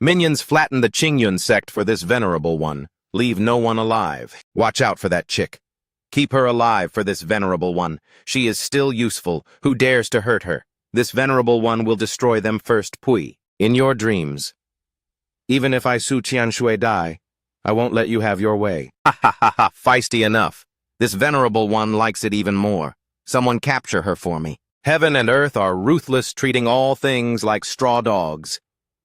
Minions flatten the Qingyun sect for this venerable one. Leave no one alive. Watch out for that chick. Keep her alive for this venerable one. She is still useful. Who dares to hurt her? This venerable one will destroy them first. Pui. In your dreams. Even if I Su Qianshui die, I won't let you have your way. Ha ha ha ha, feisty enough. This venerable one likes it even more. Someone capture her for me. Heaven and earth are ruthless, treating all things like straw dogs.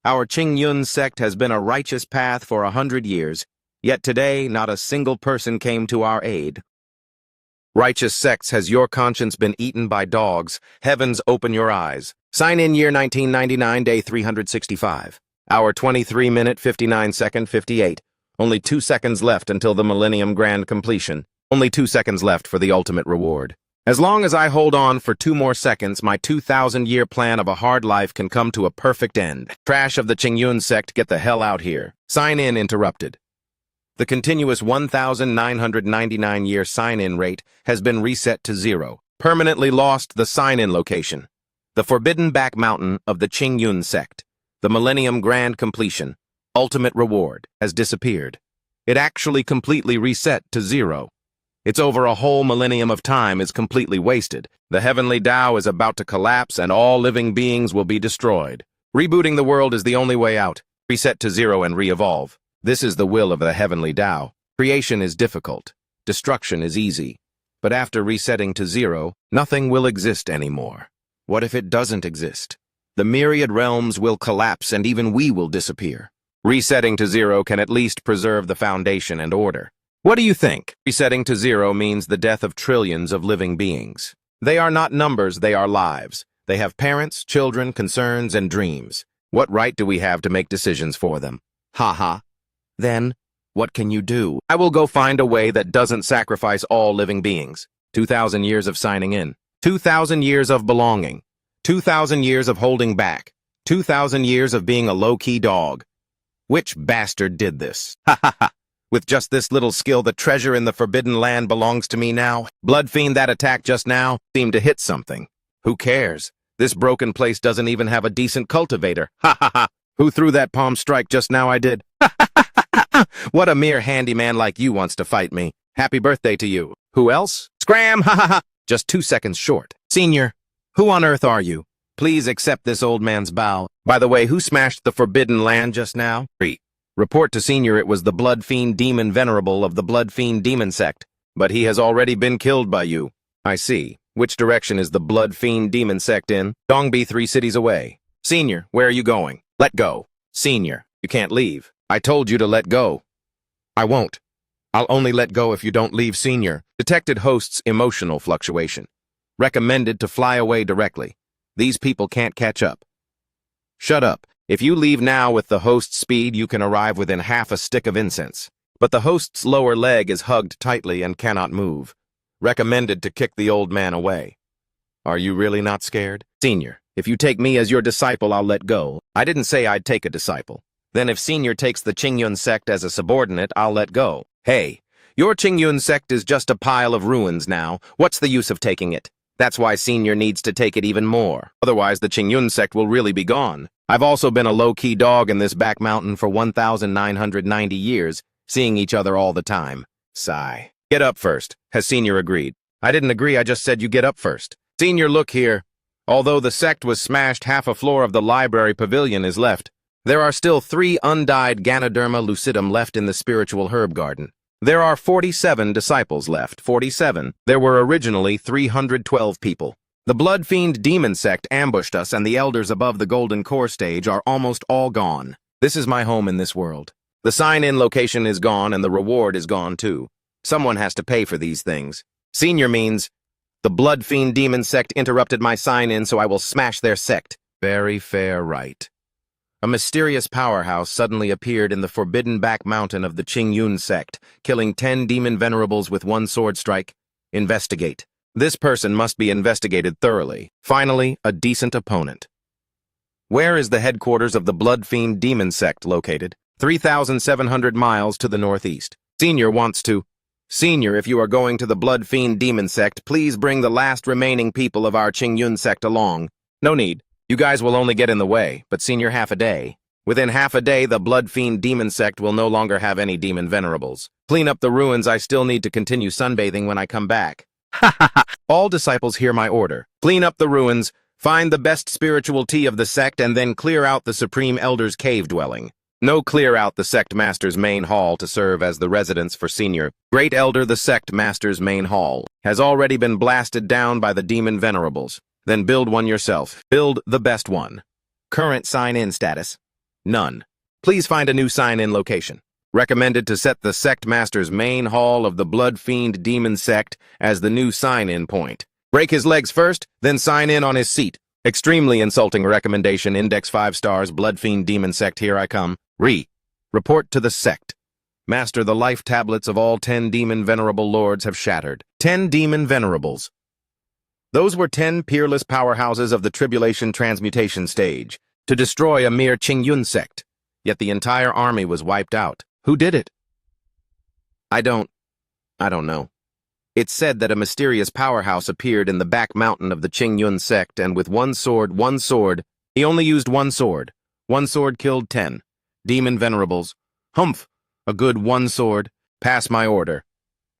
Our Qingyun sect has been a righteous path for 100 years, yet today not a single person came to our aid. Righteous sects, has your conscience been eaten by dogs? Heavens, open your eyes. Sign in year 1999, day 365. Hour 23-minute, 59-second, 58. Only 2 seconds left until the Millennium Grand Completion. Only 2 seconds left for the ultimate reward. As long as I hold on for 2 more seconds, my 2,000-year plan of a hard life can come to a perfect end. Trash of the Qingyun sect, get the hell out here. Sign in interrupted. The continuous 1,999-year sign-in rate has been reset to 0. Permanently lost the sign-in location. The forbidden back mountain of the Qingyun sect. The Millennium Grand Completion. Ultimate reward has disappeared. It actually completely reset to 0. It's over a whole millennium of time is completely wasted. The heavenly Tao is about to collapse and all living beings will be destroyed. Rebooting the world is the only way out. Reset to 0 and re-evolve. This is the will of the heavenly Tao. Creation is difficult. Destruction is easy. But after resetting to 0, nothing will exist anymore. What if it doesn't exist? The myriad realms will collapse and even we will disappear. Resetting to 0 can at least preserve the foundation and order. What do you think? Resetting to 0 means the death of trillions of living beings. They are not numbers, they are lives. They have parents, children, concerns, and dreams. What right do we have to make decisions for them? Ha ha. Then, what can you do? I will go find a way that doesn't sacrifice all living beings. 2,000 years of signing in. 2,000 years of belonging. 2,000 years of holding back. 2,000 years of being a low-key dog. Which bastard did this? Ha ha ha. With just this little skill, the treasure in the forbidden land belongs to me now. Blood fiend, that attack just now seemed to hit something. Who cares? This broken place doesn't even have a decent cultivator. Ha ha ha. Who threw that palm strike just now? I did. Ha ha ha ha ha. What a mere handyman like you wants to fight me. Happy birthday to you. Who else? Scram! Ha ha ha. Just 2 seconds short. Senior, who on earth are you? Please accept this old man's bow. By the way, who smashed the forbidden land just now? Report to Senior it was the Blood Fiend Demon Venerable of the Blood Fiend Demon Sect, but he has already been killed by you. I see. Which direction is the Blood Fiend Demon Sect in? Dongbi 3 cities away. Senior, where are you going? Let go. Senior, you can't leave. I told you to let go. I won't. I'll only let go if you don't leave, Senior. Detected host's emotional fluctuation. Recommended to fly away directly. These people can't catch up. Shut up. If you leave now with the host's speed, you can arrive within half a stick of incense. But the host's lower leg is hugged tightly and cannot move. Recommended to kick the old man away. Are you really not scared? Senior, if you take me as your disciple, I'll let go. I didn't say I'd take a disciple. Then if Senior takes the Qingyun sect as a subordinate, I'll let go. Hey, your Qingyun sect is just a pile of ruins now. What's the use of taking it? That's why Senior needs to take it even more. Otherwise, the Qingyun sect will really be gone. I've also been a low-key dog in this back mountain for 1,990 years, seeing each other all the time. Sigh. Get up first. Has Senior agreed? I didn't agree, I just said you get up first. Senior, look here. Although the sect was smashed, half a floor of the library pavilion is left. There are still 3 undyed Ganoderma lucidum left in the spiritual herb garden. There are 47 disciples left. 47. There were originally 312 people. The Blood Fiend Demon Sect ambushed us, and the elders above the Golden Core stage are almost all gone. This is my home in this world. The sign-in location is gone, and the reward is gone too. Someone has to pay for these things. Senior means, the Blood Fiend Demon Sect interrupted my sign-in, so I will smash their sect. Very fair right. A mysterious powerhouse suddenly appeared in the forbidden back mountain of the Qingyun sect, killing 10 demon venerables with 1 sword strike. Investigate. This person must be investigated thoroughly. Finally, a decent opponent. Where is the headquarters of the Blood Fiend Demon Sect located? 3,700 miles to the northeast. Senior wants to... Senior, if you are going to the Blood Fiend Demon Sect, please bring the last remaining people of our Qingyun sect along. No need. You guys will only get in the way, but Senior half a day. Within half a day, the Blood Fiend demon sect will no longer have any demon venerables. Clean up the ruins. I still need to continue sunbathing when I come back. Ha ha ha! All disciples hear my order. Clean up the ruins, find the best spiritual tea of the sect, and then clear out the Supreme Elder's cave dwelling. No, clear out the sect master's main hall to serve as the residence for Senior Great Elder. The sect master's main hall has already been blasted down by the demon venerables. Then build one yourself. Build the best one. Current sign-in status: none. Please find a new sign-in location. Recommended to set the sect master's main hall of the Blood Fiend demon sect as the new sign-in point. Break his legs first, then sign in on his seat. Extremely insulting recommendation. Index 5 stars. Blood Fiend demon sect, here I come. Report to the sect. Master, the life tablets of all 10 demon venerable lords have shattered. 10 demon venerables. Those were 10 peerless powerhouses of the tribulation transmutation stage to destroy a mere Qingyun sect. Yet the entire army was wiped out. Who did it? I don't know. It's said that a mysterious powerhouse appeared in the back mountain of the Qingyun sect, and with one sword, he only used one sword. One sword killed 10 demon venerables. Humph! A good one sword. Pass my order.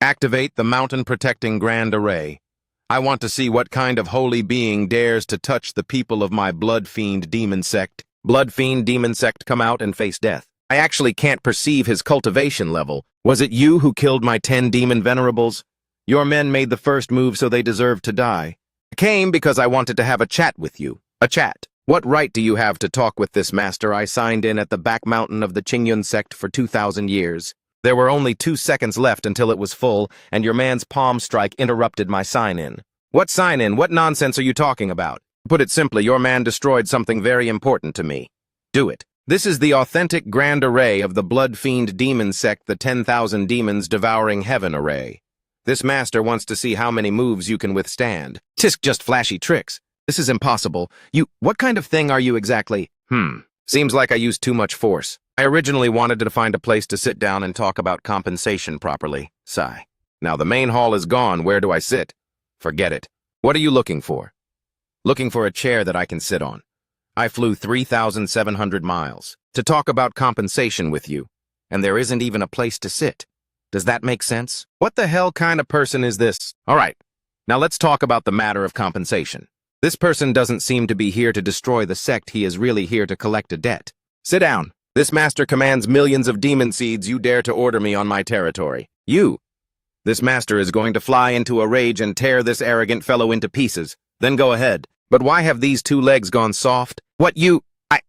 Activate the mountain-protecting grand array. I want to see what kind of holy being dares to touch the people of my Blood Fiend demon sect. Blood Fiend demon sect, come out and face death. I actually can't perceive his cultivation level. Was it you who killed my 10 demon venerables? Your men made the first move, so they deserved to die. I came because I wanted to have a chat with you. A chat. What right do you have to talk with this master? I signed in at the back mountain of the Qingyun sect for 2,000 years. There were only 2 seconds left until it was full, and your man's palm strike interrupted my sign-in. What sign-in? What nonsense are you talking about? To put it simply, your man destroyed something very important to me. Do it. This is the authentic grand array of the Blood Fiend demon sect, the 10,000 demons devouring heaven array. This master wants to see how many moves you can withstand. Tisk, just flashy tricks. This is impossible. What kind of thing are you exactly? Seems like I used too much force. I originally wanted to find a place to sit down and talk about compensation properly. Sigh. Now the main hall is gone. Where do I sit? Forget it. What are you looking for? Looking for a chair that I can sit on. I flew 3,700 miles to talk about compensation with you, and there isn't even a place to sit. Does that make sense? What the hell kind of person is this? All right, now let's talk about the matter of compensation. This person doesn't seem to be here to destroy the sect. He is really here to collect a debt. Sit down. This master commands millions of demon seeds. You dare to order me on my territory. This master is going to fly into a rage and tear this arrogant fellow into pieces. Then go ahead. But why have these 2 legs gone soft?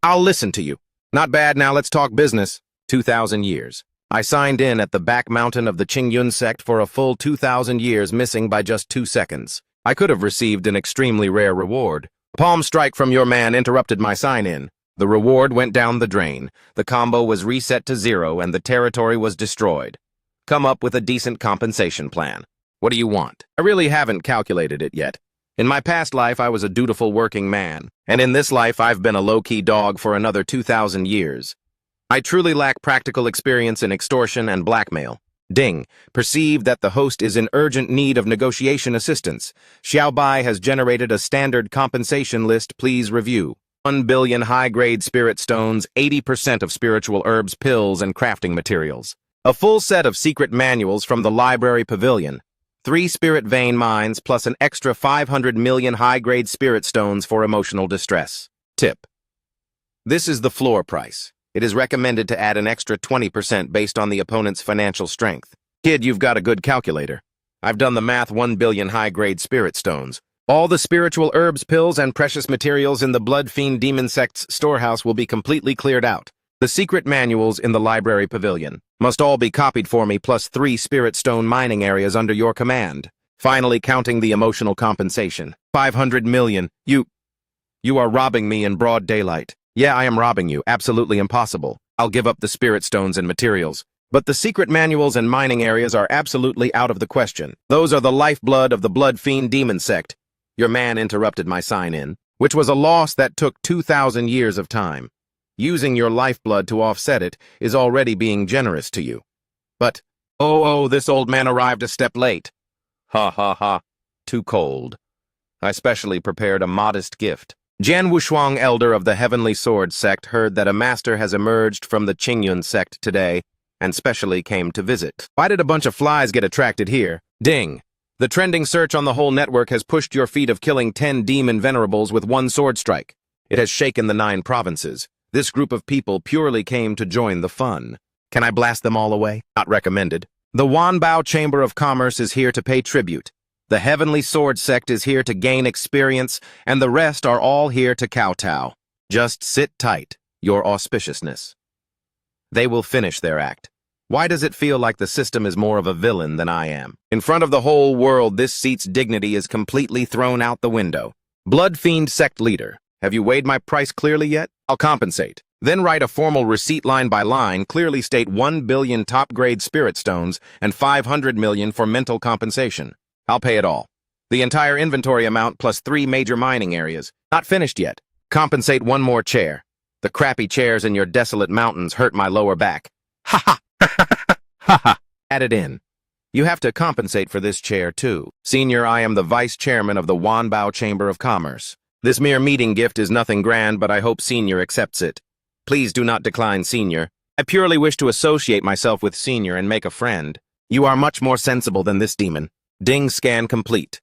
I'll listen to you. Not bad. Now let's talk business. 2,000 years. I signed in at the back mountain of the Qingyun sect for a full 2,000 years, missing by just 2 seconds. I could have received an extremely rare reward. Palm strike from your man interrupted my sign-in. The reward went down the drain. The combo was reset to 0 and the territory was destroyed. Come up with a decent compensation plan. What do you want? I really haven't calculated it yet. In my past life, I was a dutiful working man, and in this life, I've been a low-key dog for another 2,000 years. I truly lack practical experience in extortion and blackmail. Ding. Perceive that the host is in urgent need of negotiation assistance. Xiaobai has generated a standard compensation list. Please review. 1 billion high-grade spirit stones, 80% of spiritual herbs, pills, and crafting materials. A full set of secret manuals from the library pavilion. 3 spirit vein mines plus an extra 500 million high-grade spirit stones for emotional distress. Tip. This is the floor price. It is recommended to add an extra 20% based on the opponent's financial strength. Kid, you've got a good calculator. I've done the math. 1 billion high-grade spirit stones. All the spiritual herbs, pills, and precious materials in the Blood Fiend demon sect's storehouse will be completely cleared out. The secret manuals in the library pavilion must all be copied for me, plus 3 spirit stone mining areas under your command. Finally, counting the emotional compensation. 500 million. You are robbing me in broad daylight. Yeah, I am robbing you. Absolutely impossible. I'll give up the spirit stones and materials. But the secret manuals and mining areas are absolutely out of the question. Those are the lifeblood of the Blood Fiend demon sect. Your man interrupted my sign-in, which was a loss that took 2,000 years of time. Using your lifeblood to offset it is already being generous to you. But, this old man arrived a step late. Ha ha ha. Too cold. I specially prepared a modest gift. Jian Wushuang, elder of the Heavenly Sword sect, heard that a master has emerged from the Qingyun sect today, and specially came to visit. Why did a bunch of flies get attracted here? Ding! The trending search on the whole network has pushed your feat of killing 10 demon venerables with one sword strike. It has shaken the 9 provinces. This group of people purely came to join the fun. Can I blast them all away? Not recommended. The Wanbao Chamber of Commerce is here to pay tribute. The Heavenly Sword sect is here to gain experience, and the rest are all here to kowtow. Just sit tight, your auspiciousness. They will finish their act. Why does it feel like the system is more of a villain than I am? In front of the whole world, this seat's dignity is completely thrown out the window. Blood Fiend Sect Leader, have you weighed my price clearly yet? I'll compensate. Then write a formal receipt line by line, clearly state 1 billion top-grade spirit stones and 500 million for mental compensation. I'll pay it all. The entire inventory amount plus 3 major mining areas. Not finished yet. Compensate 1 more chair. The crappy chairs in your desolate mountains hurt my lower back. Ha ha! Ha ha! Add it in. You have to compensate for this chair, too. Senior, I am the vice chairman of the Wanbao Chamber of Commerce. This mere meeting gift is nothing grand, but I hope Senior accepts it. Please do not decline, Senior. I purely wish to associate myself with Senior and make a friend. You are much more sensible than this demon. Ding scan complete.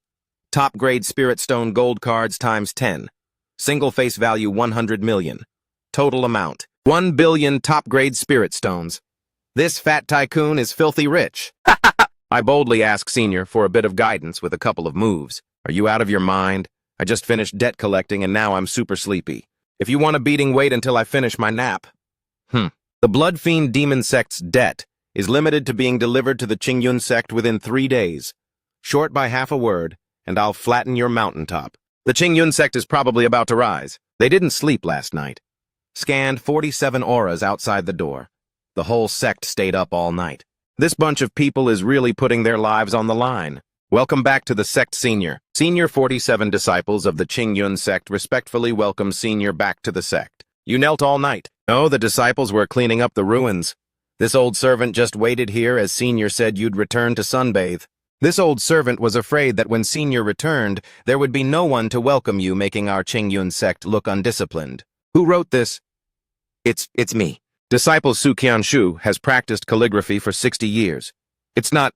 Top-grade Spirit Stone gold cards times 10. Single face value 100 million. Total amount 1 billion top-grade Spirit Stones. This fat tycoon is filthy rich. I boldly ask Senior for a bit of guidance with a couple of moves. Are you out of your mind? I just finished debt collecting and now I'm super sleepy. If you want a beating, wait until I finish my nap. The Blood Fiend Demon Sect's debt is limited to being delivered to the Qingyun sect within 3 days. Short by half a word, and I'll flatten your mountaintop. The Qingyun sect is probably about to rise. They didn't sleep last night. Scanned 47 auras outside the door. The whole sect stayed up all night. This bunch of people is really putting their lives on the line. Welcome back to the sect, Senior. Senior 47 disciples of the Qingyun sect respectfully welcome Senior back to the sect. You knelt all night. No, the disciples were cleaning up the ruins. This old servant just waited here as Senior said you'd return to sunbathe. This old servant was afraid that when Senior returned, there would be no one to welcome you, making our Qingyun sect look undisciplined. Who wrote this? It's me. Disciple Su Qianshu has practiced calligraphy for 60 years. It's not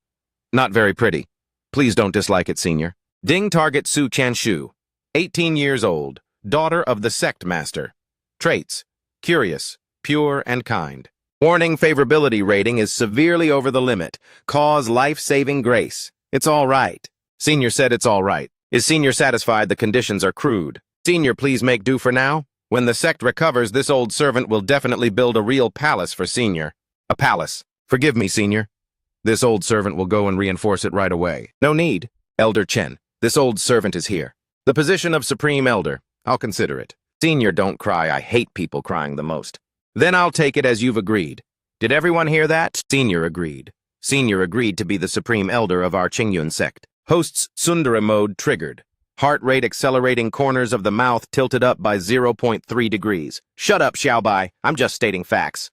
very pretty. Please don't dislike it, Senior. Ding target Su Qianshu, 18 years old, daughter of the sect master. Traits: curious, pure, and kind. Warning: favorability rating is severely over the limit. Cause life-saving grace. It's all right. Senior said it's all right. Is Senior satisfied? The conditions are crude. Senior, please make do for now. When the sect recovers, this old servant will definitely build a real palace for Senior. A palace. Forgive me, Senior. This old servant will go and reinforce it right away. No need. Elder Chen, this old servant is here. The position of Supreme Elder. I'll consider it. Senior, don't cry. I hate people crying the most. Then I'll take it as you've agreed. Did everyone hear that? Senior agreed. Senior agreed to be the Supreme Elder of our Qingyun sect. Host's Sundara mode triggered. Heart rate accelerating, corners of the mouth tilted up by 0.3 degrees. Shut up, Xiaobai. I'm just stating facts.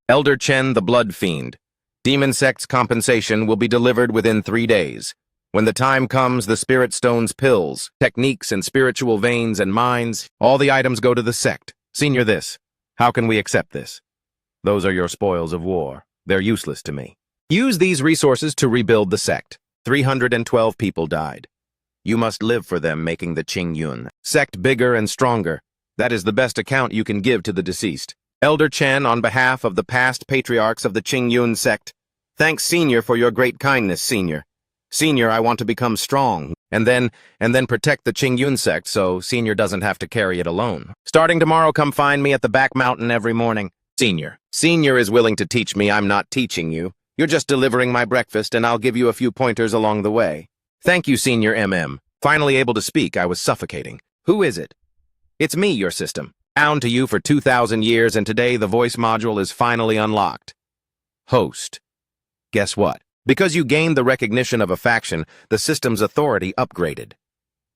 Elder Chen, the Blood Fiend. Demon sect's compensation will be delivered within 3 days. When the time comes, the Spirit Stones, pills, techniques, and spiritual veins and minds, all the items go to the sect. Senior, this. How can we accept this? Those are your spoils of war. They're useless to me. Use these resources to rebuild the sect. 312 people died. You must live for them, making the Qingyun sect bigger and stronger. That is the best account you can give to the deceased. Elder Chen, on behalf of the past patriarchs of the Qingyun sect, thanks Senior for your great kindness, Senior. Senior, I want to become strong, and then protect the Qingyun sect so Senior doesn't have to carry it alone. Starting tomorrow, come find me at the back mountain every morning. Senior. Senior is willing to teach me. I'm not teaching you. You're just delivering my breakfast, and I'll give you a few pointers along the way. Thank you, Senior MM. Finally able to speak, I was suffocating. Who is it? It's me, your system. Bound to you for 2,000 years, and today the voice module is finally unlocked. Host. Guess what? Because you gained the recognition of a faction, the system's authority upgraded.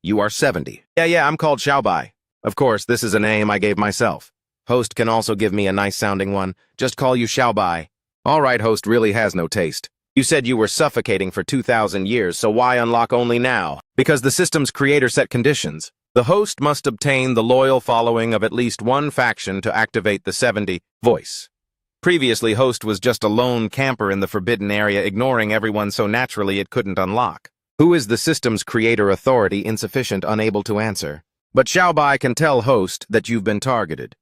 You are 70. Yeah, I'm called Xiaobai. Of course, this is a name I gave myself. Host can also give me a nice-sounding one. Just call you Xiaobai. All right, Host really has no taste. You said you were suffocating for 2,000 years, so why unlock only now? Because the system's creator set conditions. The host must obtain the loyal following of at least one faction to activate the 70 voice. Previously, host was just a lone camper in the forbidden area, ignoring everyone so naturally it couldn't unlock. Who is the system's creator authority? Insufficient, unable to answer. But Xiaobai can tell host that you've been targeted.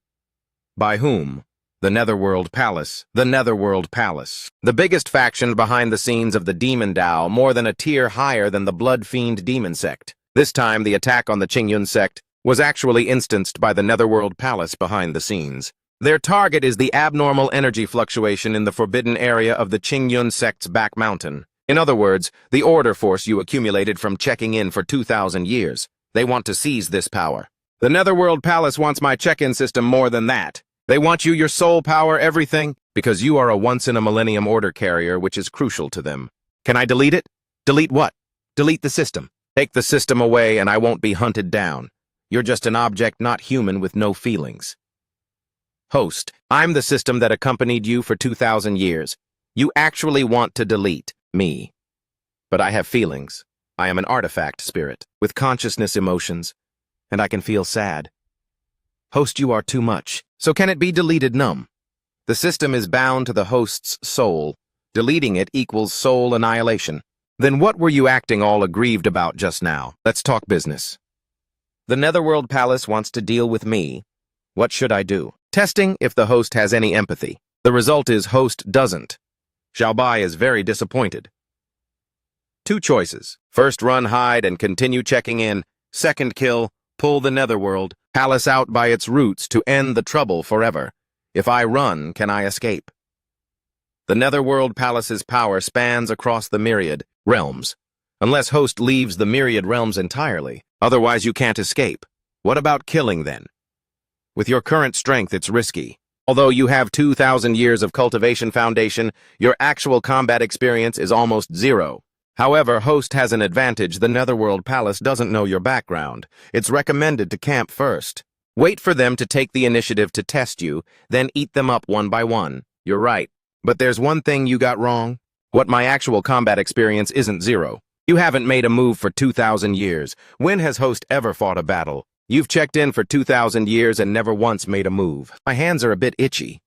By whom? The Netherworld Palace. The Netherworld Palace. The biggest faction behind the scenes of the Demon Dao, more than a tier higher than the Blood Fiend Demon Sect. This time, the attack on the Qingyun sect was actually instanced by the Netherworld Palace behind the scenes. Their target is the abnormal energy fluctuation in the forbidden area of the Qingyun sect's back mountain. In other words, the order force you accumulated from checking in for 2,000 years. They want to seize this power. The Netherworld Palace wants my check-in system more than that. They want you, your soul power, everything, because you are a once-in-a-millennium order carrier, which is crucial to them. Can I delete it? Delete what? Delete the system. Take the system away and I won't be hunted down. You're just an object, not human, with no feelings. Host, I'm the system that accompanied you for 2,000 years. You actually want to delete me. But I have feelings. I am an artifact spirit, with consciousness, emotions, and I can feel sad. Host, you are too much. So can it be deleted? Numb. The system is bound to the host's soul. Deleting it equals soul annihilation. Then what were you acting all aggrieved about just now? Let's talk business. The Netherworld Palace wants to deal with me. What should I do? Testing if the host has any empathy. The result is host doesn't. Xiaobai is very disappointed. Two choices. First, run, hide, and continue checking in. Second, kill, pull the Netherworld Palace out by its roots to end the trouble forever. If I run, can I escape? The Netherworld Palace's power spans across the myriad realms. Unless host leaves the myriad realms entirely, otherwise you can't escape. What about killing then? With your current strength, it's risky. Although you have 2,000 years of cultivation foundation, your actual combat experience is almost zero. However, host has an advantage. The Netherworld Palace doesn't know your background. It's recommended to camp first. Wait for them to take the initiative to test you, then eat them up one by one. You're right. But there's one thing you got wrong. What my actual combat experience isn't zero. You haven't made a move for 2,000 years. When has host ever fought a battle? You've checked in for 2,000 years and never once made a move. My hands are a bit itchy.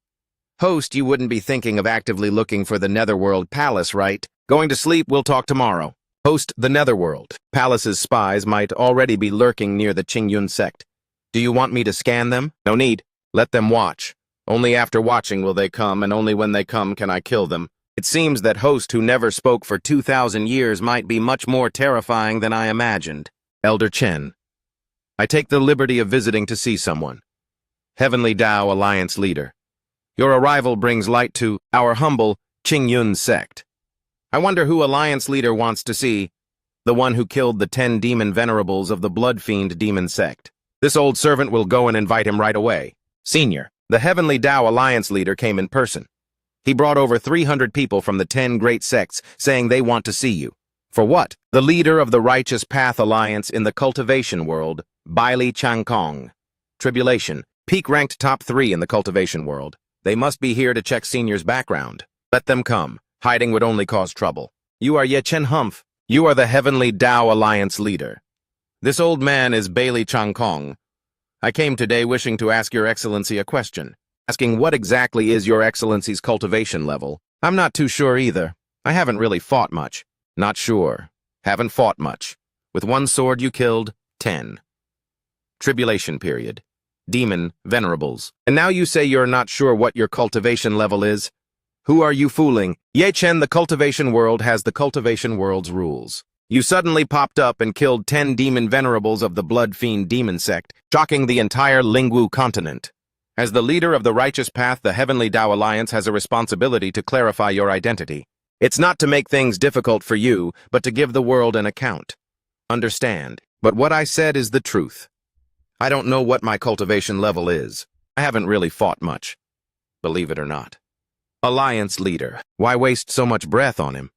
Host, you wouldn't be thinking of actively looking for the Netherworld Palace, right? Going to sleep, we'll talk tomorrow. Host, the Netherworld Palace's spies might already be lurking near the Qingyun sect. Do you want me to scan them? No need. Let them watch. Only after watching will they come, and only when they come can I kill them. It seems that host who never spoke for 2,000 years might be much more terrifying than I imagined. Elder Chen. I take the liberty of visiting to see someone. Heavenly Dao Alliance leader. Your arrival brings light to our humble Qingyun sect. I wonder who Alliance leader wants to see. The one who killed the 10 demon venerables of the Blood Fiend demon sect. This old servant will go and invite him right away. Senior, the Heavenly Dao Alliance leader came in person. He brought over 300 people from the 10 great sects saying they want to see you. For what? The leader of the Righteous Path Alliance in the cultivation world, Bailey Changkong. Tribulation, peak ranked top 3 in the cultivation world. They must be here to check Senior's background. Let them come. Hiding would only cause trouble. You are Ye Chen Humph. You are the Heavenly Dao Alliance leader. This old man is Bailey Changkong. I came today wishing to ask Your Excellency a question. Asking what exactly is Your Excellency's cultivation level? I'm not too sure either. I haven't really fought much. Not sure. Haven't fought much. With one sword you killed 10. Tribulation period. Demon venerables. And now you say you're not sure what your cultivation level is? Who are you fooling? Ye Chen, the cultivation world has the cultivation world's rules. You suddenly popped up and killed 10 demon venerables of the Blood Fiend demon sect, shocking the entire Lingwu continent. As the leader of the Righteous Path, the Heavenly Dao Alliance has a responsibility to clarify your identity. It's not to make things difficult for you, but to give the world an account. Understand, but what I said is the truth. I don't know what my cultivation level is. I haven't really fought much. Believe it or not. Alliance leader. Why waste so much breath on him?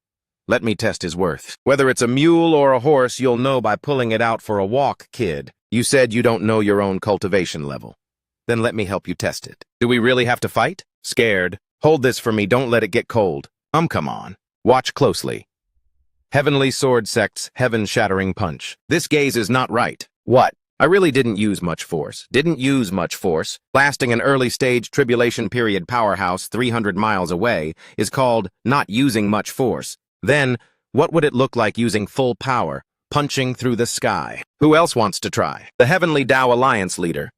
Let me test his worth. Whether it's a mule or a horse, you'll know by pulling it out for a walk, kid. You said you don't know your own cultivation level. Then let me help you test it. Do we really have to fight? Scared. Hold this for me, don't let it get cold. Come on. Watch closely. Heavenly Sword Sect's heaven-shattering punch. This gaze is not right. What? I really didn't use much force. Lasting an early-stage tribulation period powerhouse 300 miles away is called not using much force. Then, what would it look like using full power, punching through the sky? Who else wants to try? The Heavenly Tao Alliance leader,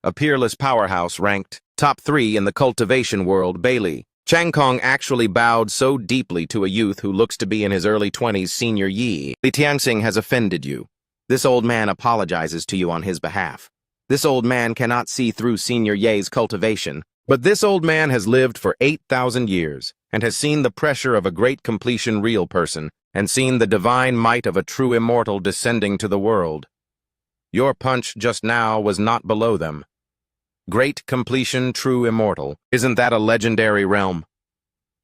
a peerless powerhouse ranked top 3 in the cultivation world, Bailey Changkong actually bowed so deeply to a youth who looks to be in his early 20s, Senior Yi. Li Tianxing has offended you. This old man apologizes to you on his behalf. This old man cannot see through Senior Ye's cultivation, but this old man has lived for 8,000 years and has seen the pressure of a great completion real person and seen the divine might of a true immortal descending to the world. Your punch just now was not below them. Great completion, true immortal. Isn't that a legendary realm?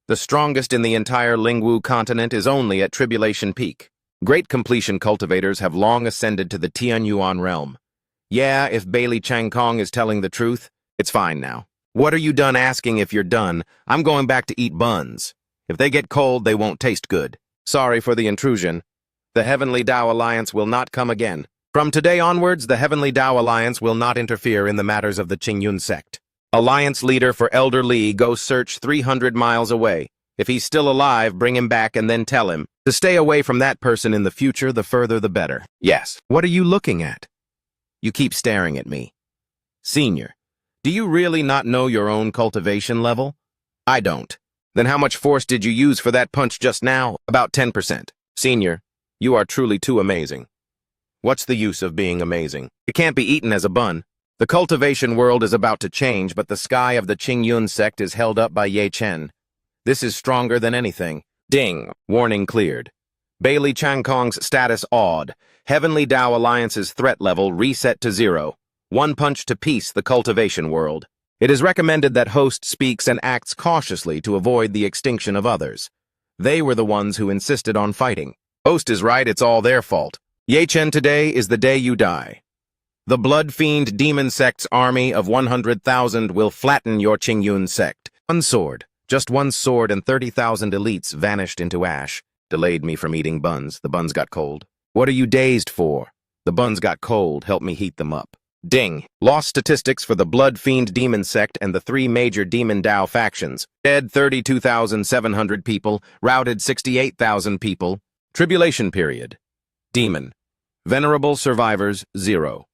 The strongest in the entire Lingwu continent is only at Tribulation Peak. Great completion cultivators have long ascended to the Tianyuan realm. Yeah, if Bailey Changkong is telling the truth, it's fine now. What are you done asking if you're done? I'm going back to eat buns. If they get cold, they won't taste good. Sorry for the intrusion. The Heavenly Tao Alliance will not come again. From today onwards, the Heavenly Tao Alliance will not interfere in the matters of the Qingyun sect. Alliance leader for Elder Li, go search 300 miles away. If he's still alive, bring him back and then tell him to stay away from that person in the future, the further the better. Yes. What are you looking at? You keep staring at me. Senior, do you really not know your own cultivation level? I don't. Then how much force did you use for that punch just now? About 10%. Senior, you are truly too amazing. What's the use of being amazing? It can't be eaten as a bun. The cultivation world is about to change, but the sky of the Qingyun sect is held up by Ye Chen. This is stronger than anything. Ding. Warning cleared. Bailey Changkong's status awed. Heavenly Tao Alliance's threat level reset to 0. One punch to peace the cultivation world. It is recommended that host speaks and acts cautiously to avoid the extinction of others. They were the ones who insisted on fighting. Host is right, it's all their fault. Ye Chen, today is the day you die. The Blood Fiend Demon Sect's army of 100,000 will flatten your Qingyun sect. One sword. Just one sword and 30,000 elites vanished into ash. Delayed me from eating buns. The buns got cold. What are you dazed for? The buns got cold. Help me heat them up. Ding. Lost statistics for the Blood Fiend Demon Sect and the 3 major Demon Tao factions. Dead 32,700 people. Routed 68,000 people. Tribulation period. Demon. Venerable survivors, 0.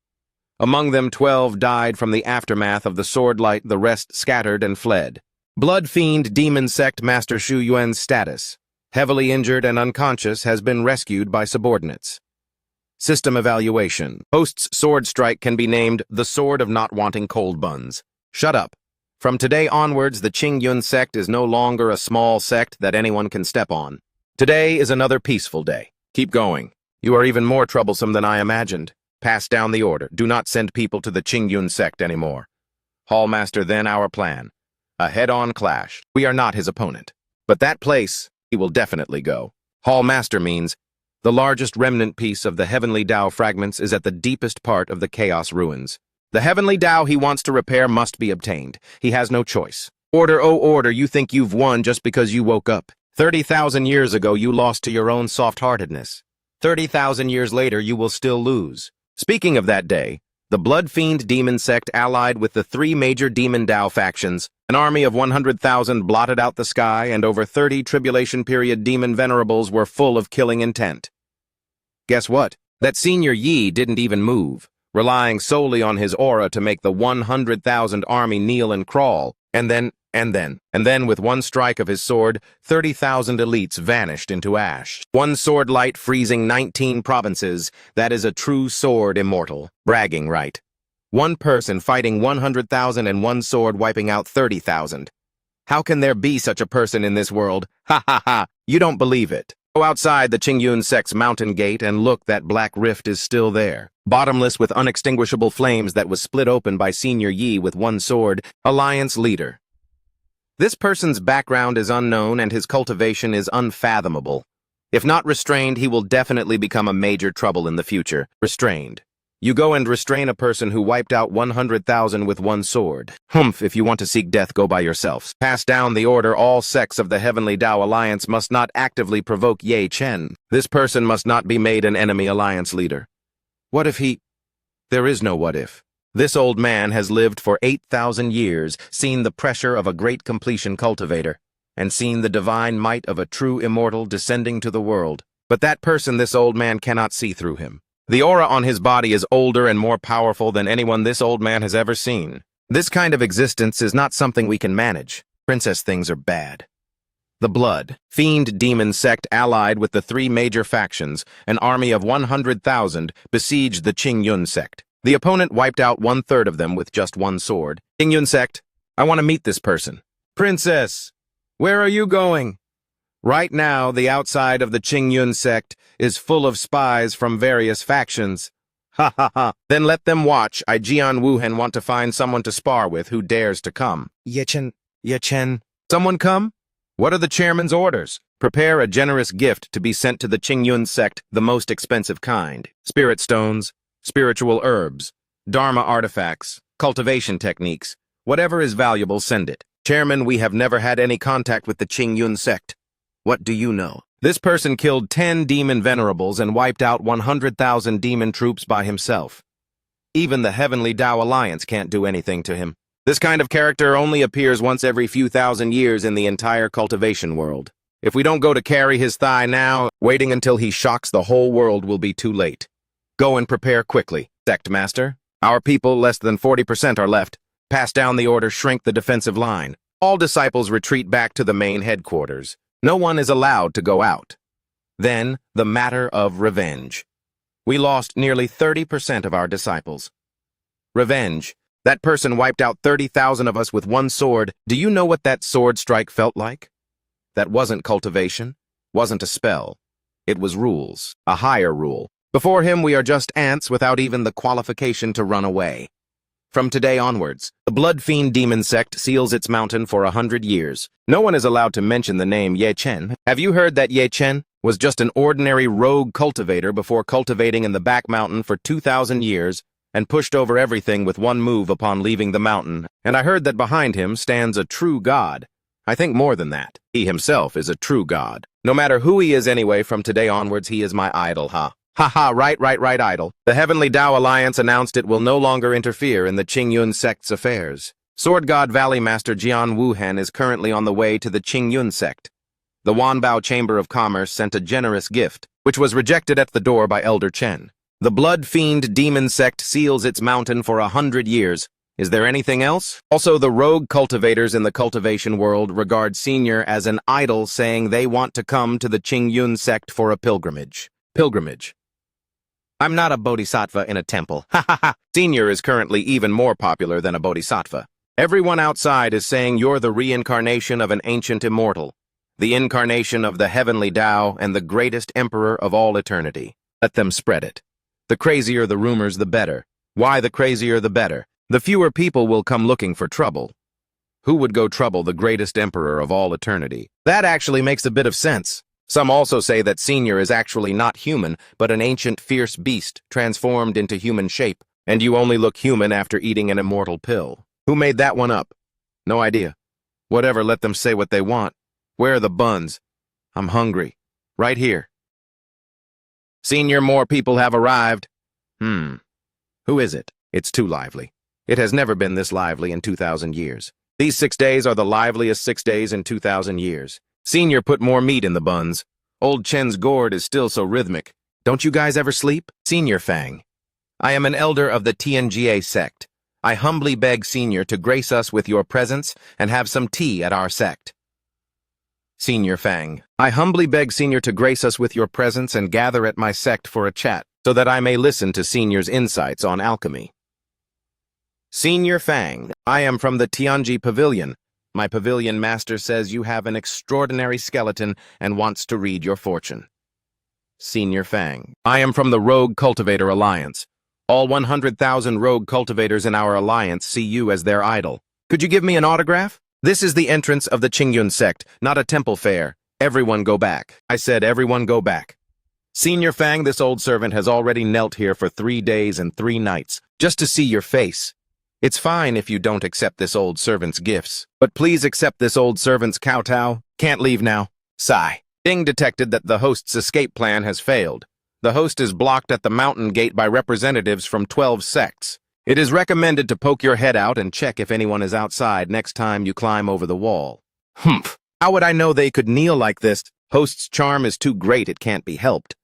Among them 12 died from the aftermath of the sword light. The rest scattered and fled. Blood Fiend Demon Sect Master Shu Yuan's status. Heavily injured and unconscious, has been rescued by subordinates. System evaluation. Host's sword strike can be named the Sword of Not Wanting Cold Buns. Shut up. From today onwards, the Qingyun sect is no longer a small sect that anyone can step on. Today is another peaceful day. Keep going. You are even more troublesome than I imagined. Pass down the order. Do not send people to the Qingyun sect anymore. Hallmaster, then our plan. A head-on clash. We are not his opponent. But that place, he will definitely go. Hallmaster means the largest remnant piece of the Heavenly Tao fragments is at the deepest part of the Chaos ruins. The Heavenly Tao he wants to repair must be obtained. He has no choice. Order, oh order, you think you've won just because you woke up. 30,000 years ago you lost to your own soft-heartedness. 30,000 years later you will still lose. Speaking of that day, the Blood Fiend Demon Sect allied with the 3 major Demon Tao factions. An army of 100,000 blotted out the sky, and over 30 tribulation period demon venerables were full of killing intent. Guess what? That Senior Yi didn't even move, relying solely on his aura to make the 100,000 army kneel and crawl, and then, with one strike of his sword, 30,000 elites vanished into ash. One sword light freezing 19 provinces. That is a true sword immortal. Bragging, right? One person fighting 100,000 and one sword wiping out 30,000. How can there be such a person in this world? Ha ha ha! You don't believe it. Go outside the Qingyun sect's mountain gate and look, that black rift is still there. Bottomless with unextinguishable flames that was split open by Senior Yi with one sword, Alliance leader. This person's background is unknown and his cultivation is unfathomable. If not restrained, he will definitely become a major trouble in the future. Restrained. You go and restrain a person who wiped out 100,000 with one sword. Humph, if you want to seek death, go by yourselves. Pass down the order. All sects of the Heavenly Tao Alliance must not actively provoke Ye Chen. This person must not be made an enemy alliance leader. What if he... There is no what if. This old man has lived for 8,000 years, seen the pressure of a great completion cultivator, and seen the divine might of a true immortal descending to the world. But that person this old man cannot see through him. The aura on his body is older and more powerful than anyone this old man has ever seen. This kind of existence is not something we can manage. Princess things are bad. The Blood, Fiend Demon sect allied with the three major factions, an army of 100,000, besieged the Qingyun sect. The opponent wiped out 1/3 of them with just one sword. Qingyun sect, I want to meet this person. Princess, where are you going? Right now, the outside of the Qingyun sect is full of spies from various factions. Ha ha ha. Then let them watch. I Jian Wuhan want to find someone to spar with who dares to come. Ye Chen. Someone come? What are the chairman's orders? Prepare a generous gift to be sent to the Qingyun sect, the most expensive kind. Spirit stones, spiritual herbs, dharma artifacts, cultivation techniques. Whatever is valuable, send it. Chairman, we have never had any contact with the Qingyun sect. What do you know? This person killed 10 demon venerables and wiped out 100,000 demon troops by himself. Even the Heavenly Tao Alliance can't do anything to him. This kind of character only appears once every few thousand years in the entire cultivation world. If we don't go to carry his thigh now, waiting until he shocks the whole world will be too late. Go and prepare quickly, Sect Master. Our people, less than 40% are left. Pass down the order, shrink the defensive line. All disciples retreat back to the main headquarters. No one is allowed to go out. Then, the matter of revenge. We lost nearly 30% of our disciples. Revenge. That person wiped out 30,000 of us with one sword. Do you know what that sword strike felt like? That wasn't cultivation, wasn't a spell. It was rules, a higher rule. Before him we are just ants without even the qualification to run away. From today onwards, the Blood Fiend Demon sect seals its mountain for 100 years. No one is allowed to mention the name Ye Chen. Have you heard that Ye Chen was just an ordinary rogue cultivator before cultivating in the back mountain for 2,000 years and pushed over everything with one move upon leaving the mountain? And I heard that behind him stands a true god. I think more than that. He himself is a true god. No matter who he is anyway, from today onwards he is my idol, huh? Haha, right, idol. The Heavenly Tao Alliance announced it will no longer interfere in the Qingyun sect's affairs. Sword God Valley Master Jian Wuhan is currently on the way to the Qingyun sect. The Wanbao Chamber of Commerce sent a generous gift, which was rejected at the door by Elder Chen. The Blood Fiend Demon sect seals its mountain for 100 years. Is there anything else? Also, the rogue cultivators in the cultivation world regard Senior as an idol, saying they want to come to the Qingyun sect for a pilgrimage. I'm not a bodhisattva in a temple. Ha ha ha. Senior is currently even more popular than a bodhisattva. Everyone outside is saying you're the reincarnation of an ancient immortal, the incarnation of the Heavenly Tao and the greatest emperor of all eternity. Let them spread it. The crazier the rumors, the better. Why the crazier the better? The fewer people will come looking for trouble. Who would go trouble the greatest emperor of all eternity? That actually makes a bit of sense. Some also say that Senior is actually not human, but an ancient fierce beast transformed into human shape, and you only look human after eating an immortal pill. Who made that one up? No idea. Whatever, let them say what they want. Where are the buns? I'm hungry. Right here. Senior, more people have arrived. Who is it? It's too lively. It has never been this lively in 2,000 years. These 6 days are the liveliest 6 days in 2,000 years. Senior put more meat in the buns. Old Chen's gourd is still so rhythmic. Don't you guys ever sleep? Senior Fang. I am an elder of the Tianjie sect. I humbly beg Senior to grace us with your presence and have some tea at our sect. Senior Fang. I humbly beg Senior to grace us with your presence and gather at my sect for a chat, so that I may listen to Senior's insights on alchemy. Senior Fang. I am from the Tianji Pavilion. My pavilion master says you have an extraordinary skeleton and wants to read your fortune. Senior Fang. I am from the Rogue Cultivator Alliance. All 100,000 rogue cultivators in our alliance see you as their idol. Could you give me an autograph? This is the entrance of the Qingyun sect, not a temple fair. Everyone go back. I said everyone go back. Senior Fang, this old servant has already knelt here for 3 days and 3 nights, just to see your face. It's fine if you don't accept this old servant's gifts, but please accept this old servant's kowtow. Can't leave now. Sigh. Ding detected that the host's escape plan has failed. The host is blocked at the mountain gate by representatives from 12 sects. It is recommended to poke your head out and check if anyone is outside next time you climb over the wall. Humph! How would I know they could kneel like this? Host's charm is too great it can't be helped.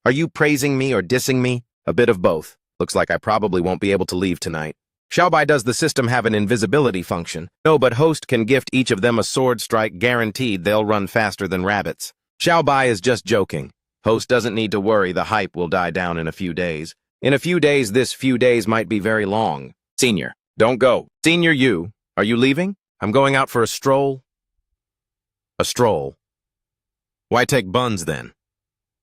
Are you praising me or dissing me? A bit of both. Looks like I probably won't be able to leave tonight. Xiaobai, does the system have an invisibility function? No, but host can gift each of them a sword strike, guaranteed they'll run faster than rabbits. Xiaobai is just joking. Host doesn't need to worry, the hype will die down in a few days. In a few days, this few days might be very long. Senior, don't go. Senior, are you leaving? I'm going out for a stroll. A stroll? Why take buns then?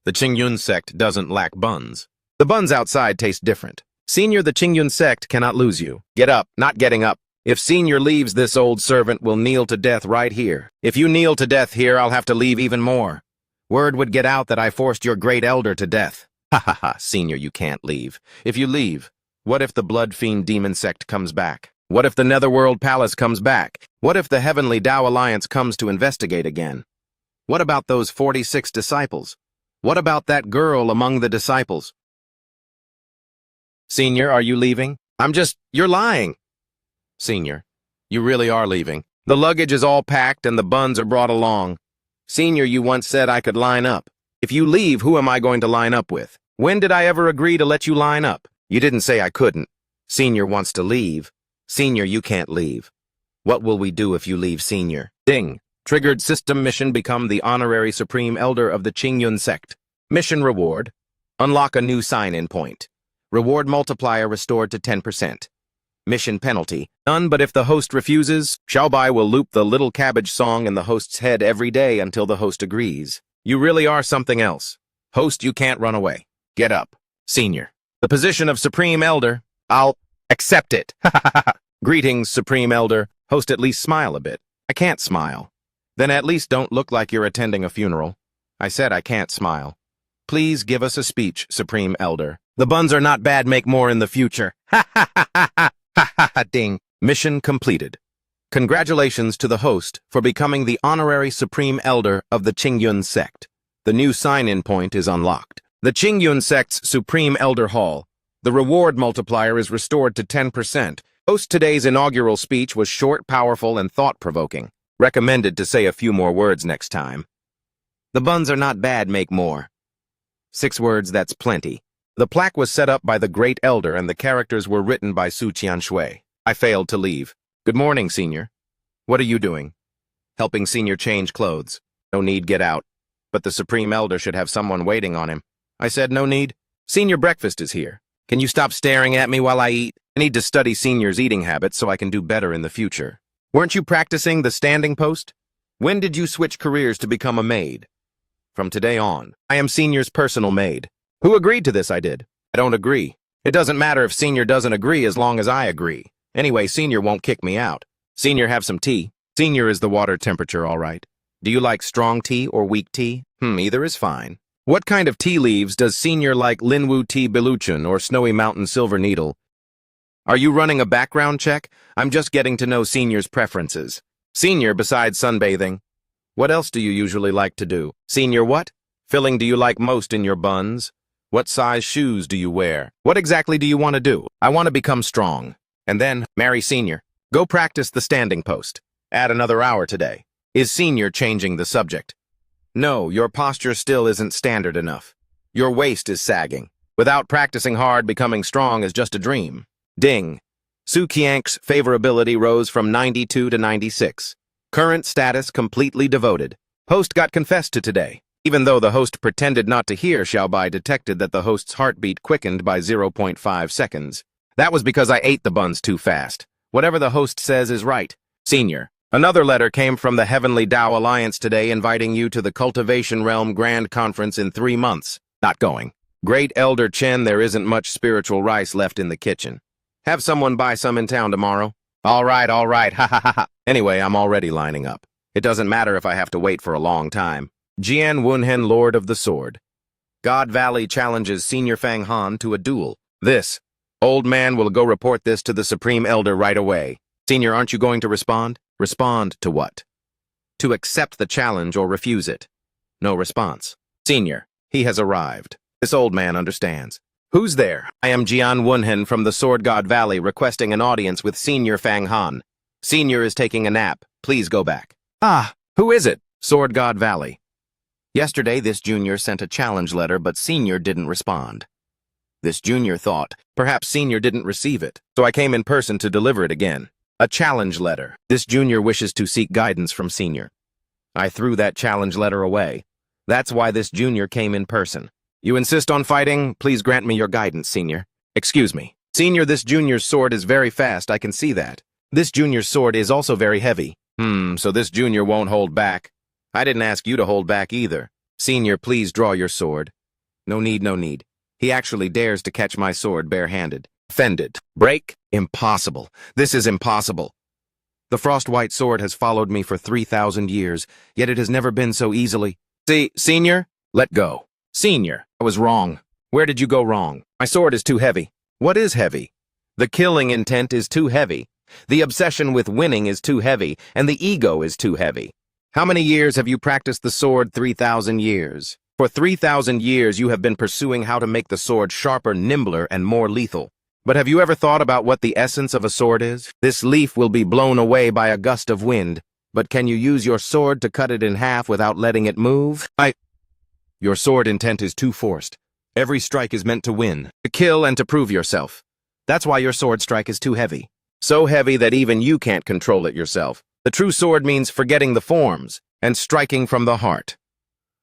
The Qingyun sect doesn't lack buns. The buns outside taste different. Senior, the Qingyun sect cannot lose you. Get up, not getting up. If Senior leaves, this old servant will kneel to death right here. If you kneel to death here, I'll have to leave even more. Word would get out that I forced your great elder to death. Ha ha ha, Senior, you can't leave. If you leave, what if the blood fiend demon sect comes back? What if the Netherworld Palace comes back? What if the Heavenly Tao Alliance comes to investigate again? What about those 46 disciples? What about that girl among the disciples? Senior, are you leaving? You're lying. Senior, you really are leaving. The luggage is all packed and the buns are brought along. Senior, you once said I could line up. If you leave, who am I going to line up with? When did I ever agree to let you line up? You didn't say I couldn't. Senior wants to leave. Senior, you can't leave. What will we do if you leave, Senior? Ding. Triggered system mission, become the honorary supreme elder of the Qingyun sect. Mission reward. Unlock a new sign-in point. Reward multiplier restored to 10%. Mission penalty. None, but if the host refuses, Xiaobai will loop the Little Cabbage song in the host's head every day until the host agrees. You really are something else. Host, you can't run away. Get up. Senior. The position of Supreme Elder. I'll accept it. Greetings, Supreme Elder. Host, at least smile a bit. I can't smile. Then at least don't look like you're attending a funeral. I said I can't smile. Please give us a speech, Supreme Elder. The buns are not bad, make more in the future. Ha ha ha ha ha ha ha ha ding. Mission completed. Congratulations to the host for becoming the honorary Supreme Elder of the Qingyun sect. The new sign-in point is unlocked. The Qingyun sect's Supreme Elder Hall. The reward multiplier is restored to 10%. Host today's inaugural speech was short, powerful, and thought-provoking. Recommended to say a few more words next time. The buns are not bad, make more. 6 words, that's plenty. The plaque was set up by the Great Elder and the characters were written by Su Qianshui. I failed to leave. Good morning, Senior. What are you doing? Helping Senior change clothes. No need, get out. But the Supreme Elder should have someone waiting on him. I said no need. Senior, breakfast is here. Can you stop staring at me while I eat? I need to study Senior's eating habits so I can do better in the future. Weren't you practicing the standing post? When did you switch careers to become a maid? From today on, I am Senior's personal maid. Who agreed to this? I did. I don't agree. It doesn't matter if Senior doesn't agree as long as I agree. Anyway, Senior won't kick me out. Senior, have some tea. Senior, is the water temperature all right? Do you like strong tea or weak tea? Either is fine. What kind of tea leaves does Senior like? Linwu tea Biluchun or Snowy Mountain Silver Needle? Are you running a background check? I'm just getting to know Senior's preferences. Senior, besides sunbathing, what else do you usually like to do? Senior, what filling do you like most in your buns? What size shoes do you wear? What exactly do you want to do? I want to become strong. And then, marry Senior. Go practice the standing post. Add another hour today. Is Senior changing the subject? No, your posture still isn't standard enough. Your waist is sagging. Without practicing hard, becoming strong is just a dream. Ding. Su Qiang's favorability rose from 92 to 96. Current status completely devoted. Host got confessed to today. Even though the host pretended not to hear, Xiaobai detected that the host's heartbeat quickened by 0.5 seconds. That was because I ate the buns too fast. Whatever the host says is right. Senior. Another letter came from the Heavenly Tao Alliance today inviting you to the Cultivation Realm Grand Conference in 3 months. Not going. Great Elder Chen, there isn't much spiritual rice left in the kitchen. Have someone buy some in town tomorrow. All right, ha ha ha ha. Anyway, I'm already lining up. It doesn't matter if I have to wait for a long time. Jian Wunhen, Lord of the Sword. God Valley challenges Senior Fang Han to a duel. This. Old man will go report this to the Supreme Elder right away. Senior, aren't you going to respond? Respond to what? To accept the challenge or refuse it. No response. Senior, he has arrived. This old man understands. Who's there? I am Jian Wunhen from the Sword God Valley requesting an audience with Senior Fang Han. Senior is taking a nap. Please go back. Ah, who is it? Sword God Valley. Yesterday, this junior sent a challenge letter, but Senior didn't respond. This junior thought, perhaps Senior didn't receive it, so I came in person to deliver it again. A challenge letter. This junior wishes to seek guidance from Senior. I threw that challenge letter away. That's why this junior came in person. You insist on fighting? Please grant me your guidance, Senior. Excuse me. Senior, this junior's sword is very fast, I can see that. This junior's sword is also very heavy. So this junior won't hold back. I didn't ask you to hold back either. Senior, please draw your sword. No need, no need. He actually dares to catch my sword barehanded. Offended. Break? Impossible. This is impossible. The frost-white sword has followed me for 3,000 years, yet it has never been so easily. See, Senior? Let go. Senior, I was wrong. Where did you go wrong? My sword is too heavy. What is heavy? The killing intent is too heavy. The obsession with winning is too heavy, and the ego is too heavy. How many years have you practiced the sword? 3,000 years. For 3,000 years you have been pursuing how to make the sword sharper, nimbler, and more lethal. But have you ever thought about what the essence of a sword is? This leaf will be blown away by a gust of wind, but can you use your sword to cut it in half without letting it move? Your sword intent is too forced. Every strike is meant to win, to kill and to prove yourself. That's why your sword strike is too heavy. So heavy that even you can't control it yourself. The true sword means forgetting the forms and striking from the heart.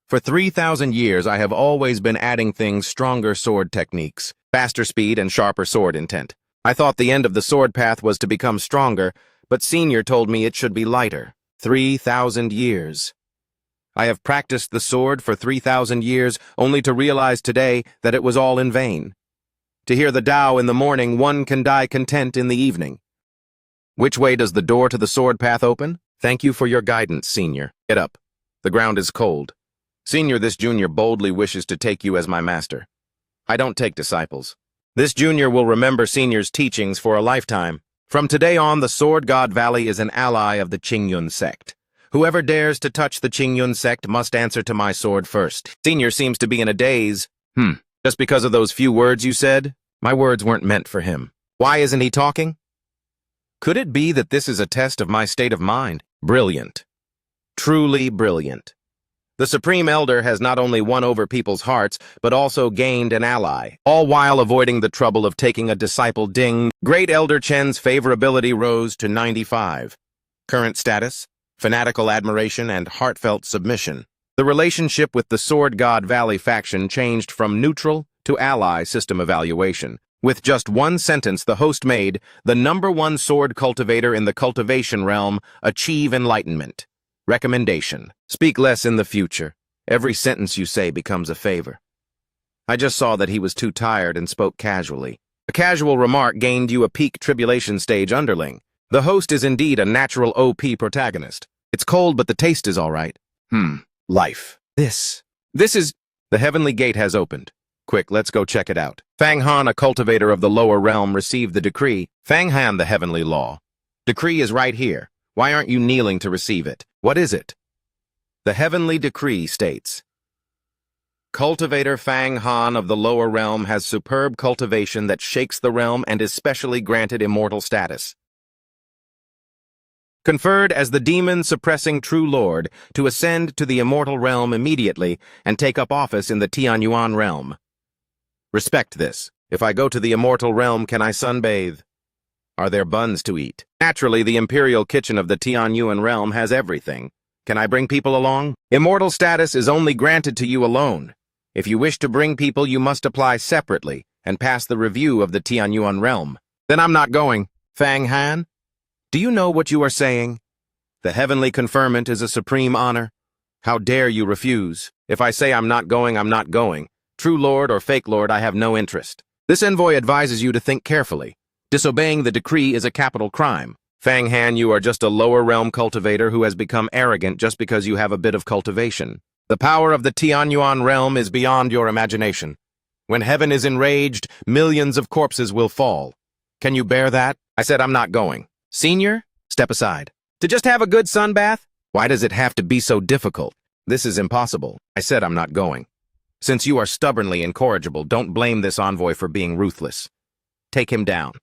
For 3,000 years, I have always been adding things, stronger sword techniques, faster speed and sharper sword intent. I thought the end of the sword path was to become stronger, but Senior told me it should be lighter. 3,000 years. I have practiced the sword for 3,000 years, only to realize today that it was all in vain. To hear the Tao in the morning, one can die content in the evening. Which way does the door to the sword path open? Thank you for your guidance, Senior. Get up. The ground is cold. Senior, this junior boldly wishes to take you as my master. I don't take disciples. This junior will remember Senior's teachings for a lifetime. From today on, the Sword God Valley is an ally of the Qingyun sect. Whoever dares to touch the Qingyun sect must answer to my sword first. Senior seems to be in a daze. Just because of those few words you said? My words weren't meant for him. Why isn't he talking? Could it be that this is a test of my state of mind? Brilliant. Truly brilliant. The Supreme Elder has not only won over people's hearts, but also gained an ally, all while avoiding the trouble of taking a disciple ding. Great Elder Chen's favorability rose to 95. Current status? Fanatical admiration and heartfelt submission. The relationship with the Sword God Valley faction changed from neutral to ally system evaluation. With just one sentence the host made, the #1 sword cultivator in the cultivation realm achieve enlightenment. Recommendation. Speak less in the future. Every sentence you say becomes a favor. I just saw that he was too tired and spoke casually. A casual remark gained you a peak tribulation stage underling. The host is indeed a natural OP protagonist. It's cold, but the taste is all right. Life. This is... The heavenly gate has opened. Quick, let's go check it out. Fang Han, a cultivator of the lower realm, received the decree. Fang Han, the heavenly law. Decree is right here. Why aren't you kneeling to receive it? What is it? The heavenly decree states, Cultivator Fang Han of the lower realm has superb cultivation that shakes the realm and is specially granted immortal status. Conferred as the demon-suppressing true lord to ascend to the immortal realm immediately and take up office in the Tianyuan realm. Respect this. If I go to the immortal realm, can I sunbathe? Are there buns to eat? Naturally, the imperial kitchen of the Tianyuan realm has everything. Can I bring people along? Immortal status is only granted to you alone. If you wish to bring people, you must apply separately and pass the review of the Tianyuan realm. Then I'm not going. Fang Han? Do you know what you are saying? The heavenly conferment is a supreme honor. How dare you refuse? If I say I'm not going, I'm not going. True lord or fake lord, I have no interest. This envoy advises you to think carefully. Disobeying the decree is a capital crime. Fang Han, you are just a lower realm cultivator who has become arrogant just because you have a bit of cultivation. The power of the Tianyuan realm is beyond your imagination. When heaven is enraged, millions of corpses will fall. Can you bear that? I said I'm not going. Senior, step aside. To just have a good sunbath? Why does it have to be so difficult? This is impossible. I said I'm not going. Since you are stubbornly incorrigible, don't blame this envoy for being ruthless. Take him down.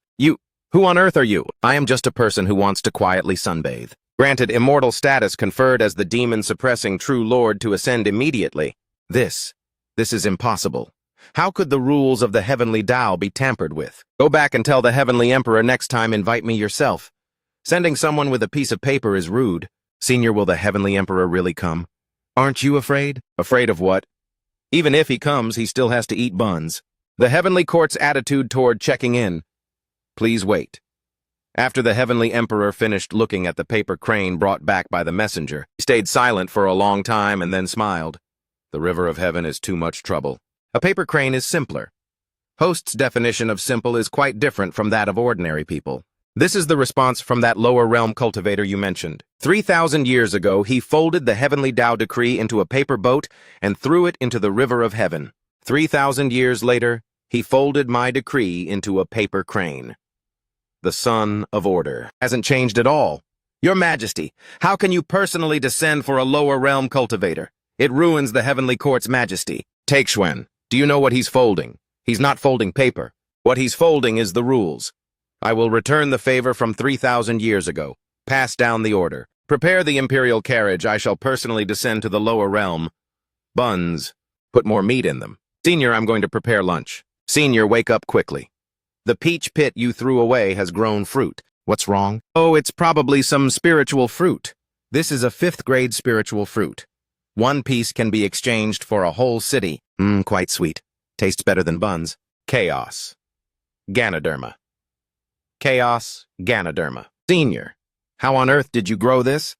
Who on earth are you? I am just a person who wants to quietly sunbathe. Granted immortal status conferred as the demon-suppressing true lord to ascend immediately. This is impossible. How could the rules of the heavenly Tao be tampered with? Go back and tell the heavenly emperor next time invite me yourself. Sending someone with a piece of paper is rude. Senior, will the heavenly emperor really come? Aren't you afraid? Afraid of what? Even if he comes, he still has to eat buns. The heavenly court's attitude toward checking in. Please wait. After the heavenly emperor finished looking at the paper crane brought back by the messenger, he stayed silent for a long time and then smiled. The river of heaven is too much trouble. A paper crane is simpler. Host's definition of simple is quite different from that of ordinary people. This is the response from that lower realm cultivator you mentioned. 3,000 years ago, he folded the heavenly Tao decree into a paper boat and threw it into the river of heaven. 3,000 years later, he folded my decree into a paper crane. The Son of Order hasn't changed at all. Your Majesty, how can you personally descend for a lower realm cultivator? It ruins the heavenly court's majesty. Take Xuan. Do you know what he's folding? He's not folding paper. What he's folding is the rules. I will return the favor from 3,000 years ago. Pass down the order. Prepare the imperial carriage. I shall personally descend to the lower realm. Buns. Put more meat in them. Senior, I'm going to prepare lunch. Senior, wake up quickly. The peach pit you threw away has grown fruit. What's wrong? Oh, it's probably some spiritual fruit. This is a 5th grade spiritual fruit. One piece can be exchanged for a whole city. Quite sweet. Tastes better than buns. Chaos. Ganoderma. Chaos. Ganoderma. Senior, how on earth did you grow this?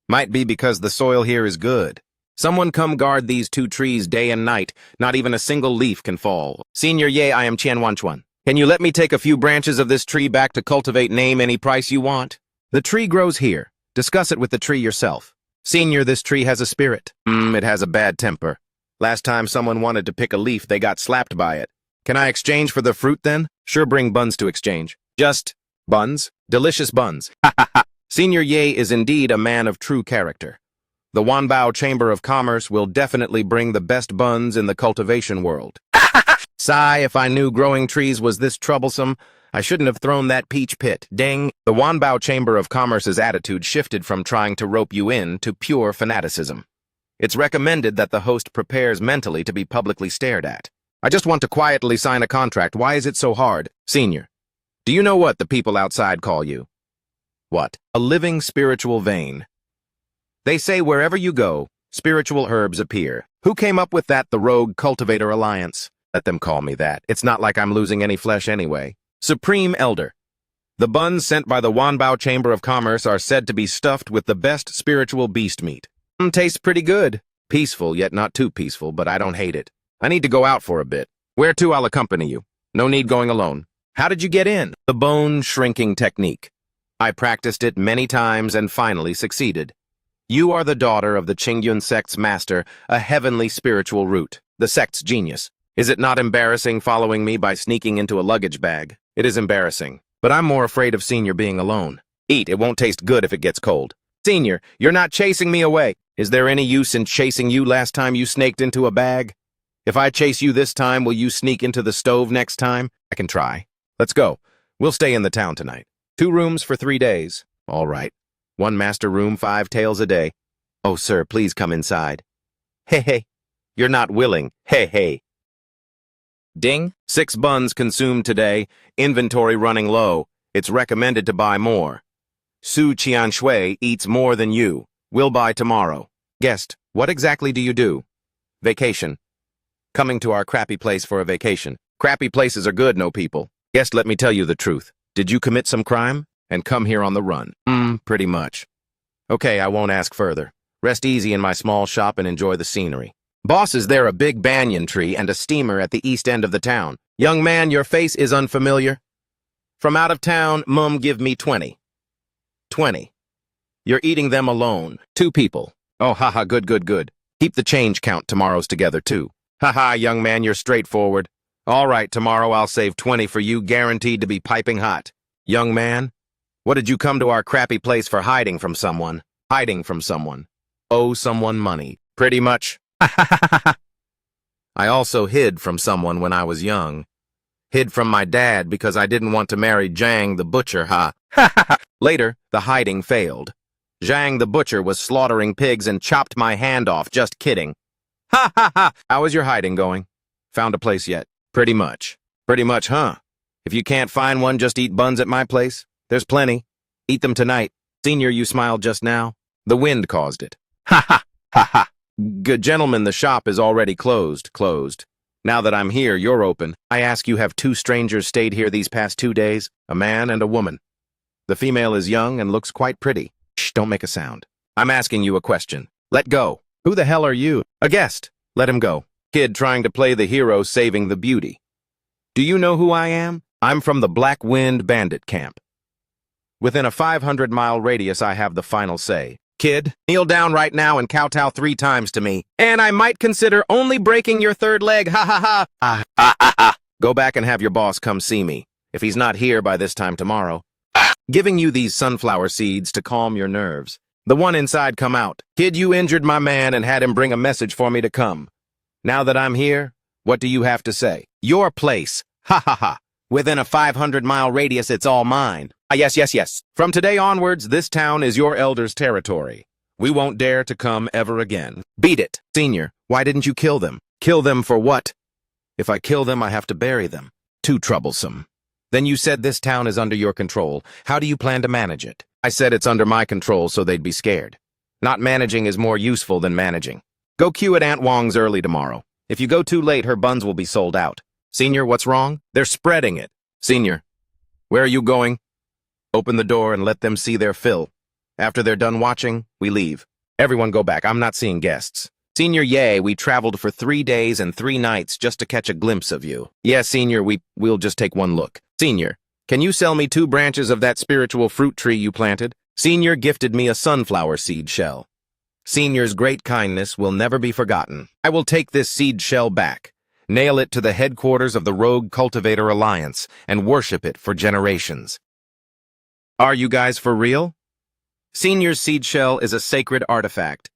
Might be because the soil here is good. Someone come guard these 2 trees day and night. Not even a single leaf can fall. Senior, I am Qian Wanchuan. Can you let me take a few branches of this tree back to cultivate? Name any price you want. The tree grows here. Discuss it with the tree yourself. Senior, this tree has a spirit. It has a bad temper. Last time someone wanted to pick a leaf, they got slapped by it. Can I exchange for the fruit then? Sure, bring buns to exchange. Just buns? Delicious buns. Ha ha ha. Senior Ye is indeed a man of true character. The Wanbao Chamber of Commerce will definitely bring the best buns in the cultivation world. Sigh, if I knew growing trees was this troublesome, I shouldn't have thrown that peach pit. Dang. The Wanbao Chamber of Commerce's attitude shifted from trying to rope you in to pure fanaticism. It's recommended that the host prepares mentally to be publicly stared at. I just want to quietly sign a contract. Why is it so hard? Senior, do you know what the people outside call you? What? A living spiritual vein. They say wherever you go, spiritual herbs appear. Who came up with that? The Rogue Cultivator Alliance. Let them call me that. It's not like I'm losing any flesh anyway. Supreme Elder. The buns sent by the Wanbao Chamber of Commerce are said to be stuffed with the best spiritual beast meat. Tastes pretty good. Peaceful, yet not too peaceful, but I don't hate it. I need to go out for a bit. Where to? I'll accompany you. No need going alone. How did you get in? The bone shrinking technique. I practiced it many times and finally succeeded. You are the daughter of the Qingyun sect's master, a heavenly spiritual root, the sect's genius. Is it not embarrassing following me by sneaking into a luggage bag? It is embarrassing, but I'm more afraid of Senior being alone. Eat, it won't taste good if it gets cold. Senior, you're not chasing me away. Is there any use in chasing you last time you snaked into a bag? If I chase you this time, will you sneak into the stove next time? I can try. Let's go. We'll stay in the town tonight. 2 rooms for 3 days. All right. 1 master room, 5 taels a day. Oh, sir, please come inside. Hey. You're not willing. Hey. Ding. 6 buns consumed today. Inventory running low. It's recommended to buy more. Su Qianshui eats more than you. We'll buy tomorrow. Guest, what exactly do you do? Vacation. Coming to our crappy place for a vacation. Crappy places are good, no people. Guest, let me tell you the truth. Did you commit some crime and come here on the run? Pretty much. Okay, I won't ask further. Rest easy in my small shop and enjoy the scenery. Boss, is there a big banyan tree and a steamer at the east end of the town? Young man, your face is unfamiliar. From out of town, give me 20. 20. You're eating them alone. 2 people. Oh, haha, good. Keep the change count tomorrow's together, too. Haha, young man, you're straightforward. All right, tomorrow I'll save 20 for you, guaranteed to be piping hot. Young man, what did you come to our crappy place for? Hiding from someone. Hiding from someone. Owe someone money. Pretty much. I also hid from someone when I was young. Hid from my dad because I didn't want to marry Zhang the butcher, ha. Ha ha ha. Later, the hiding failed. Zhang the butcher was slaughtering pigs and chopped my hand off, just kidding. Ha ha ha! How is your hiding going? Found a place yet? Pretty much. Pretty much, huh? If you can't find one, just eat buns at my place. There's plenty. Eat them tonight. Senior, you smiled just now. The wind caused it. Ha ha! Ha ha! Good gentlemen, the shop is already closed. Now that I'm here, you're open. I ask you, have two strangers stayed here these past 2 days? A man and a woman. The female is young and looks quite pretty. Shh, don't make a sound. I'm asking you a question. Let go. Who the hell are you? A guest. Let him go. Kid trying to play the hero saving the beauty. Do you know who I am? I'm from the Black Wind Bandit Camp. Within a 500-mile radius, I have the final say. Kid, kneel down right now and kowtow 3 times to me. And I might consider only breaking your third leg, ha ha ha. Ah, ah, ah, ah. Go back and have your boss come see me, if he's not here by this time tomorrow. Giving you these sunflower seeds to calm your nerves. The one inside come out. Kid, you injured my man and had him bring a message for me to come. Now that I'm here, what do you have to say? Your place. Ha ha ha. Within a 500-mile radius, it's all mine. Ah, yes. From today onwards, this town is your elders' territory. We won't dare to come ever again. Beat it. Senior, why didn't you kill them? Kill them for what? If I kill them, I have to bury them. Too troublesome. Then you said this town is under your control. How do you plan to manage it? I said it's under my control so they'd be scared. Not managing is more useful than managing. Go queue at Aunt Wong's early tomorrow. If you go too late, her buns will be sold out. Senior, what's wrong? They're spreading it. Senior, where are you going? Open the door and let them see their fill. After they're done watching, we leave. Everyone go back. I'm not seeing guests. Senior, yay, we traveled for 3 days and 3 nights just to catch a glimpse of you. Yeah, Senior, we'll just take one look. Senior, can you sell me 2 branches of that spiritual fruit tree you planted? Senior gifted me a sunflower seed shell. Senior's great kindness will never be forgotten. I will take this seed shell back, nail it to the headquarters of the Rogue Cultivator Alliance, and worship it for generations. Are you guys for real? Senior's seed shell is a sacred artifact.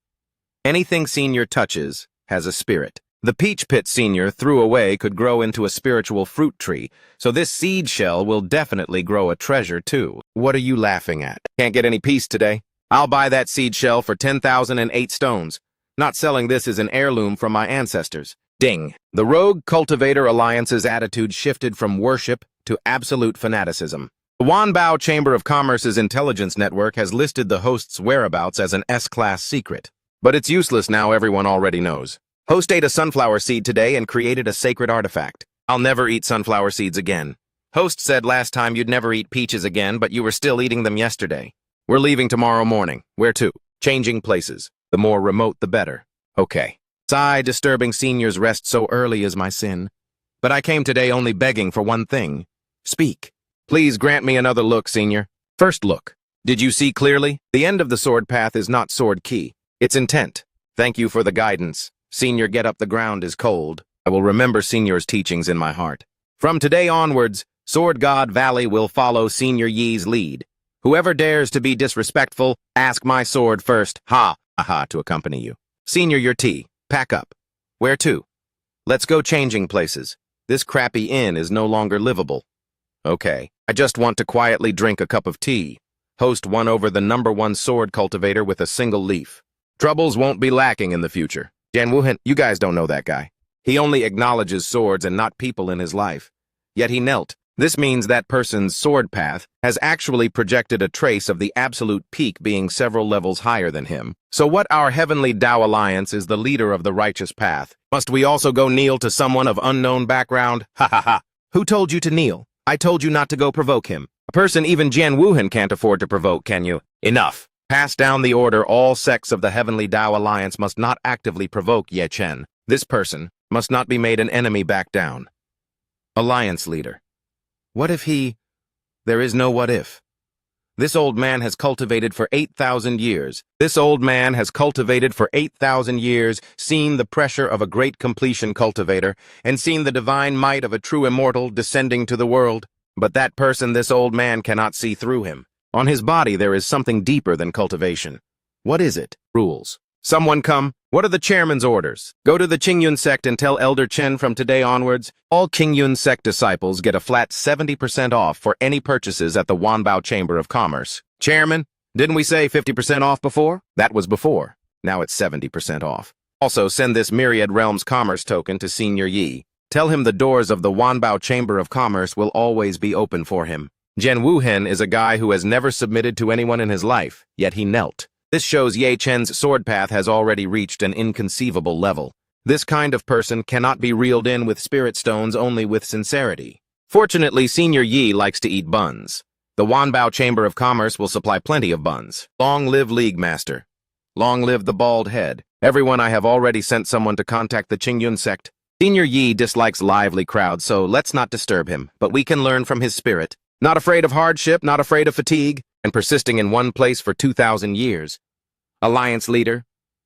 Anything Senior touches has a spirit. The peach pit Senior threw away could grow into a spiritual fruit tree, so this seed shell will definitely grow a treasure too. What are you laughing at? Can't get any peace today? I'll buy that seed shell for 10,008 stones. Not selling this is an heirloom from my ancestors. Ding. The Rogue Cultivator Alliance's attitude shifted from worship to absolute fanaticism. The Wanbao Chamber of Commerce's intelligence network has listed the host's whereabouts as an S-class secret. But it's useless now, everyone already knows. Host ate a sunflower seed today and created a sacred artifact. I'll never eat sunflower seeds again. Host said last time you'd never eat peaches again, but you were still eating them yesterday. We're leaving tomorrow morning. Where to? Changing places. The more remote, the better. Okay. Sigh, disturbing Senior's rest so early is my sin. But I came today only begging for one thing. Speak. Please grant me another look, Senior. First look. Did you see clearly? The end of the sword path is not sword key. It's intent. Thank you for the guidance. Senior, get up, the ground is cold. I will remember Senior's teachings in my heart. From today onwards, Sword God Valley will follow Senior Yi's lead. Whoever dares to be disrespectful, ask my sword first, ha, aha, to accompany you. Senior, your tea. Pack up. Where to? Let's go changing places. This crappy inn is no longer livable. Okay, I just want to quietly drink a cup of tea. Host won over the #1 sword cultivator with a single leaf. Troubles won't be lacking in the future. Janwoohan, you guys don't know that guy. He only acknowledges swords and not people in his life. Yet he knelt. This means that person's sword path has actually projected a trace of the absolute peak being several levels higher than him. So what our heavenly Tao Alliance is the leader of the righteous path. Must we also go kneel to someone of unknown background? Ha ha ha. Who told you to kneel? I told you not to go provoke him. A person even Janwoohan can't afford to provoke, can you? Enough. Pass down the order. All sects of the heavenly Tao Alliance must not actively provoke Ye Chen. This person must not be made an enemy back down. Alliance leader. What if he... There is no what if. This old man has cultivated for 8,000 years. This old man has cultivated for 8,000 years, seen the pressure of a great completion cultivator, and seen the divine might of a true immortal descending to the world. But that person, this old man, cannot see through him. On his body there is something deeper than cultivation. What is it? Rules. Someone come. What are the chairman's orders? Go to the Qingyun sect and tell Elder Chen from today onwards, all Qingyun sect disciples get a flat 70% off for any purchases at the Wanbao Chamber of Commerce. Chairman, didn't we say 50% off before? That was before. Now it's 70% off. Also, send this Myriad Realms Commerce token to Senior Yi. Tell him the doors of the Wanbao Chamber of Commerce will always be open for him. Jian Wuhen is a guy who has never submitted to anyone in his life, yet he knelt. This shows Ye Chen's sword path has already reached an inconceivable level. This kind of person cannot be reeled in with spirit stones only with sincerity. Fortunately, Senior Yi likes to eat buns. The Wanbao Chamber of Commerce will supply plenty of buns. Long live League Master. Long live the bald head. Everyone, I have already sent someone to contact the Qingyun sect. Senior Yi dislikes lively crowds, so let's not disturb him, but we can learn from his spirit. Not afraid of hardship, not afraid of fatigue, and persisting in one place for 2,000 years. Alliance leader,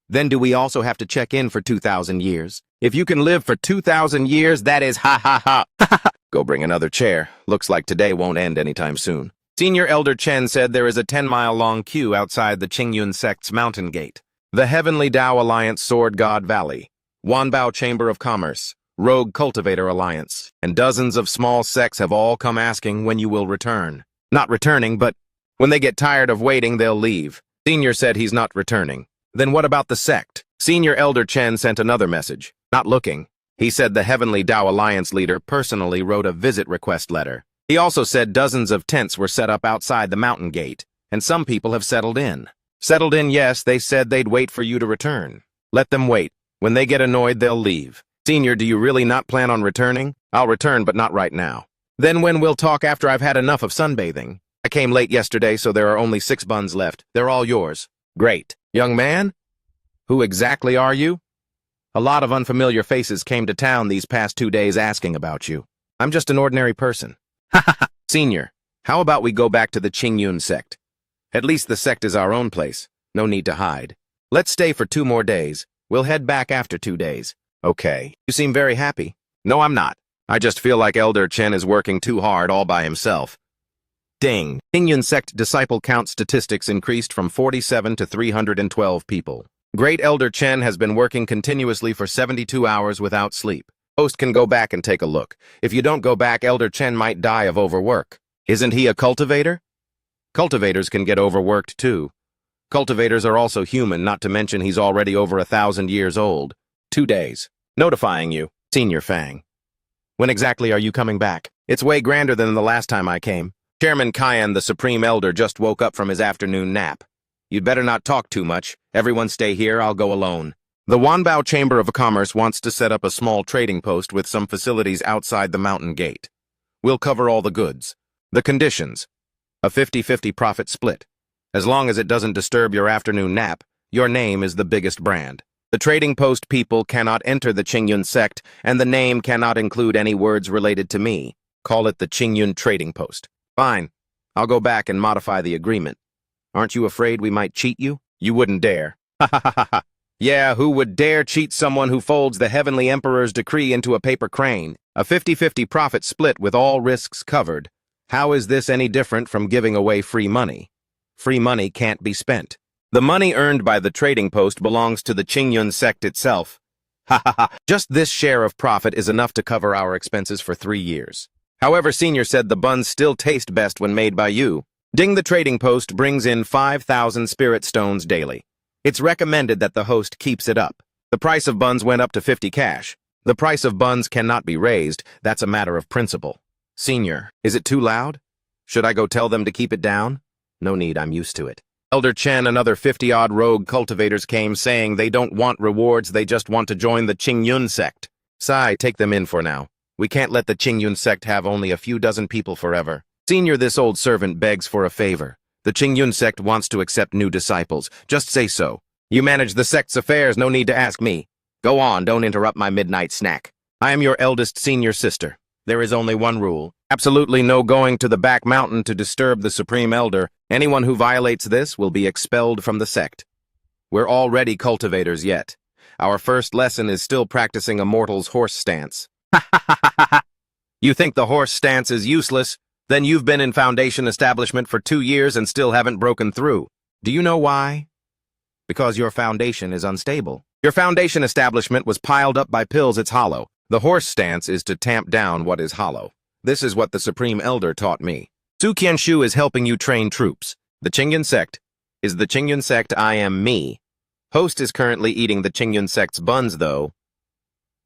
then do we also have to check in for 2,000 years? If you can live for 2,000 years, that is ha ha ha. Go bring another chair. Looks like today won't end anytime soon. Senior Elder Chen said there is a 10-mile-long queue outside the Qingyun sect's mountain gate. The Heavenly Tao Alliance Sword God Valley, Wanbao Chamber of Commerce, Rogue Cultivator Alliance, and dozens of small sects have all come asking when you will return. Not returning, but when they get tired of waiting, they'll leave. Senior said he's not returning. Then what about the sect? Senior Elder Chen sent another message. Not looking. He said the Heavenly Tao Alliance leader personally wrote a visit request letter. He also said dozens of tents were set up outside the mountain gate, and some people have settled in. Settled in, yes, they said they'd wait for you to return. Let them wait. When they get annoyed, they'll leave. Senior, do you really not plan on returning? I'll return, but not right now. Then when we'll talk after I've had enough of sunbathing. I came late yesterday, so there are only 6 buns left. They're all yours. Great. Young man? Who exactly are you? A lot of unfamiliar faces came to town these past 2 days asking about you. I'm just an ordinary person. Ha ha ha. Senior, how about we go back to the Qingyun sect? At least the sect is our own place. No need to hide. Let's stay for 2 more days. We'll head back after 2 days. Okay. You seem very happy. No, I'm not. I just feel like Elder Chen is working too hard all by himself. Ding. Qingyun sect disciple count statistics increased from 47 to 312 people. Great Elder Chen has been working continuously for 72 hours without sleep. Host can go back and take a look. If you don't go back, Elder Chen might die of overwork. Isn't he a cultivator? Cultivators can get overworked too. Cultivators are also human, not to mention he's already over 1,000 years old. 2 days. Notifying you, Senior Fang. When exactly are you coming back? It's way grander than the last time I came. Chairman Kyan, the Supreme Elder, just woke up from his afternoon nap. You'd better not talk too much. Everyone stay here, I'll go alone. The Wanbao Chamber of Commerce wants to set up a small trading post with some facilities outside the mountain gate. We'll cover all the goods. The conditions. A 50-50 profit split. As long as it doesn't disturb your afternoon nap, your name is the biggest brand. The trading post people cannot enter the Qingyun sect, and the name cannot include any words related to me. Call it the Qingyun Trading Post. Fine. I'll go back and modify the agreement. Aren't you afraid we might cheat you? You wouldn't dare. Ha ha ha ha ha. Yeah, who would dare cheat someone who folds the Heavenly Emperor's decree into a paper crane? A 50-50 profit split with all risks covered. How is this any different from giving away free money? Free money can't be spent. The money earned by the trading post belongs to the Qingyun sect itself. Ha ha ha. Just this share of profit is enough to cover our expenses for 3 years. However, Senior said the buns still taste best when made by you. Ding the trading post brings in 5,000 spirit stones daily. It's recommended that the host keeps it up. The price of buns went up to 50 cash. The price of buns cannot be raised. That's a matter of principle. Senior, is it too loud? Should I go tell them to keep it down? No need, I'm used to it. Elder Chen and other 50-odd rogue cultivators came saying they don't want rewards, they just want to join the Qingyun sect. Sai, take them in for now. We can't let the Qingyun sect have only a few dozen people forever. Senior, this old servant begs for a favor. The Qingyun sect wants to accept new disciples. Just say so. You manage the sect's affairs, no need to ask me. Go on, don't interrupt my midnight snack. I am your eldest senior sister. There is only one rule. Absolutely no going to the back mountain to disturb the Supreme Elder. Anyone who violates this will be expelled from the sect. We're already cultivators yet. Our first lesson is still practicing a mortal's horse stance. Ha ha ha ha ha! You think the horse stance is useless? Then you've been in Foundation establishment for 2 years and still haven't broken through. Do you know why? Because your foundation is unstable. Your foundation establishment was piled up by pills. It's hollow. The horse stance is to tamp down what is hollow. This is what the Supreme Elder taught me. Su Qianshu is helping you train troops. The Qingyun sect is the Qingyun sect. I am me. Host is currently eating the Qingyun sect's buns, though.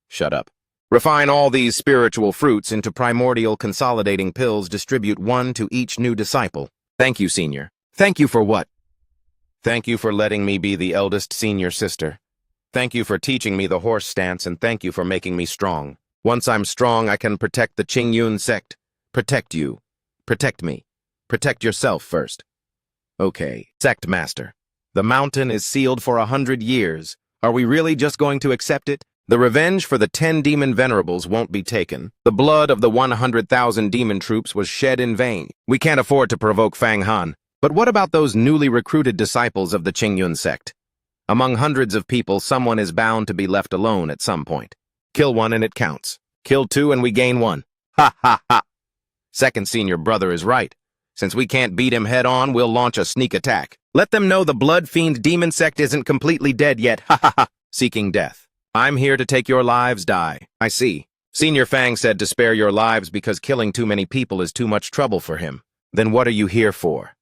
Shut up. Refine all these spiritual fruits into primordial consolidating pills. Distribute one to each new disciple. Thank you, senior. Thank you for what? Thank you for letting me be the eldest senior sister. Thank you for teaching me the horse stance, and thank you for making me strong. Once I'm strong, I can protect the Qingyun sect. Protect you. Protect me. Protect yourself first. Okay, sect master. The mountain is sealed for 100 years. Are we really just going to accept it? The revenge for the 10 demon venerables won't be taken. The blood of the 100,000 demon troops was shed in vain. We can't afford to provoke Fang Han. But what about those newly recruited disciples of the Qingyun sect? Among hundreds of people, someone is bound to be left alone at some point. Kill one and it counts. Kill two and we gain one. Ha ha ha. Second senior brother is right. Since we can't beat him head on, we'll launch a sneak attack. Let them know the blood fiend demon sect isn't completely dead yet. Ha ha ha. Seeking death. I'm here to take your lives. Die. I see. Senior Fang said to spare your lives because killing too many people is too much trouble for him. Then what are you here for?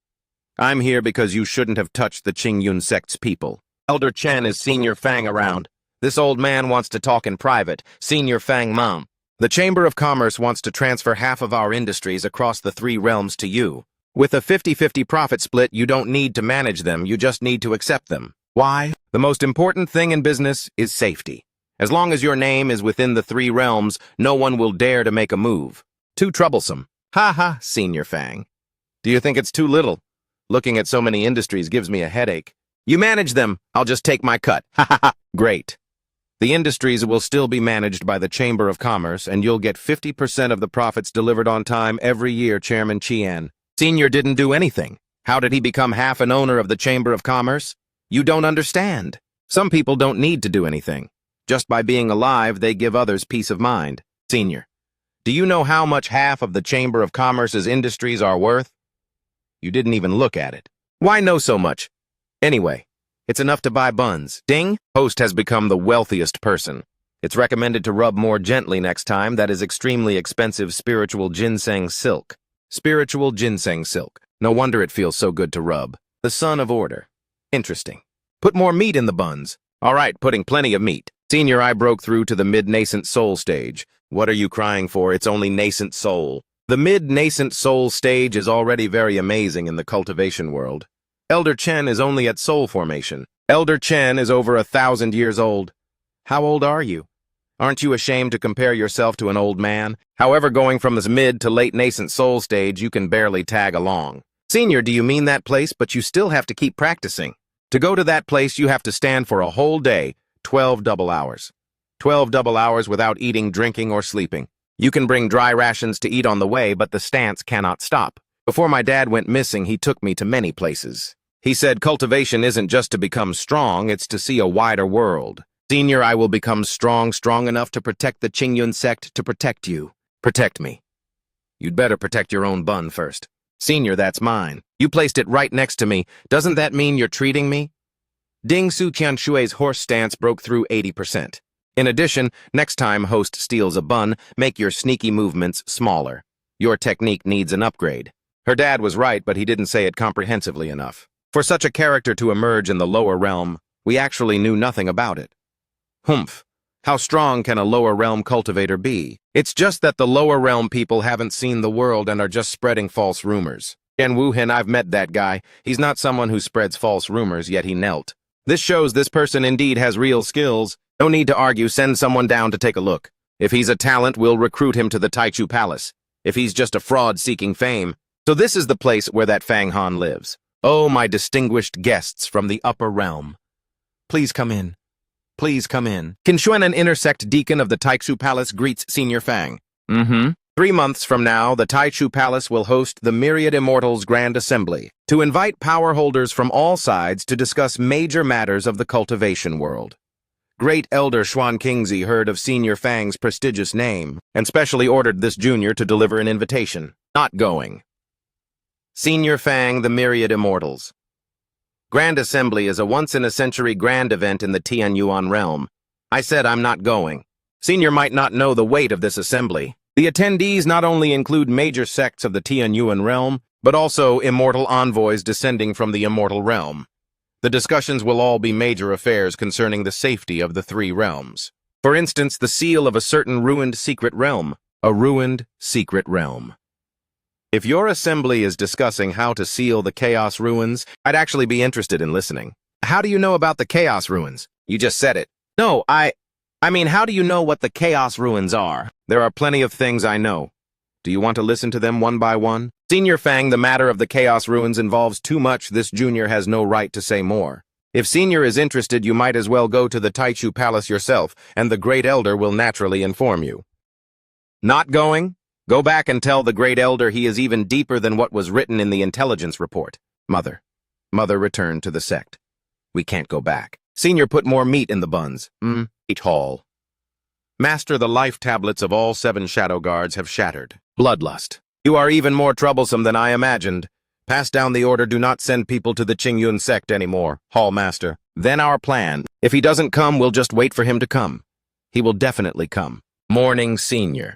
I'm here because you shouldn't have touched the Qingyun sect's people. Elder Chen is Senior Fang around. This old man wants to talk in private. Senior Fang Mom. The Chamber of Commerce wants to transfer half of our industries across the 3 realms to you. With a 50-50 profit split, you don't need to manage them, you just need to accept them. Why? The most important thing in business is safety. As long as your name is within the 3 realms, no one will dare to make a move. Too troublesome. Ha ha, Senior Fang. Do you think it's too little? Looking at so many industries gives me a headache. You manage them, I'll just take my cut. Ha ha ha. Great. The industries will still be managed by the Chamber of Commerce, and you'll get 50% of the profits delivered on time every year, Chairman Qian. Senior didn't do anything. How did he become half an owner of the Chamber of Commerce? You don't understand. Some people don't need to do anything. Just by being alive, they give others peace of mind. Senior, do you know how much half of the Chamber of Commerce's industries are worth? You didn't even look at it. Why know so much? Anyway, it's enough to buy buns. Ding! Host has become the wealthiest person. It's recommended to rub more gently next time. That is extremely expensive spiritual ginseng silk. Spiritual ginseng silk. No wonder it feels so good to rub. The son of order. Interesting. Put more meat in the buns. All right, putting plenty of meat. Senior, I broke through to the mid-nascent soul stage. What are you crying for? It's only nascent soul. The mid-nascent soul stage is already very amazing in the cultivation world. Elder Chen is only at soul formation. Elder Chen is over 1,000 years old. How old are you? Aren't you ashamed to compare yourself to an old man? However, going from this mid to late nascent soul stage, you can barely tag along. Senior, do you mean that place? But you still have to keep practicing. To go to that place, you have to stand for a whole day, 12 double hours. 12 double hours without eating, drinking, or sleeping. You can bring dry rations to eat on the way, but the stance cannot stop. Before my dad went missing, he took me to many places. He said cultivation isn't just to become strong, it's to see a wider world. Senior, I will become strong enough to protect the Qingyun sect, to protect you. Protect me. You'd better protect your own bun first. Senior, that's mine. You placed it right next to me. Doesn't that mean you're treating me? Ding Su Qianshui's horse stance broke through 80%. In addition, next time host steals a bun, make your sneaky movements smaller. Your technique needs an upgrade. Her dad was right, but he didn't say it comprehensively enough. For such a character to emerge in the lower realm, we actually knew nothing about it. Humph. How strong can a lower realm cultivator be? It's just that the lower realm people haven't seen the world and are just spreading false rumors. Yen Wuhen, I've met that guy. He's not someone who spreads false rumors, yet he knelt. This shows this person indeed has real skills. No need to argue, send someone down to take a look. If he's a talent, we'll recruit him to the Taichu Palace. If he's just a fraud seeking fame. So this is the place where that Fang Han lives. Oh, my distinguished guests from the upper realm. Please come in. Please come in. Qin Xuan, an intersect deacon of the Taichu Palace, greets Senior Fang. 3 months from now, the Taichu Palace will host the Myriad Immortals Grand Assembly to invite power holders from all sides to discuss major matters of the cultivation world. Great Elder Xuan Qingzi heard of Senior Fang's prestigious name and specially ordered this junior to deliver an invitation. Not going. Senior Fang, the Myriad Immortals. Grand Assembly is a once-in-a-century grand event in the Tianyuan realm. I said I'm not going. Senior might not know the weight of this assembly. The attendees not only include major sects of the Tianyuan realm, but also immortal envoys descending from the immortal realm. The discussions will all be major affairs concerning the safety of the three realms. For instance, the seal of a certain ruined secret realm. A ruined secret realm. If your assembly is discussing how to seal the Chaos Ruins, I'd actually be interested in listening. How do you know about the Chaos Ruins? You just said it. No, I mean, how do you know what the Chaos Ruins are? There are plenty of things I know. Do you want to listen to them one by one? Senior Fang, the matter of the Chaos Ruins involves too much. This junior has no right to say more. If Senior is interested, you might as well go to the Taichu Palace yourself, and the Great Elder will naturally inform you. Not going? Go back and tell the Great Elder he is even deeper than what was written in the intelligence report. Mother returned to the sect. We can't go back. Senior put more meat in the buns. Eat Hall. Master, the life tablets of all 7 shadow guards have shattered. Bloodlust. You are even more troublesome than I imagined. Pass down the order, do not send people to the Qingyun sect anymore, Hall Master. Then our plan. If he doesn't come, we'll just wait for him to come. He will definitely come. Morning, Senior.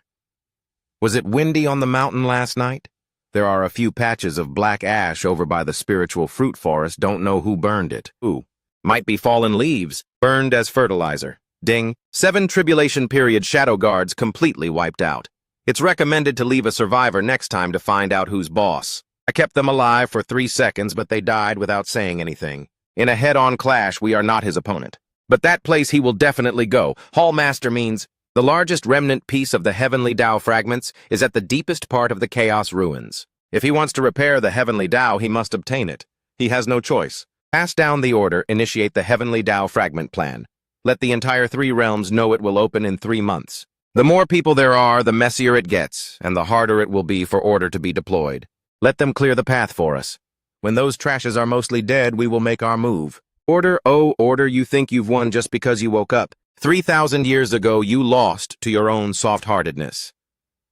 Was it windy on the mountain last night? There are a few patches of black ash over by the spiritual fruit forest. Don't know who burned it. Ooh. Might be fallen leaves, burned as fertilizer. Ding. 7 tribulation period shadow guards completely wiped out. It's recommended to leave a survivor next time to find out who's boss. I kept them alive for 3 seconds, but they died without saying anything. In a head-on clash, we are not his opponent. But that place he will definitely go. Hall Master means the largest remnant piece of the Heavenly Tao fragments is at the deepest part of the Chaos Ruins. If he wants to repair the Heavenly Tao, he must obtain it. He has no choice. Pass down the order, initiate the Heavenly Tao fragment plan. Let the entire 3 realms know it will open in 3 months. The more people there are, the messier it gets, and the harder it will be for order to be deployed. Let them clear the path for us. When those trashes are mostly dead, we will make our move. Order, oh, order, you think you've won just because you woke up. 3,000 years ago, you lost to your own soft-heartedness.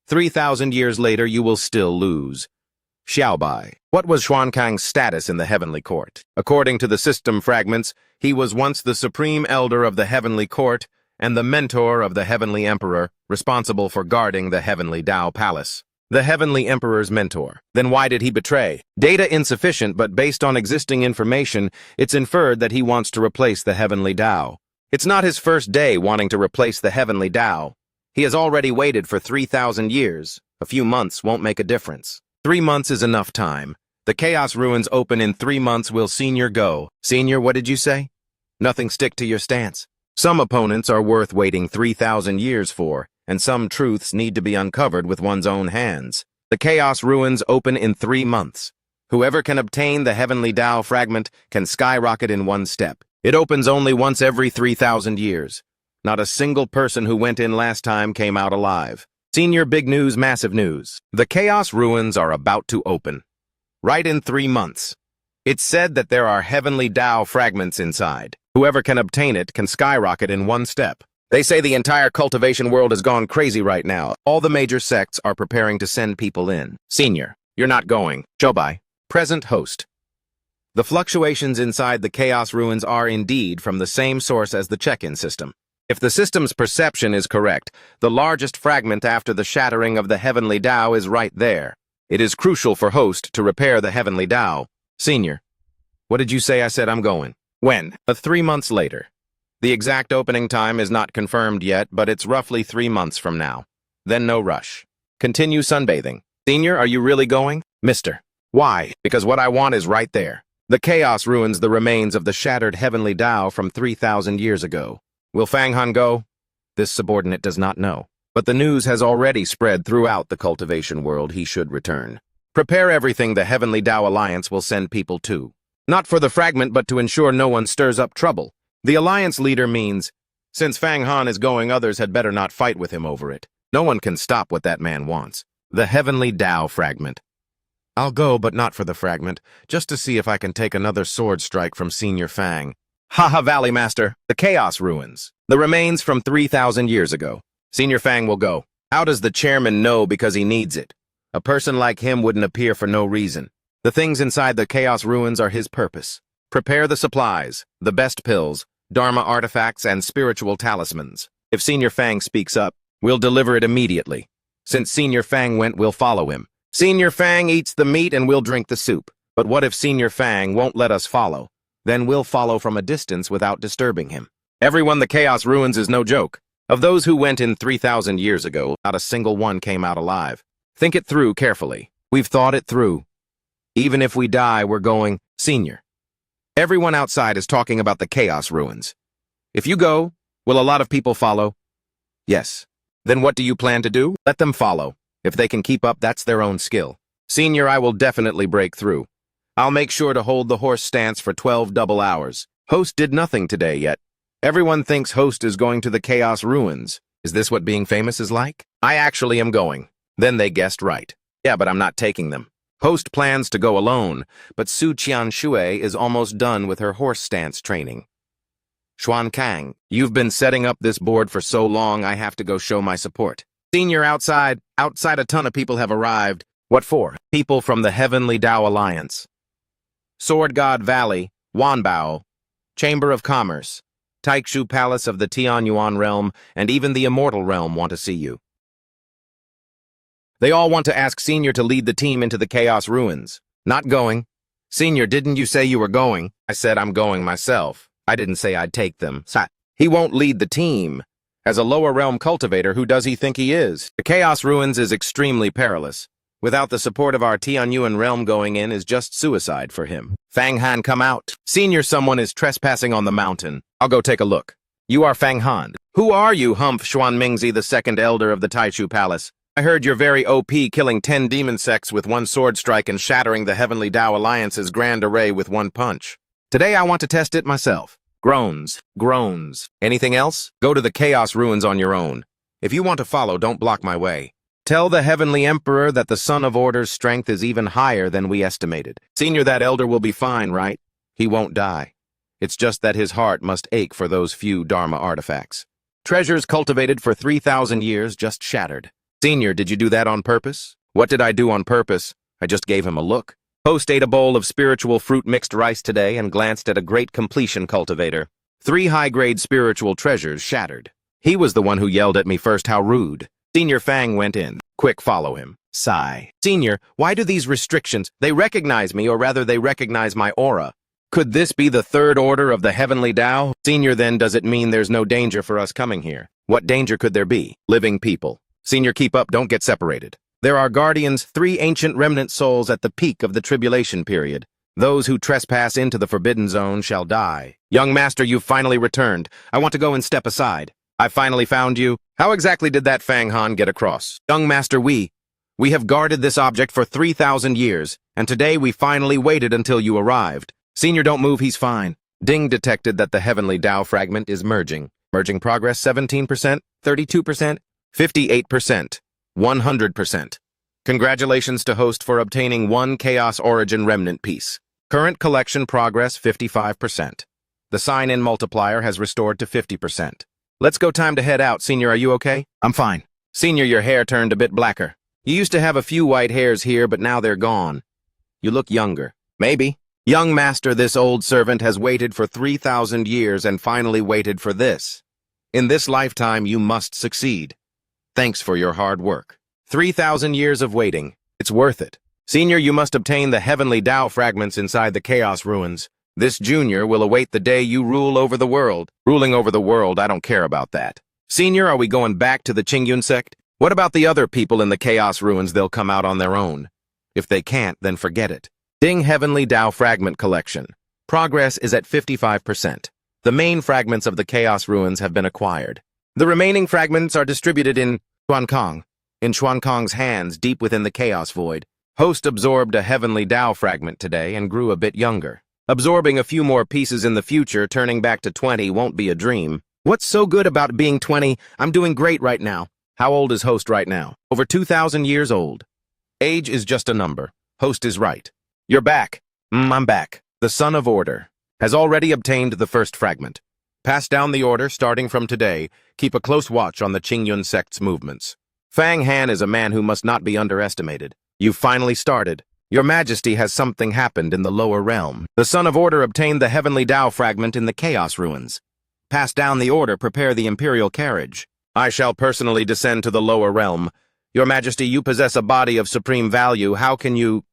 3,000 years later, you will still lose. Xiaobai. What was Xuankang's status in the Heavenly Court? According to the system fragments, he was once the Supreme Elder of the Heavenly Court and the mentor of the Heavenly Emperor, responsible for guarding the Heavenly Tao Palace. The Heavenly Emperor's mentor. Then why did he betray? Data insufficient, but based on existing information, it's inferred that he wants to replace the Heavenly Tao. It's not his first day wanting to replace the Heavenly Tao. He has already waited for 3,000 years. A few months won't make a difference. 3 months is enough time. The Chaos Ruins open in 3 months. Will Senior go? Senior, what did you say? Nothing. Stick to your stance. Some opponents are worth waiting 3,000 years for, and some truths need to be uncovered with one's own hands. The Chaos Ruins open in 3 months. Whoever can obtain the Heavenly Tao fragment can skyrocket in 1 step. It opens only once every 3,000 years. Not a single person who went in last time came out alive. Senior, big news, massive news. The Chaos Ruins are about to open. Right in 3 months. It's said that there are Heavenly Tao fragments inside. Whoever can obtain it can skyrocket in 1 step. They say the entire cultivation world has gone crazy right now. All the major sects are preparing to send people in. Senior, you're not going. Shobai. Present host. The fluctuations inside the Chaos Ruins are indeed from the same source as the check-in system. If the system's perception is correct, the largest fragment after the shattering of the Heavenly Tao is right there. It is crucial for host to repair the Heavenly Tao. Senior, what did you say? I said I'm going. When? 3 months later. The exact opening time is not confirmed yet, but it's roughly 3 months from now. Then no rush. Continue sunbathing. Senior, are you really going? Mister. Why? Because what I want is right there. The Chaos Ruins, the remains of the shattered Heavenly Tao from 3,000 years ago. Will Fang Han go? This subordinate does not know. But the news has already spread throughout the cultivation world. He should return. Prepare everything. The Heavenly Tao Alliance will send people too. Not for the fragment, but to ensure no one stirs up trouble. The Alliance leader means, since Fang Han is going, others had better not fight with him over it. No one can stop what that man wants. The Heavenly Tao fragment. I'll go, but not for the fragment, just to see if I can take another sword strike from Senior Fang. Haha, Valley Master, the Chaos Ruins. The remains from 3,000 years ago. Senior Fang will go. How does the chairman know? Because he needs it. A person like him wouldn't appear for no reason. The things inside the Chaos Ruins are his purpose. Prepare the supplies, the best pills, Dharma artifacts, and spiritual talismans. If Senior Fang speaks up, we'll deliver it immediately. Since Senior Fang went, we'll follow him. Senior Fang eats the meat and we'll drink the soup. But what if Senior Fang won't let us follow? Then we'll follow from a distance without disturbing him. Everyone, the Chaos Ruins is no joke. Of those who went in 3,000 years ago, not a single one came out alive. Think it through carefully. We've thought it through. Even if we die, we're going, Senior. Everyone outside is talking about the Chaos Ruins. If you go, will a lot of people follow? Yes. Then what do you plan to do? Let them follow. If they can keep up, that's their own skill. Senior, I will definitely break through. I'll make sure to hold the horse stance for 12 double hours. Host did nothing today yet. Everyone thinks Host is going to the Chaos Ruins. Is this what being famous is like? I actually am going. Then they guessed right. Yeah, but I'm not taking them. Host plans to go alone, but Su Qianshui is almost done with her horse stance training. Xuan Kang, you've been setting up this board for so long, I have to go show my support. Senior, outside a ton of people have arrived. What for? People from the Heavenly Dao Alliance. Sword God Valley, Wanbao, Chamber of Commerce, Taikshu Palace of the Tianyuan Realm, and even the Immortal Realm want to see you. They all want to ask Senior to lead the team into the Chaos Ruins. Not going. Senior, didn't you say you were going? I said I'm going myself. I didn't say I'd take them. He won't lead the team. As a lower realm cultivator, who does he think he is? The Chaos Ruins is extremely perilous. Without the support of our Tianyuan realm going in is just suicide for him. Fang Han, come out. Senior, someone is trespassing on the mountain. I'll go take a look. You are Fang Han. Who are you, Humph Xuan Mingzi, the second elder of the Taichu Palace? I heard you're very OP, killing 10 demon sects with one sword strike and shattering the Heavenly Dao Alliance's grand array with one punch. Today I want to test it myself. Groans. Groans. Anything else? Go to the Chaos Ruins on your own. If you want to follow, don't block my way. Tell the Heavenly Emperor that the Son of Order's strength is even higher than we estimated. Senior, that elder will be fine, right? He won't die. It's just that his heart must ache for those few Dharma artifacts. Treasures cultivated for 3,000 years just shattered. Senior, did you do that on purpose? What did I do on purpose? I just gave him a look. Host ate a bowl of spiritual fruit mixed rice today and glanced at a great completion cultivator. 3 high-grade spiritual treasures shattered. He was the one who yelled at me first, how rude. Senior Fang went in. Quick, follow him. Sigh. Senior, why do these restrictions? They recognize me, or rather they recognize my aura. Could this be the third order of the Heavenly Dao? Senior, then does it mean there's no danger for us coming here? What danger could there be? Living people. Senior, keep up, don't get separated. There are guardians, 3 ancient remnant souls at the peak of the tribulation period. Those who trespass into the forbidden zone shall die. Young master, you've finally returned. I want to go and step aside. I finally found you. How exactly did that Fang Han get across? Young master, we have guarded this object for 3,000 years, and today we finally waited until you arrived. Senior, don't move, he's fine. Ding detected that the Heavenly Dao fragment is merging. Merging progress 17%, 32%, 58%, 100%. Congratulations to Host for obtaining 1 Chaos Origin Remnant piece. Current collection progress 55%. The sign-in multiplier has restored to 50%. Let's go, time to head out. Senior, are you okay? I'm fine. Senior, your hair turned a bit blacker. You used to have a few white hairs here, but now they're gone. You look younger. Maybe. Young master, this old servant has waited for 3,000 years and finally waited for this. In this lifetime, you must succeed. Thanks for your hard work. 3,000 years of waiting. It's worth it. Senior, you must obtain the Heavenly Dao fragments inside the Chaos Ruins. This junior will await the day you rule over the world. Ruling over the world, I don't care about that. Senior, are we going back to the Qingyun sect? What about the other people in the Chaos Ruins? They'll come out on their own. If they can't, then forget it. Ding Heavenly Dao fragment collection. Progress is at 55%. The main fragments of the Chaos Ruins have been acquired. The remaining fragments are distributed in Xuankong. In Xuankong's hands, deep within the Chaos Void. Host absorbed a Heavenly Dao fragment today and grew a bit younger. Absorbing a few more pieces in the future, turning back to 20 won't be a dream. What's so good about being 20? I'm doing great right now. How old is Host right now? Over 2,000 years old. Age is just a number. Host is right. You're back. I'm back. The Son of Order has already obtained the first fragment. Pass down the order starting from today. Keep a close watch on the Qingyun sect's movements. Fang Han is a man who must not be underestimated. You've finally started. Your Majesty, has something happened in the lower realm. The Son of Order obtained the heavenly Tao fragment in the Chaos Ruins. Pass down the order, prepare the Imperial carriage. I shall personally descend to the lower realm. Your Majesty, you possess a body of supreme value. How can you...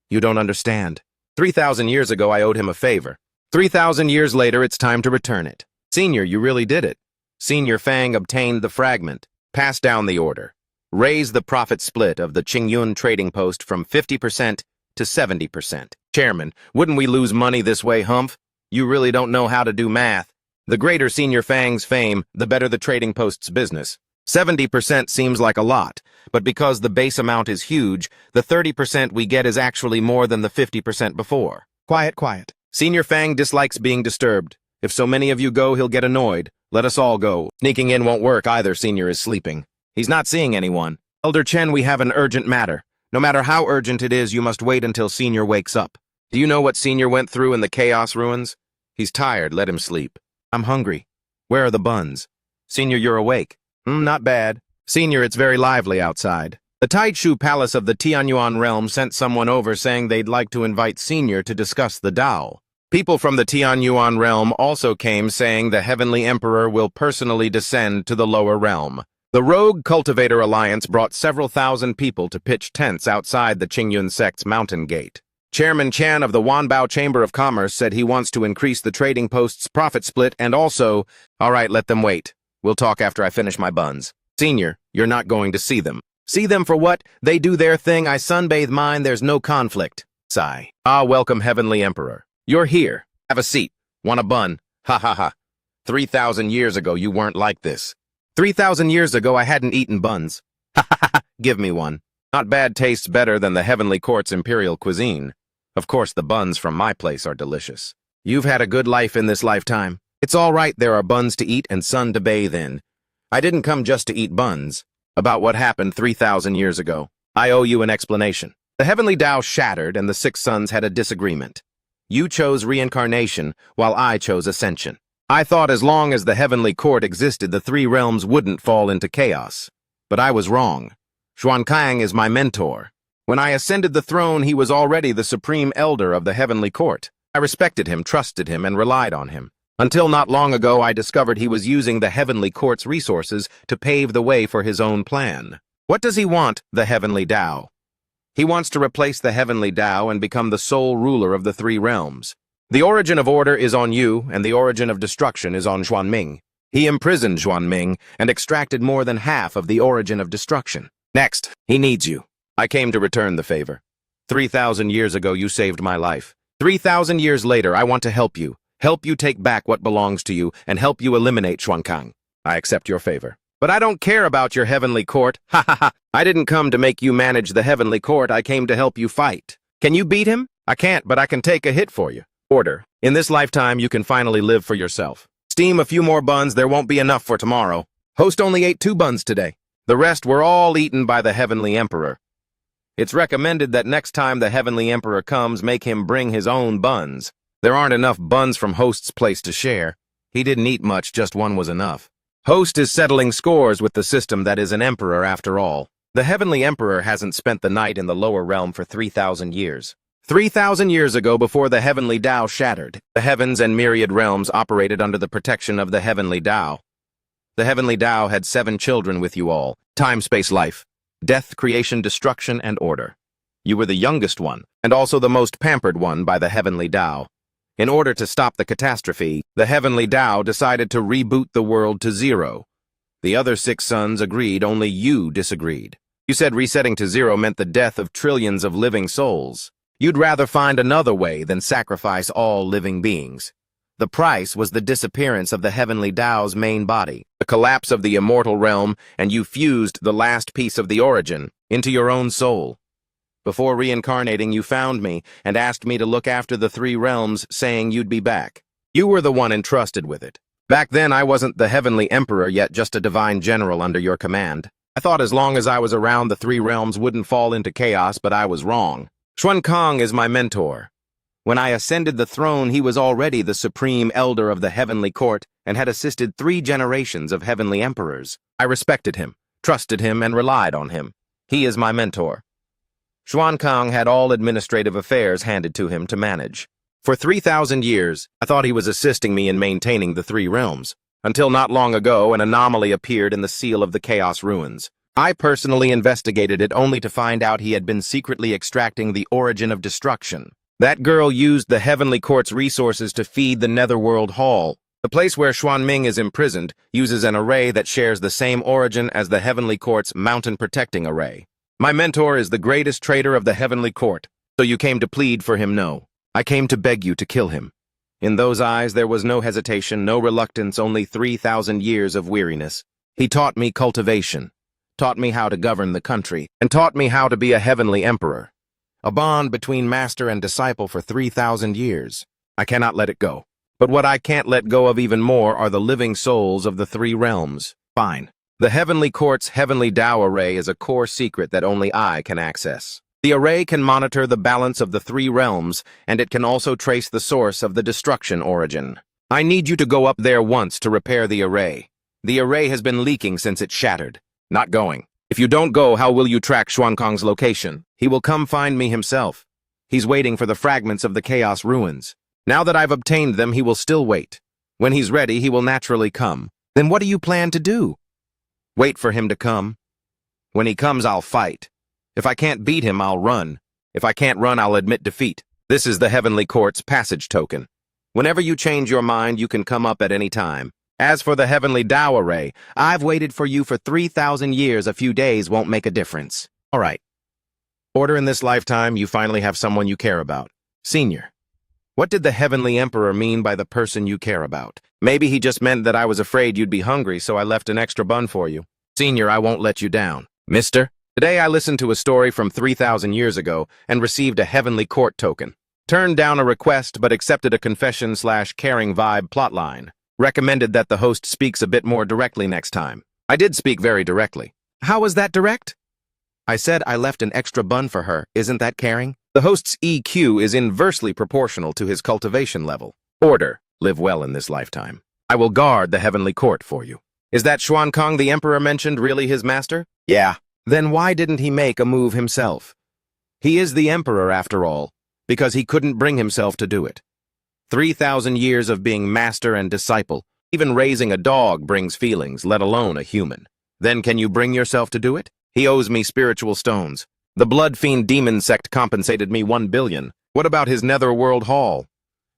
You don't understand. 3,000 years ago, I owed him a favor. 3,000 years later, it's time to return it. Senior, you really did it. Senior Fang obtained the fragment. Pass down the order. Raise the profit split of the Qingyun trading post from 50% to 70%. Chairman, wouldn't we lose money this way, Humph? You really don't know how to do math. The greater Senior Fang's fame, the better the trading post's business. 70% seems like a lot, but because the base amount is huge, the 30% we get is actually more than the 50% before. Quiet, quiet. Senior Fang dislikes being disturbed. If so many of you go, he'll get annoyed. Let us all go. Sneaking in won't work either. Senior is sleeping. He's not seeing anyone. Elder Chen, we have an urgent matter. No matter how urgent it is, you must wait until Senior wakes up. Do you know what Senior went through in the Chaos Ruins? He's tired. Let him sleep. I'm hungry. Where are the buns? Senior, you're awake. Not bad. Senior, it's very lively outside. The Taishu Palace of the Tianyuan realm sent someone over saying they'd like to invite Senior to discuss the Tao. People from the Tianyuan realm also came saying the Heavenly Emperor will personally descend to the lower realm. The Rogue Cultivator Alliance brought several thousand people to pitch tents outside the Qingyun sect's mountain gate. Chairman Chan of the Wanbao Chamber of Commerce said he wants to increase the trading post's profit split and also... All right, let them wait. We'll talk after I finish my buns. Senior, you're not going to see them. See them for what? They do their thing, I sunbathe mine, there's no conflict. Sigh. Ah, welcome, Heavenly Emperor. You're here. Have a seat. Want a bun? Ha ha ha. 3,000 years ago, you weren't like this. 3,000 years ago, I hadn't eaten buns. Ha ha ha. Give me one. Not bad, tastes better than the Heavenly Court's imperial cuisine. Of course, the buns from my place are delicious. You've had a good life in this lifetime. It's all right, there are buns to eat and sun to bathe in. I didn't come just to eat buns. About what happened 3,000 years ago. I owe you an explanation. The Heavenly Tao shattered and the 6 sons had a disagreement. You chose reincarnation, while I chose ascension. I thought as long as the Heavenly Court existed, the 3 realms wouldn't fall into chaos. But I was wrong. Xuankang is my mentor. When I ascended the throne, he was already the supreme elder of the Heavenly Court. I respected him, trusted him, and relied on him. Until not long ago, I discovered he was using the Heavenly Court's resources to pave the way for his own plan. What does he want, the Heavenly Tao? He wants to replace the Heavenly Tao and become the sole ruler of the 3 realms. The origin of order is on you, and the origin of destruction is on Xuanming. He imprisoned Xuanming and extracted more than half of the origin of destruction. Next, he needs you. I came to return the favor. 3,000 years ago, you saved my life. 3,000 years later, I want to help you. Help you take back what belongs to you, and help you eliminate Xuankang. I accept your favor. But I don't care about your Heavenly Court. Ha ha ha. I didn't come to make you manage the Heavenly Court. I came to help you fight. Can you beat him? I can't, but I can take a hit for you. Order. In this lifetime, you can finally live for yourself. Steam a few more buns. There won't be enough for tomorrow. Host only ate 2 buns today. The rest were all eaten by the Heavenly Emperor. It's recommended that next time the Heavenly Emperor comes, make him bring his own buns. There aren't enough buns from Host's place to share. He didn't eat much, just one was enough. Host is settling scores with the system that is an emperor after all. The Heavenly Emperor hasn't spent the night in the lower realm for 3,000 years. 3,000 years ago, before the Heavenly Tao shattered, the heavens and myriad realms operated under the protection of the Heavenly Tao. The Heavenly Tao had 7 children with you all. Time, space, life. Death, creation, destruction, and order. You were the youngest one, and also the most pampered one by the Heavenly Tao. In order to stop the catastrophe, the Heavenly Tao decided to reboot the world to 0. The other 6 sons agreed, only you disagreed. You said resetting to 0 meant the death of trillions of living souls. You'd rather find another way than sacrifice all living beings. The price was the disappearance of the Heavenly Tao's main body, the collapse of the immortal realm, and you fused the last piece of the origin into your own soul. Before reincarnating, you found me and asked me to look after the 3 realms, saying you'd be back. You were the one entrusted with it. Back then, I wasn't the Heavenly Emperor, yet just a divine general under your command. I thought as long as I was around, the 3 realms wouldn't fall into chaos, but I was wrong. Xuankang is my mentor. When I ascended the throne, he was already the supreme elder of the Heavenly Court and had assisted 3 generations of Heavenly Emperors. I respected him, trusted him, and relied on him. He is my mentor. Xuankang had all administrative affairs handed to him to manage. For 3,000 years, I thought he was assisting me in maintaining the three realms, until not long ago an anomaly appeared in the seal of the Chaos Ruins. I personally investigated it only to find out he had been secretly extracting the origin of destruction. That girl used the Heavenly Court's resources to feed the Netherworld Hall. The place where Xuanming is imprisoned uses an array that shares the same origin as the Heavenly Court's mountain protecting array. My mentor is the greatest traitor of the Heavenly Court, so you came to plead for him? No. I came to beg you to kill him. In those eyes there was no hesitation, no reluctance, only 3,000 years of weariness. He taught me cultivation, taught me how to govern the country, and taught me how to be a heavenly emperor. A bond between master and disciple for 3,000 years. I cannot let it go. But what I can't let go of even more are the living souls of the three realms. Fine. The Heavenly Court's Heavenly Tao Array is a core secret that only I can access. The array can monitor the balance of the three realms, and it can also trace the source of the destruction origin. I need you to go up there once to repair the array. The array has been leaking since it shattered. Not going. If you don't go, how will you track Xuankang's location? He will come find me himself. He's waiting for the fragments of the Chaos Ruins. Now that I've obtained them, he will still wait. When he's ready, he will naturally come. Then what do you plan to do? Wait for him to come. When he comes, I'll fight. If I can't beat him, I'll run. If I can't run, I'll admit defeat. This is the Heavenly Court's passage token. Whenever you change your mind, you can come up at any time. As for the Heavenly Tao Array, I've waited for you for 3,000 years. A few days won't make a difference. All right. Order in this lifetime, you finally have someone you care about. Senior. What did the Heavenly Emperor mean by the person you care about? Maybe he just meant that I was afraid you'd be hungry, so I left an extra bun for you. Senior, I won't let you down. Mister? Today I listened to a story from 3,000 years ago and received a Heavenly Court token. Turned down a request but accepted a confession/caring vibe plotline. Recommended that the host speaks a bit more directly next time. I did speak very directly. How was that direct? I said I left an extra bun for her. Isn't that caring? The host's EQ is inversely proportional to his cultivation level. Order. Live well in this lifetime. I will guard the Heavenly Court for you. Is that Xuankang the Emperor mentioned really his master? Yeah. Then why didn't he make a move himself? He is the Emperor after all, because he couldn't bring himself to do it. 3,000 years of being master and disciple. Even raising a dog brings feelings, let alone a human. Then can you bring yourself to do it? He owes me spiritual stones. The Blood Fiend Demon Sect compensated me 1 billion. What about his Netherworld Hall?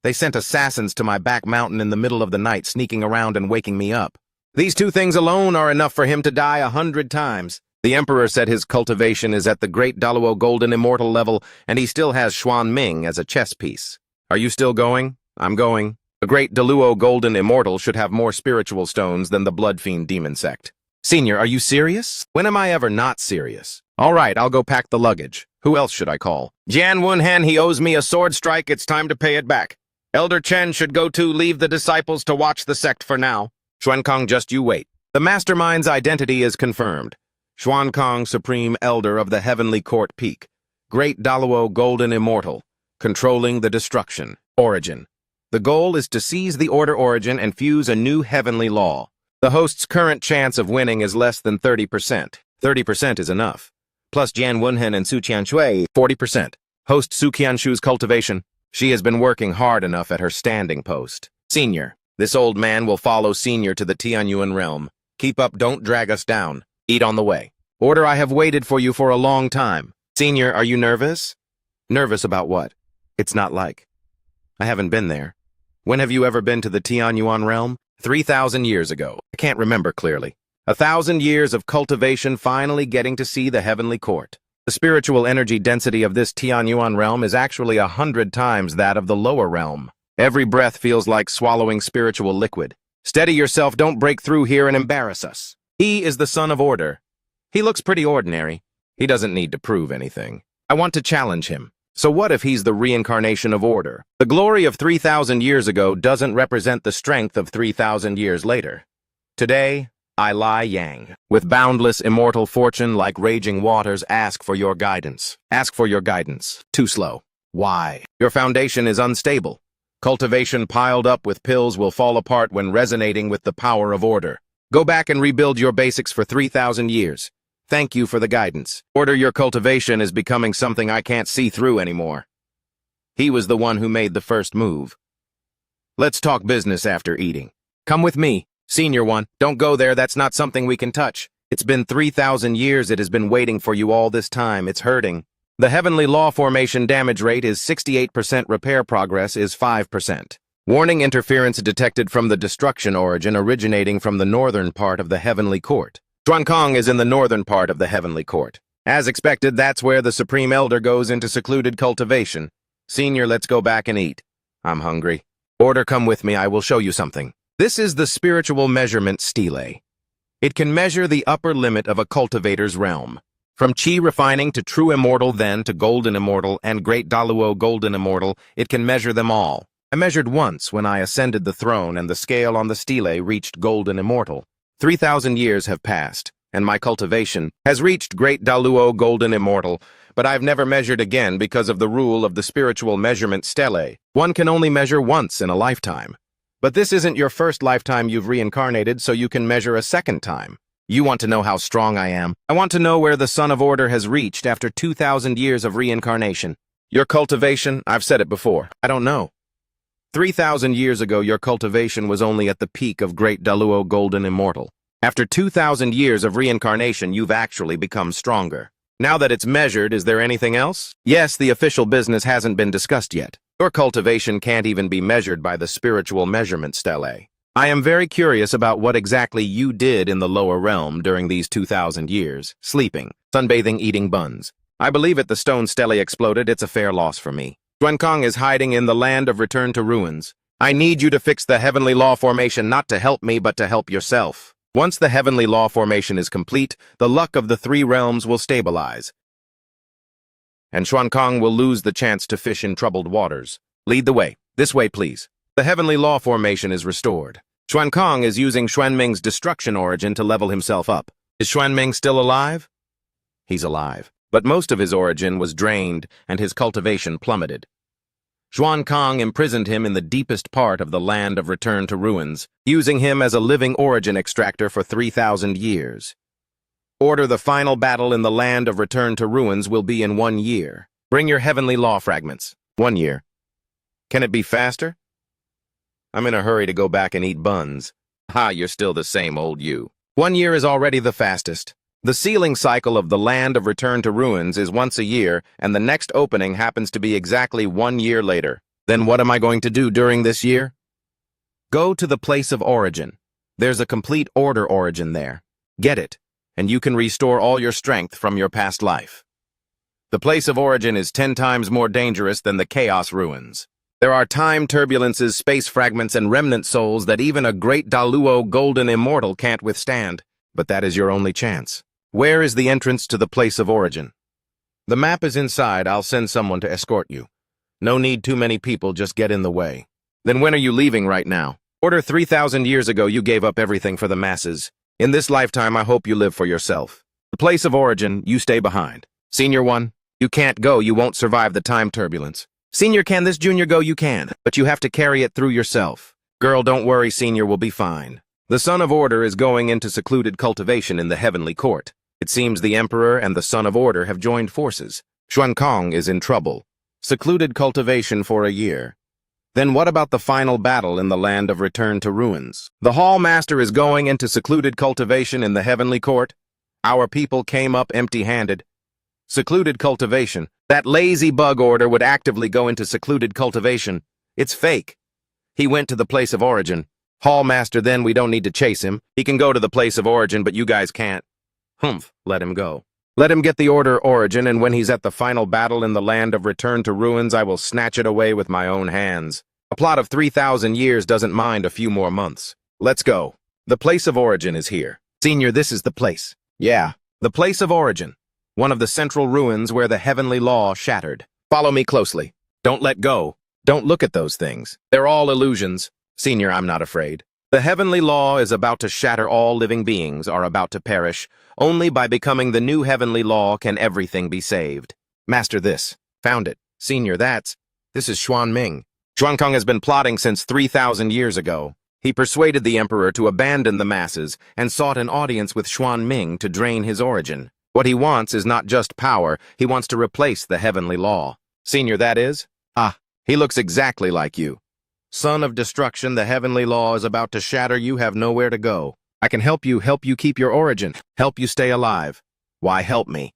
They sent assassins to my back mountain in the middle of the night, sneaking around and waking me up. These two things alone are enough for him to die 100 times. The Emperor said his cultivation is at the Great Daluo Golden Immortal level, and he still has Xuanming as a chess piece. Are you still going? I'm going. The Great Daluo Golden Immortal should have more spiritual stones than the Blood Fiend Demon Sect. Senior, are you serious? When am I ever not serious? All right, I'll go pack the luggage. Who else should I call? Jian Wunhan, he owes me a sword strike. It's time to pay it back. Elder Chen should go too. Leave the disciples to watch the sect for now. Xuankang, just you wait. The mastermind's identity is confirmed. Xuankang, Supreme Elder of the Heavenly Court Peak. Great Daluo Golden Immortal. Controlling the destruction. Origin. The goal is to seize the Order Origin and fuse a new heavenly law. The host's current chance of winning is less than 30%. 30% is enough. Plus Jian Wunhen and Su Qianshui, 40%. Host Su Qianshu's cultivation. She has been working hard enough at her standing post. Senior. This old man will follow Senior to the Tianyuan realm. Keep up, don't drag us down. Eat on the way. Order, I have waited for you for a long time. Senior, are you nervous? Nervous about what? It's not like. I haven't been there. When have you ever been to the Tianyuan realm? 3,000 years ago. I can't remember clearly. 1,000 years of cultivation finally getting to see the Heavenly Court. The spiritual energy density of this Tianyuan realm is actually 100 times that of the lower realm. Every breath feels like swallowing spiritual liquid. Steady yourself, don't break through here and embarrass us. He is the son of order. He looks pretty ordinary. He doesn't need to prove anything. I want to challenge him. So what if he's the reincarnation of order? The glory of 3,000 years ago doesn't represent the strength of 3,000 years later. Today, I lie yang. With boundless immortal fortune like raging waters, ask for your guidance. Ask for your guidance. Too slow. Why? Your foundation is unstable. Cultivation piled up with pills will fall apart when resonating with the power of order. Go back and rebuild your basics for 3,000 years. Thank you for the guidance. Order, your cultivation is becoming something I can't see through anymore. He was the one who made the first move. Let's talk business after eating. Come with me, Senior One. Don't go there, that's not something we can touch. It's been 3,000 years, it has been waiting for you all this time, it's hurting. The heavenly law formation damage rate is 68%, repair progress is 5%. Warning, interference detected from the destruction origin originating from the northern part of the heavenly court. Xuankong is in the northern part of the heavenly court. As expected, that's where the Supreme Elder goes into secluded cultivation. Senior, let's go back and eat. I'm hungry. Order, come with me, I will show you something. This is the spiritual measurement stele. It can measure the upper limit of a cultivator's realm. From chi refining to true immortal, then to golden immortal and great Daluo golden immortal, it can measure them all. I measured once when I ascended the throne and the scale on the stele reached golden immortal. 3,000 years have passed, and my cultivation has reached great Daluo golden immortal, but I've never measured again because of the rule of the spiritual measurement stele. One can only measure once in a lifetime. But this isn't your first lifetime you've reincarnated, so you can measure a second time. You want to know how strong I am? I want to know where the Son of Order has reached after 2,000 years of reincarnation. Your cultivation, I've said it before, I don't know. 3,000 years ago, your cultivation was only at the peak of Great Daluo Golden Immortal. After 2,000 years of reincarnation, you've actually become stronger. Now that it's measured, is there anything else? Yes, the official business hasn't been discussed yet. Your cultivation can't even be measured by the spiritual measurement stele. I am very curious about what exactly you did in the lower realm during these 2,000 years. Sleeping, sunbathing, eating buns. I believe it, the stone stele exploded. It's a fair loss for me. Xuankong is hiding in the land of return to ruins. I need you to fix the heavenly law formation, not to help me, but to help yourself. Once the heavenly law formation is complete, the luck of the three realms will stabilize, and Xuankong will lose the chance to fish in troubled waters. Lead the way. This way, please. The heavenly law formation is restored. Xuankong is using Xuanming's destruction origin to level himself up. Is Xuanming still alive? He's alive, but most of his origin was drained and his cultivation plummeted. Xuankong imprisoned him in the deepest part of the land of return to ruins, using him as a living origin extractor for 3,000 years. Order, the final battle in the land of return to ruins will be in 1 year. Bring your heavenly law fragments. 1 year. Can it be faster? I'm in a hurry to go back and eat buns. Ha, you're still the same old you. 1 year is already the fastest. The sealing cycle of the land of return to ruins is once a year, and the next opening happens to be exactly 1 year later. Then what am I going to do during this year? Go to the place of origin. There's a complete order origin there. Get it, and you can restore all your strength from your past life. The place of origin is 10 times more dangerous than the chaos ruins. There are time turbulences, space fragments, and remnant souls that even a great Daluo golden immortal can't withstand. But that is your only chance. Where is the entrance to the place of origin? The map is inside. I'll send someone to escort you. No need too many people, just get in the way. Then when are you leaving right now? Order, 3,000 years ago you gave up everything for the masses. In this lifetime, I hope you live for yourself. The place of origin, you stay behind. Senior One, you can't go, you won't survive the time turbulence. Senior, can this junior go? You can, but you have to carry it through yourself. Girl, don't worry, Senior will be fine. The Son of Order is going into secluded cultivation in the heavenly court. It seems the Emperor and the Son of Order have joined forces. Xuankong is in trouble. Secluded cultivation for a year. Then what about the final battle in the land of return to ruins? The Hall Master is going into secluded cultivation in the heavenly court. Our people came up empty-handed. Secluded cultivation. That lazy bug order would actively go into secluded cultivation. It's fake. He went to the place of origin. Hall Master, then we don't need to chase him. He can go to the place of origin, but you guys can't. Humph, let him go. Let him get the order origin, and when he's at the final battle in the land of return to ruins, I will snatch it away with my own hands. A plot of 3,000 years doesn't mind a few more months. Let's go. The place of origin is here. Senior, this is the place. Yeah, the place of origin. One of the central ruins where the heavenly law shattered. Follow me closely. Don't let go. Don't look at those things. They're all illusions. Senior, I'm not afraid. The heavenly law is about to shatter. All living beings are about to perish. Only by becoming the new heavenly law can everything be saved. Master, this. Found it. Senior, this is Xuanming. Xuankong has been plotting since 3,000 years ago. He persuaded the Emperor to abandon the masses and sought an audience with Xuanming to drain his origin. What he wants is not just power, he wants to replace the heavenly law. Senior, that is? Ah, he looks exactly like you. Son of destruction, the heavenly law is about to shatter. You have nowhere to go. I can help you keep your origin, help you stay alive. Why help me?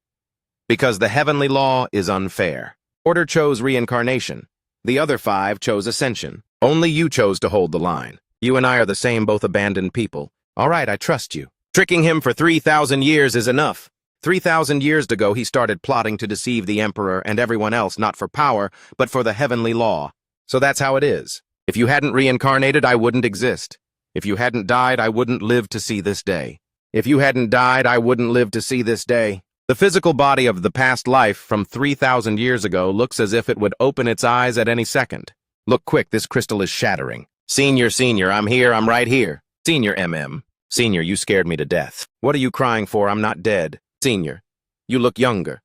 Because the heavenly law is unfair. Order chose reincarnation. The other 5 chose ascension. Only you chose to hold the line. You and I are the same, both abandoned people. All right, I trust you. Tricking him for 3,000 years is enough. 3,000 years ago, he started plotting to deceive the emperor and everyone else, not for power, but for the heavenly law. So that's how it is. If you hadn't reincarnated, I wouldn't exist. If you hadn't died, I wouldn't live to see this day. If you hadn't died, I wouldn't live to see this day. The physical body of the past life from 3,000 years ago looks as if it would open its eyes at any second. Look quick, this crystal is shattering. Senior, I'm here, I'm right here. Senior MM. Senior, you scared me to death. What are you crying for? I'm not dead. Senior, you look younger.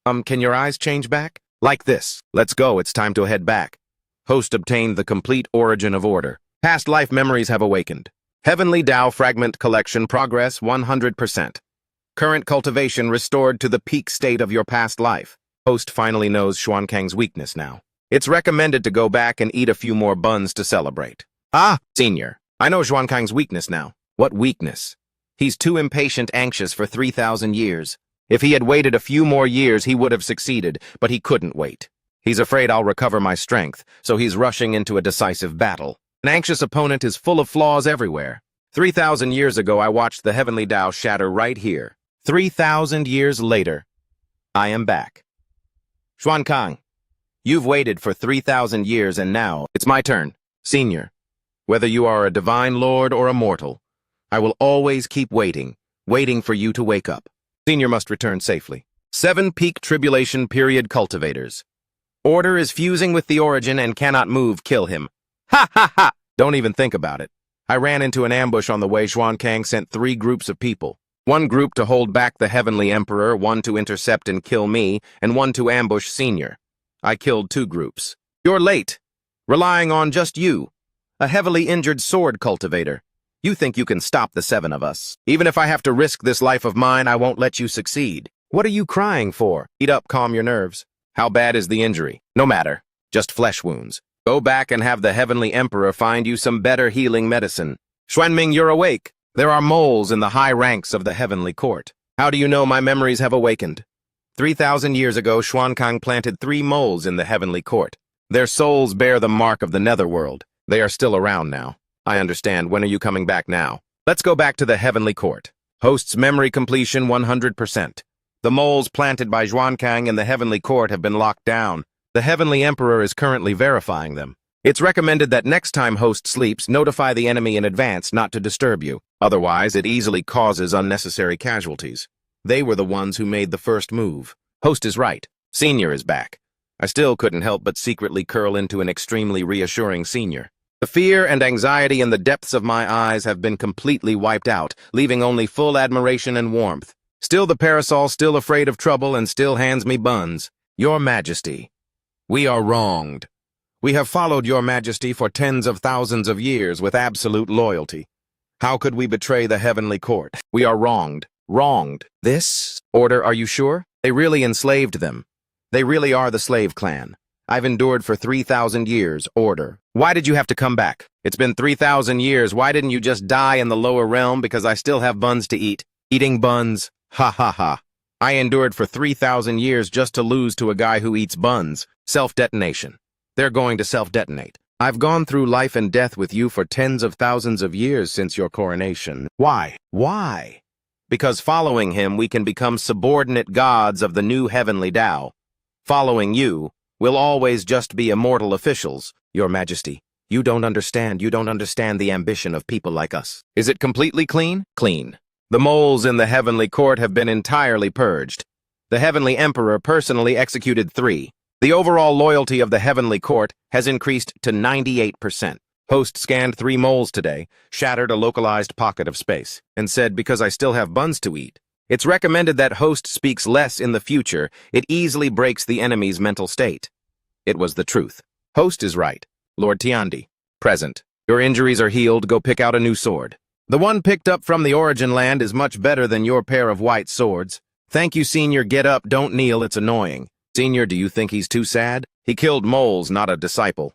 Can your eyes change back? Like this. Let's go, it's time to head back. Host obtained the complete origin of order. Past life memories have awakened. Heavenly Tao Fragment Collection progress 100%. Current cultivation restored to the peak state of your past life. Host finally knows Xuankang's weakness now. It's recommended to go back and eat a few more buns to celebrate. Ah, Senior, I know Xuankang's weakness now. What weakness? He's too impatient, anxious for 3,000 years. If he had waited a few more years, he would have succeeded, but he couldn't wait. He's afraid I'll recover my strength, so he's rushing into a decisive battle. An anxious opponent is full of flaws everywhere. 3,000 years ago, I watched the heavenly Tao shatter right here. 3,000 years later, I am back. Xuankang, you've waited for 3,000 years and now it's my turn. Senior, whether you are a divine lord or a mortal, I will always keep waiting for you to wake up. Senior must return safely. 7 peak tribulation period cultivators. Order is fusing with the origin and cannot move, kill him. Ha ha ha! Don't even think about it. I ran into an ambush on the way. Xuankang sent 3 groups of people. 1 group to hold back the heavenly emperor, 1 to intercept and kill me, and 1 to ambush Senior. I killed 2 groups. You're late. Relying on just you, a heavily injured sword cultivator. You think you can stop the 7 of us. Even if I have to risk this life of mine, I won't let you succeed. What are you crying for? Eat up, calm your nerves. How bad is the injury? No matter. Just flesh wounds. Go back and have the heavenly emperor find you some better healing medicine. Xuanming, you're awake. There are moles in the high ranks of the heavenly court. How do you know my memories have awakened? 3,000 years ago, Xuankang planted 3 moles in the heavenly court. Their souls bear the mark of the netherworld. They are still around now. I understand. When are you coming back now? Let's go back to the heavenly court. Host's memory completion 100%. The moles planted by Xuankang in the heavenly court have been locked down. The heavenly emperor is currently verifying them. It's recommended that next time host sleeps, notify the enemy in advance not to disturb you. Otherwise, it easily causes unnecessary casualties. They were the ones who made the first move. Host is right. Senior is back. I still couldn't help but secretly curl into an extremely reassuring Senior. The fear and anxiety in the depths of my eyes have been completely wiped out, leaving only full admiration and warmth. Still the parasol, still afraid of trouble, and still hands me buns. Your Majesty, we are wronged. We have followed your Majesty for tens of thousands of years with absolute loyalty. How could we betray the heavenly court? We are wronged. Wronged. This order, are you sure? They really enslaved them. They really are the slave clan. I've endured for 3,000 years, order. Why did you have to come back? It's been 3,000 years. Why didn't you just die in the lower realm? Because I still have buns to eat. Eating buns. Ha ha ha. I endured for 3,000 years just to lose to a guy who eats buns. Self-detonation. They're going to self-detonate. I've gone through life and death with you for tens of thousands of years since your coronation. Why? Why? Because following him, we can become subordinate gods of the new heavenly Tao. Following you, we'll always just be immortal officials. Your Majesty, you don't understand the ambition of people like us. Is it completely clean? Clean. The moles in the heavenly court have been entirely purged. The heavenly emperor personally executed 3. The overall loyalty of the heavenly court has increased to 98%. Host scanned 3 moles today, shattered a localized pocket of space, and said, because I still have buns to eat. It's recommended that host speaks less in the future. It easily breaks the enemy's mental state. It was the truth. Host is right. Lord Tiandi, present. Your injuries are healed. Go pick out a new sword. The one picked up from the origin land is much better than your pair of white swords. Thank you, Senior. Get up. Don't kneel. It's annoying. Senior, do you think he's too sad? He killed moles, not a disciple.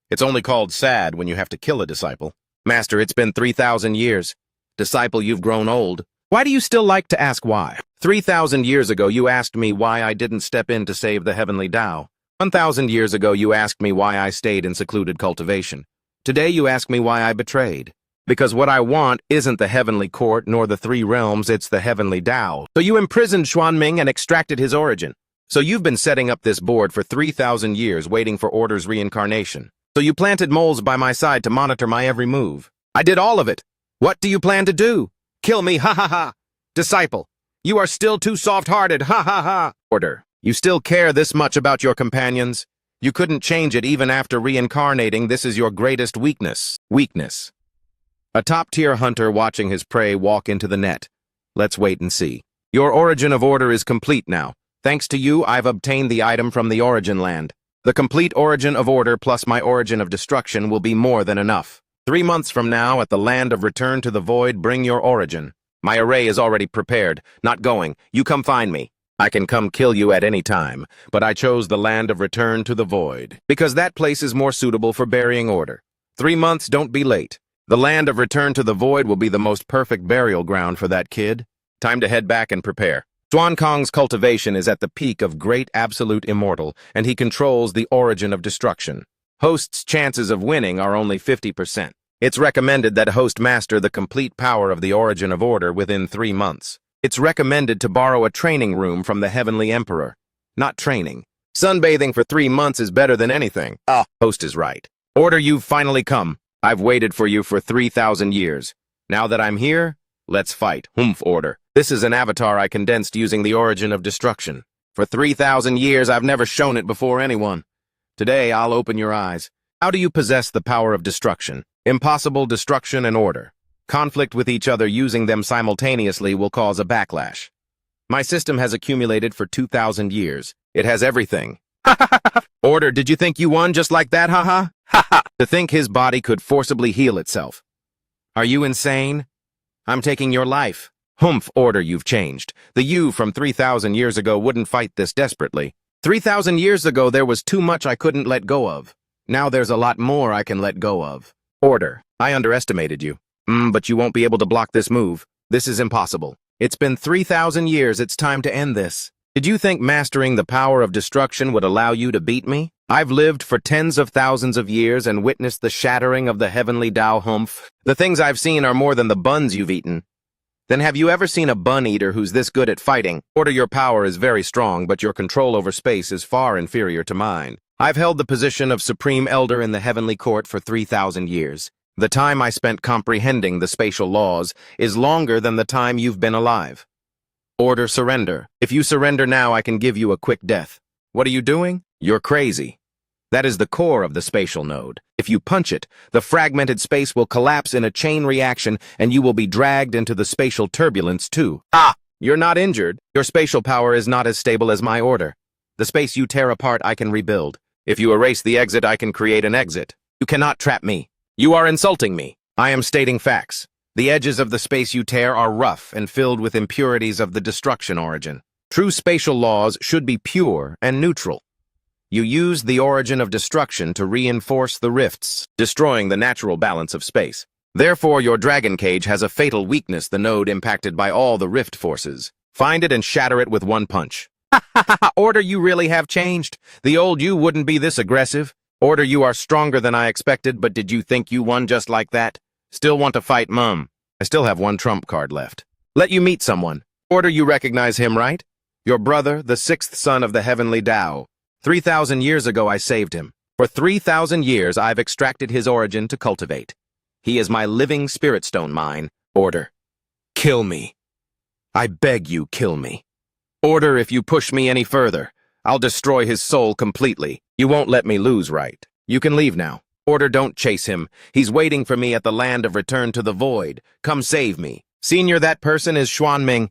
It's only called sad when you have to kill a disciple. Master, it's been 3,000 years. Disciple, you've grown old. Why do you still like to ask why? 3,000 years ago, you asked me why I didn't step in to save the heavenly Tao. 1,000 years ago, you asked me why I stayed in secluded cultivation. Today, you ask me why I betrayed. Because what I want isn't the heavenly court nor the three realms, it's the heavenly Tao. So you imprisoned Xuanming and extracted his origin. So you've been setting up this board for 3,000 years waiting for Order's reincarnation. So you planted moles by my side to monitor my every move. I did all of it. What do you plan to do? Kill me, ha ha ha. Disciple, you are still too soft-hearted, ha ha ha. Order, you still care this much about your companions? You couldn't change it even after reincarnating. This is your greatest weakness. Weakness. A top-tier hunter watching his prey walk into the net. Let's wait and see. Your origin of order is complete now. Thanks to you, I've obtained the item from the origin land. The complete origin of order plus my origin of destruction will be more than enough. 3 months from now, at the land of return to the void, bring your origin. My array is already prepared. Not going. You come find me. I can come kill you at any time, but I chose the land of return to the void, because that place is more suitable for burying order. 3 months, don't be late. The land of return to the void will be the most perfect burial ground for that kid. Time to head back and prepare. Xuan Kong's cultivation is at the peak of great absolute immortal, and he controls the origin of destruction. Host's chances of winning are only 50%. It's recommended that host master the complete power of the origin of order within 3 months. It's recommended to borrow a training room from the Heavenly Emperor. Not training. Sunbathing for 3 months is better than anything. Host is right. Order, you've finally come. I've waited for you for 3,000 years. Now that I'm here, let's fight. Humph, Order. This is an avatar I condensed using the origin of destruction. For 3,000 years, I've never shown it before anyone. Today, I'll open your eyes. How do you possess the power of destruction? Impossible. Destruction and order. Conflict with each other using them simultaneously will cause a backlash. My system has accumulated for 2,000 years. It has everything. Order, did you think you won just like that, haha? To think his body could forcibly heal itself. Are you insane? I'm taking your life. Humph, Order, you've changed. The you from 3,000 years ago wouldn't fight this desperately. 3,000 years ago there was too much I couldn't let go of. Now there's a lot more I can let go of. Order, I underestimated you. But you won't be able to block this move. This is impossible. It's been 3,000 years, it's time to end this. Did you think mastering the power of destruction would allow you to beat me? I've lived for tens of thousands of years and witnessed the shattering of the heavenly Tao. Humph. The things I've seen are more than the buns you've eaten. Then have you ever seen a bun-eater who's this good at fighting? Order, your power is very strong, but your control over space is far inferior to mine. I've held the position of Supreme Elder in the Heavenly Court for 3,000 years. The time I spent comprehending the spatial laws is longer than the time you've been alive. Order, surrender. If you surrender now, I can give you a quick death. What are you doing? You're crazy. That is the core of the spatial node. If you punch it, the fragmented space will collapse in a chain reaction and you will be dragged into the spatial turbulence too. You're not injured. Your spatial power is not as stable as my order. The space you tear apart, I can rebuild. If you erase the exit, I can create an exit. You cannot trap me. You are insulting me. I am stating facts. The edges of the space you tear are rough and filled with impurities of the destruction origin. True spatial laws should be pure and neutral. You use the origin of destruction to reinforce the rifts, destroying the natural balance of space. Therefore, your dragon cage has a fatal weakness, the node impacted by all the rift forces. Find it and shatter it with one punch. Order, you really have changed. The old you wouldn't be this aggressive. Order, you are stronger than I expected, but did you think you won just like that? Still want to fight, Mum? I still have one trump card left. Let you meet someone. Order, you recognize him, right? Your brother, the 6th son of the heavenly Tao. 3,000 years ago, I saved him. For 3,000 years, I've extracted his origin to cultivate. He is my living spirit stone mine. Order. Kill me. I beg you, kill me. Order, if you push me any further, I'll destroy his soul completely. You won't let me lose, right? You can leave now. Order, don't chase him. He's waiting for me at the land of return to the void. Come save me. Senior, that person is Xuanming.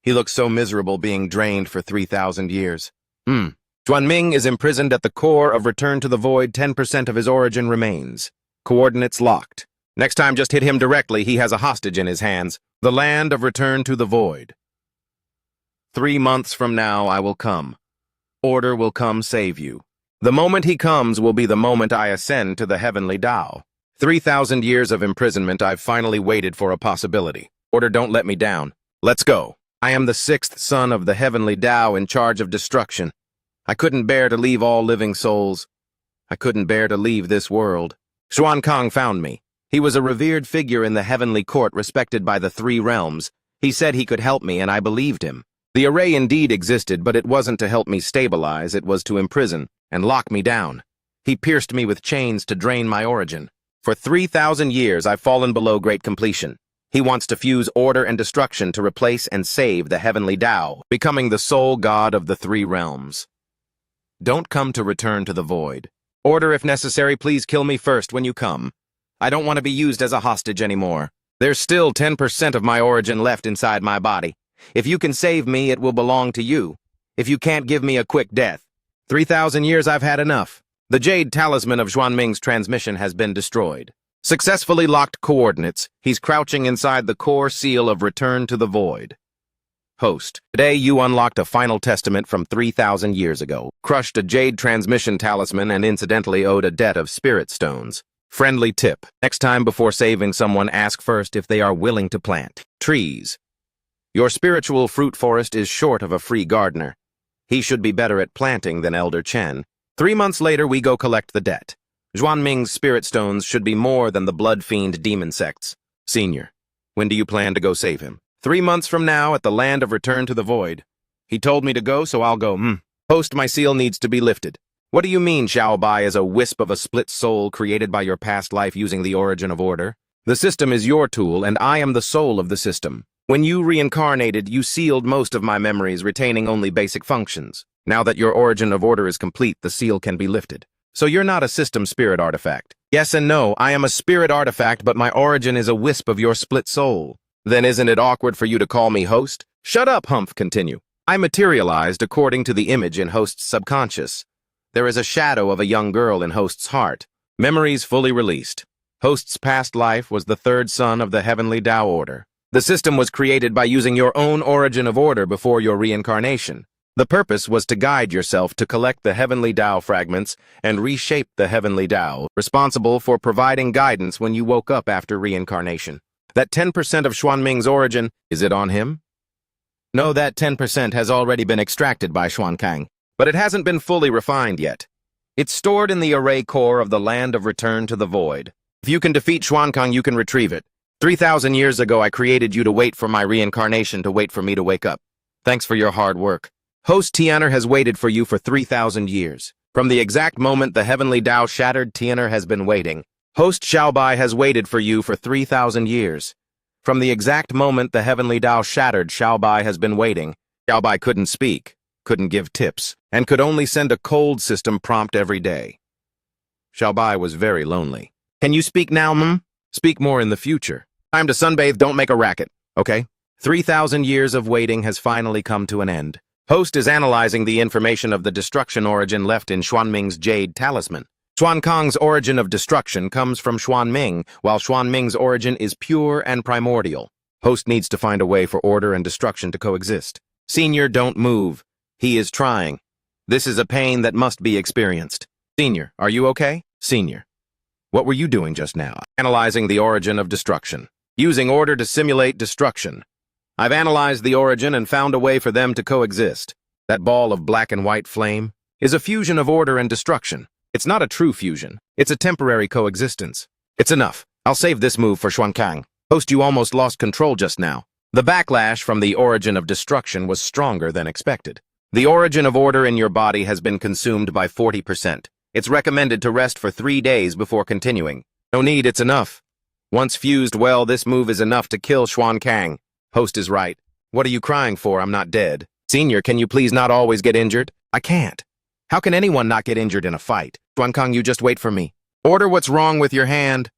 He looks so miserable being drained for 3,000 years. Xuanming is imprisoned at the core of Return to the Void. 10% of his origin remains. Coordinates locked. Next time, just hit him directly. He has a hostage in his hands. The land of Return to the Void. 3 months from now I will come. Order will come save you. The moment he comes will be the moment I ascend to the heavenly Tao. 3,000 years of imprisonment, I've finally waited for a possibility. Order, don't let me down. Let's go. I am the 6th son of the heavenly Tao in charge of destruction. I couldn't bear to leave all living souls. I couldn't bear to leave this world. Xuan Kang found me. He was a revered figure in the heavenly court, respected by the 3 realms. He said he could help me, and I believed him. The array indeed existed, but it wasn't to help me stabilize, it was to imprison and lock me down. He pierced me with chains to drain my origin. For 3,000 years I've fallen below great completion. He wants to fuse order and destruction to replace and save the heavenly Tao, becoming the sole god of the 3 realms. Don't come to return to the void. Order, if necessary, please kill me first when you come. I don't want to be used as a hostage anymore. There's still 10% of my origin left inside my body. If you can save me, it will belong to you. If you can't give me a quick death. 3,000 years I've had enough. The jade talisman of Xuanming's transmission has been destroyed. Successfully locked coordinates, he's crouching inside the core seal of Return to the Void. Host, today you unlocked a final testament from 3,000 years ago, crushed a jade transmission talisman, and incidentally owed a debt of spirit stones. Friendly tip. Next time before saving someone, ask first if they are willing to plant trees. Your spiritual fruit forest is short of a free gardener. He should be better at planting than Elder Chen. 3 months later, we go collect the debt. Xuanming's spirit stones should be more than the blood fiend demon sects. Senior, when do you plan to go save him? 3 months from now at the land of Return to the Void. He told me to go, so I'll go. Host, my seal needs to be lifted. What do you mean Xiaobai is a wisp of a split soul created by your past life using the origin of order? The system is your tool, and I am the soul of the system. When you reincarnated, you sealed most of my memories, retaining only basic functions. Now that your origin of order is complete, the seal can be lifted. So you're not a system spirit artifact. Yes and no, I am a spirit artifact, but my origin is a wisp of your split soul. Then isn't it awkward for you to call me host? Shut up, Humph, continue. I materialized according to the image in host's subconscious. There is a shadow of a young girl in host's heart. Memories fully released. Host's past life was the 3rd son of the heavenly Tao order. The system was created by using your own origin of order before your reincarnation. The purpose was to guide yourself to collect the heavenly Tao fragments and reshape the heavenly Tao, responsible for providing guidance when you woke up after reincarnation. That 10% of Xuanming's origin, is it on him? No, that 10% has already been extracted by Xuan Kang, but it hasn't been fully refined yet. It's stored in the array core of the land of Return to the Void. If you can defeat Xuan Kang, you can retrieve it. 3,000 years ago, I created you to wait for my reincarnation, to wait for me to wake up. Thanks for your hard work. Host Tian'er has waited for you for 3,000 years. From the exact moment the heavenly Tao shattered, Tian'er has been waiting. Host Xiaobai has waited for you for 3,000 years. From the exact moment the heavenly Tao shattered, Xiaobai has been waiting. Xiaobai couldn't speak, couldn't give tips, and could only send a cold system prompt every day. Xiaobai was very lonely. Can you speak now, Speak more in the future. Time to sunbathe, don't make a racket, okay? 3,000 years of waiting has finally come to an end. Host is analyzing the information of the destruction origin left in Xuanming's jade talisman. Xuan Kang's origin of destruction comes from Xuanming, while Xuanming's origin is pure and primordial. Host needs to find a way for order and destruction to coexist. Senior, don't move. He is trying. This is a pain that must be experienced. Senior, are you okay? Senior, what were you doing just now? Analyzing the origin of destruction. Using order to simulate destruction. I've analyzed the origin and found a way for them to coexist. That ball of black and white flame is a fusion of order and destruction. It's not a true fusion. It's a temporary coexistence. It's enough. I'll save this move for Xuan Kang. Host, you almost lost control just now. The backlash from the origin of destruction was stronger than expected. The origin of order in your body has been consumed by 40%. It's recommended to rest for 3 days before continuing. No need, it's enough. Once fused well, this move is enough to kill Xuan Kang. Host is right. What are you crying for? I'm not dead. Senior, can you please not always get injured? I can't. How can anyone not get injured in a fight? Xuan Kang, you just wait for me. Order, what's wrong with your hand?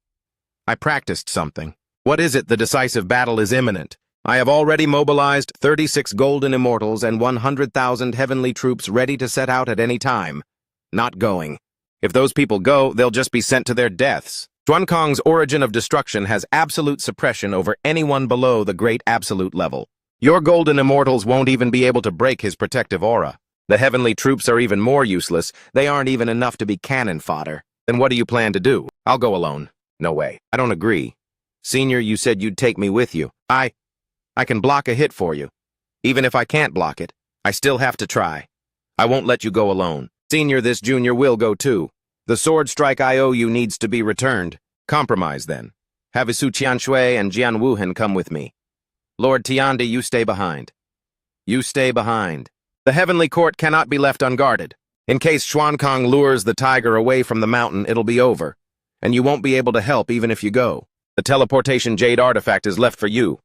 I practiced something. What is it? The decisive battle is imminent. I have already mobilized 36 golden immortals and 100,000 heavenly troops ready to set out at any time. Not going. If those people go, they'll just be sent to their deaths. Xuan Kang's origin of destruction has absolute suppression over anyone below the great absolute level. Your golden immortals won't even be able to break his protective aura. The heavenly troops are even more useless. They aren't even enough to be cannon fodder. Then what do you plan to do? I'll go alone. No way. I don't agree. Senior, you said you'd take me with you. I can block a hit for you. Even if I can't block it, I still have to try. I won't let you go alone. Senior, this junior will go too. The sword strike I owe you needs to be returned. Compromise then. Have Isu Qianshui and Jian Wuhan come with me. Lord Tiandi, you stay behind. You stay behind. The heavenly court cannot be left unguarded. In case Xuankang lures the tiger away from the mountain, it'll be over. And you won't be able to help even if you go. The teleportation jade artifact is left for you.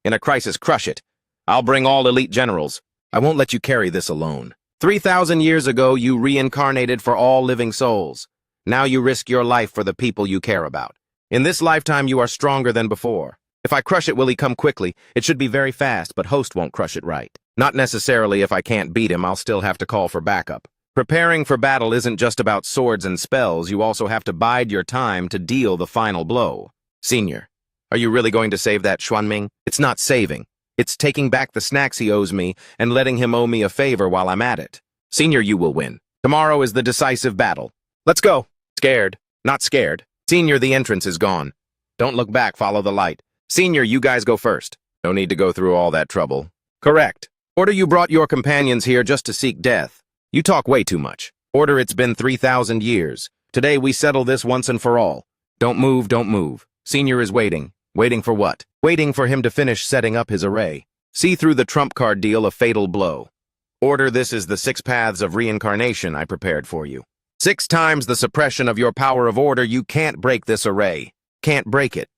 In a crisis, crush it. I'll bring all elite generals. I won't let you carry this alone. 3,000 years ago, you reincarnated for all living souls. Now you risk your life for the people you care about. In this lifetime, you are stronger than before. If I crush it, will he come quickly? It should be very fast, but host won't crush it right. Not necessarily. If I can't beat him, I'll still have to call for backup. Preparing for battle isn't just about swords and spells. You also have to bide your time to deal the final blow. Senior, are you really going to save that Xuanming? It's not saving. It's taking back the snacks he owes me and letting him owe me a favor while I'm at it. Senior, you will win. Tomorrow is the decisive battle. Let's go. Scared. Not scared. Senior, the entrance is gone. Don't look back, follow the light. Senior, you guys go first. No need to go through all that trouble. Correct. Order, you brought your companions here just to seek death. You talk way too much. Order, it's been 3,000 years. Today we settle this once and for all. Don't move, don't move. Senior is waiting. Waiting for what? Waiting for him to finish setting up his array. See through the trump card deal a fatal blow. Order, this is the 6 paths of reincarnation I prepared for you. 6 times the suppression of your power of order. You can't break this array. Can't break it.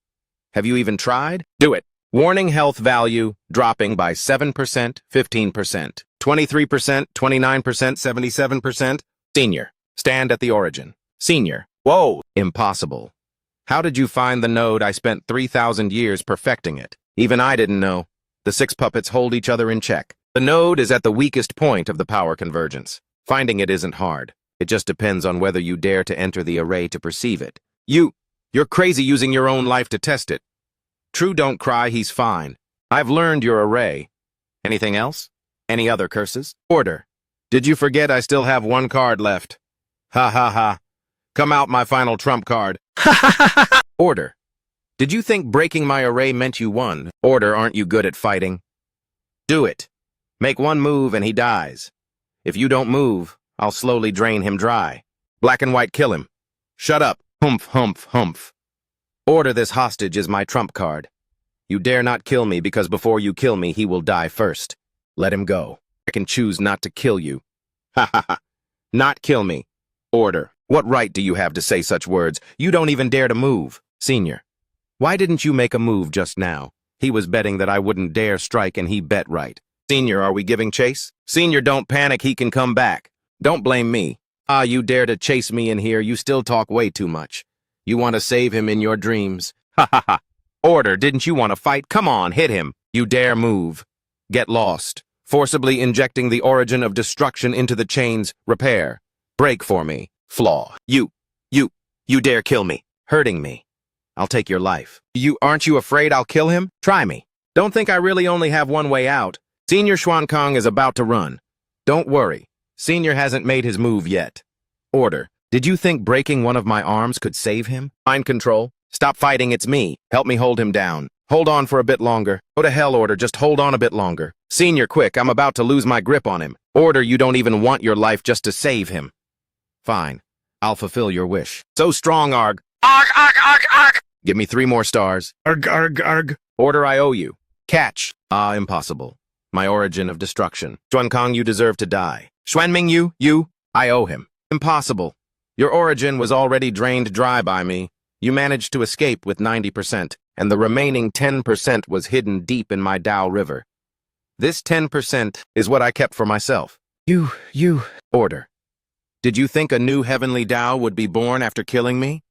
Have you even tried? Do it. Warning, health value dropping by 7%, 15%, 23%, 29%, 77%. Senior, stand at the origin. Senior, whoa, impossible. How did you find the node? I spent 3,000 years perfecting it. Even I didn't know. The 6 puppets hold each other in check. The node is at the weakest point of the power convergence. Finding it isn't hard. It just depends on whether you dare to enter the array to perceive it. You're crazy using your own life to test it. True, don't cry, he's fine. I've learned your array. Anything else? Any other curses? Order. Did you forget I still have 1 card left? Ha ha ha. Come out my final trump card. Ha ha ha ha. Order. Did you think breaking my array meant you won? Order, aren't you good at fighting? Do it. Make 1 move and he dies. If you don't move, I'll slowly drain him dry. Black and white, kill him. Shut up. Humph, humph, humph. Order, this hostage is my trump card. You dare not kill me because before you kill me, he will die first. Let him go. I can choose not to kill you. Ha ha ha. Not kill me. Order. What right do you have to say such words? You don't even dare to move. Senior. Why didn't you make a move just now? He was betting that I wouldn't dare strike and he bet right. Senior, are we giving chase? Senior, don't panic, he can come back. Don't blame me. Ah, you dare to chase me in here, you still talk way too much. You want to save him in your dreams. Ha ha ha. Order, didn't you want to fight? Come on, hit him. You dare move. Get lost. Forcibly injecting the origin of destruction into the chains. Repair. Break for me. Flaw. You dare kill me. Hurting me. I'll take your life. Aren't you afraid I'll kill him? Try me. Don't think I really only have one way out. Senior Xuankang is about to run. Don't worry. Senior hasn't made his move yet. Order. Did you think breaking one of my arms could save him? Mind control. Stop fighting, it's me. Help me hold him down. Hold on for a bit longer. Go to hell, Order, just hold on a bit longer. Senior, quick, I'm about to lose my grip on him. Order, you don't even want your life just to save him. Fine. I'll fulfill your wish. So strong, Arg. Arg, arg, arg, arg. Give me 3 more stars. Arg, arg, arg. Order, I owe you. Catch. Ah, impossible. My origin of destruction. Xuankang, you deserve to die. Xuanming, I owe him. Impossible. Your origin was already drained dry by me. You managed to escape with 90%, and the remaining 10% was hidden deep in my Dao River. This 10% is what I kept for myself. Order. Did you think a new heavenly Dao would be born after killing me?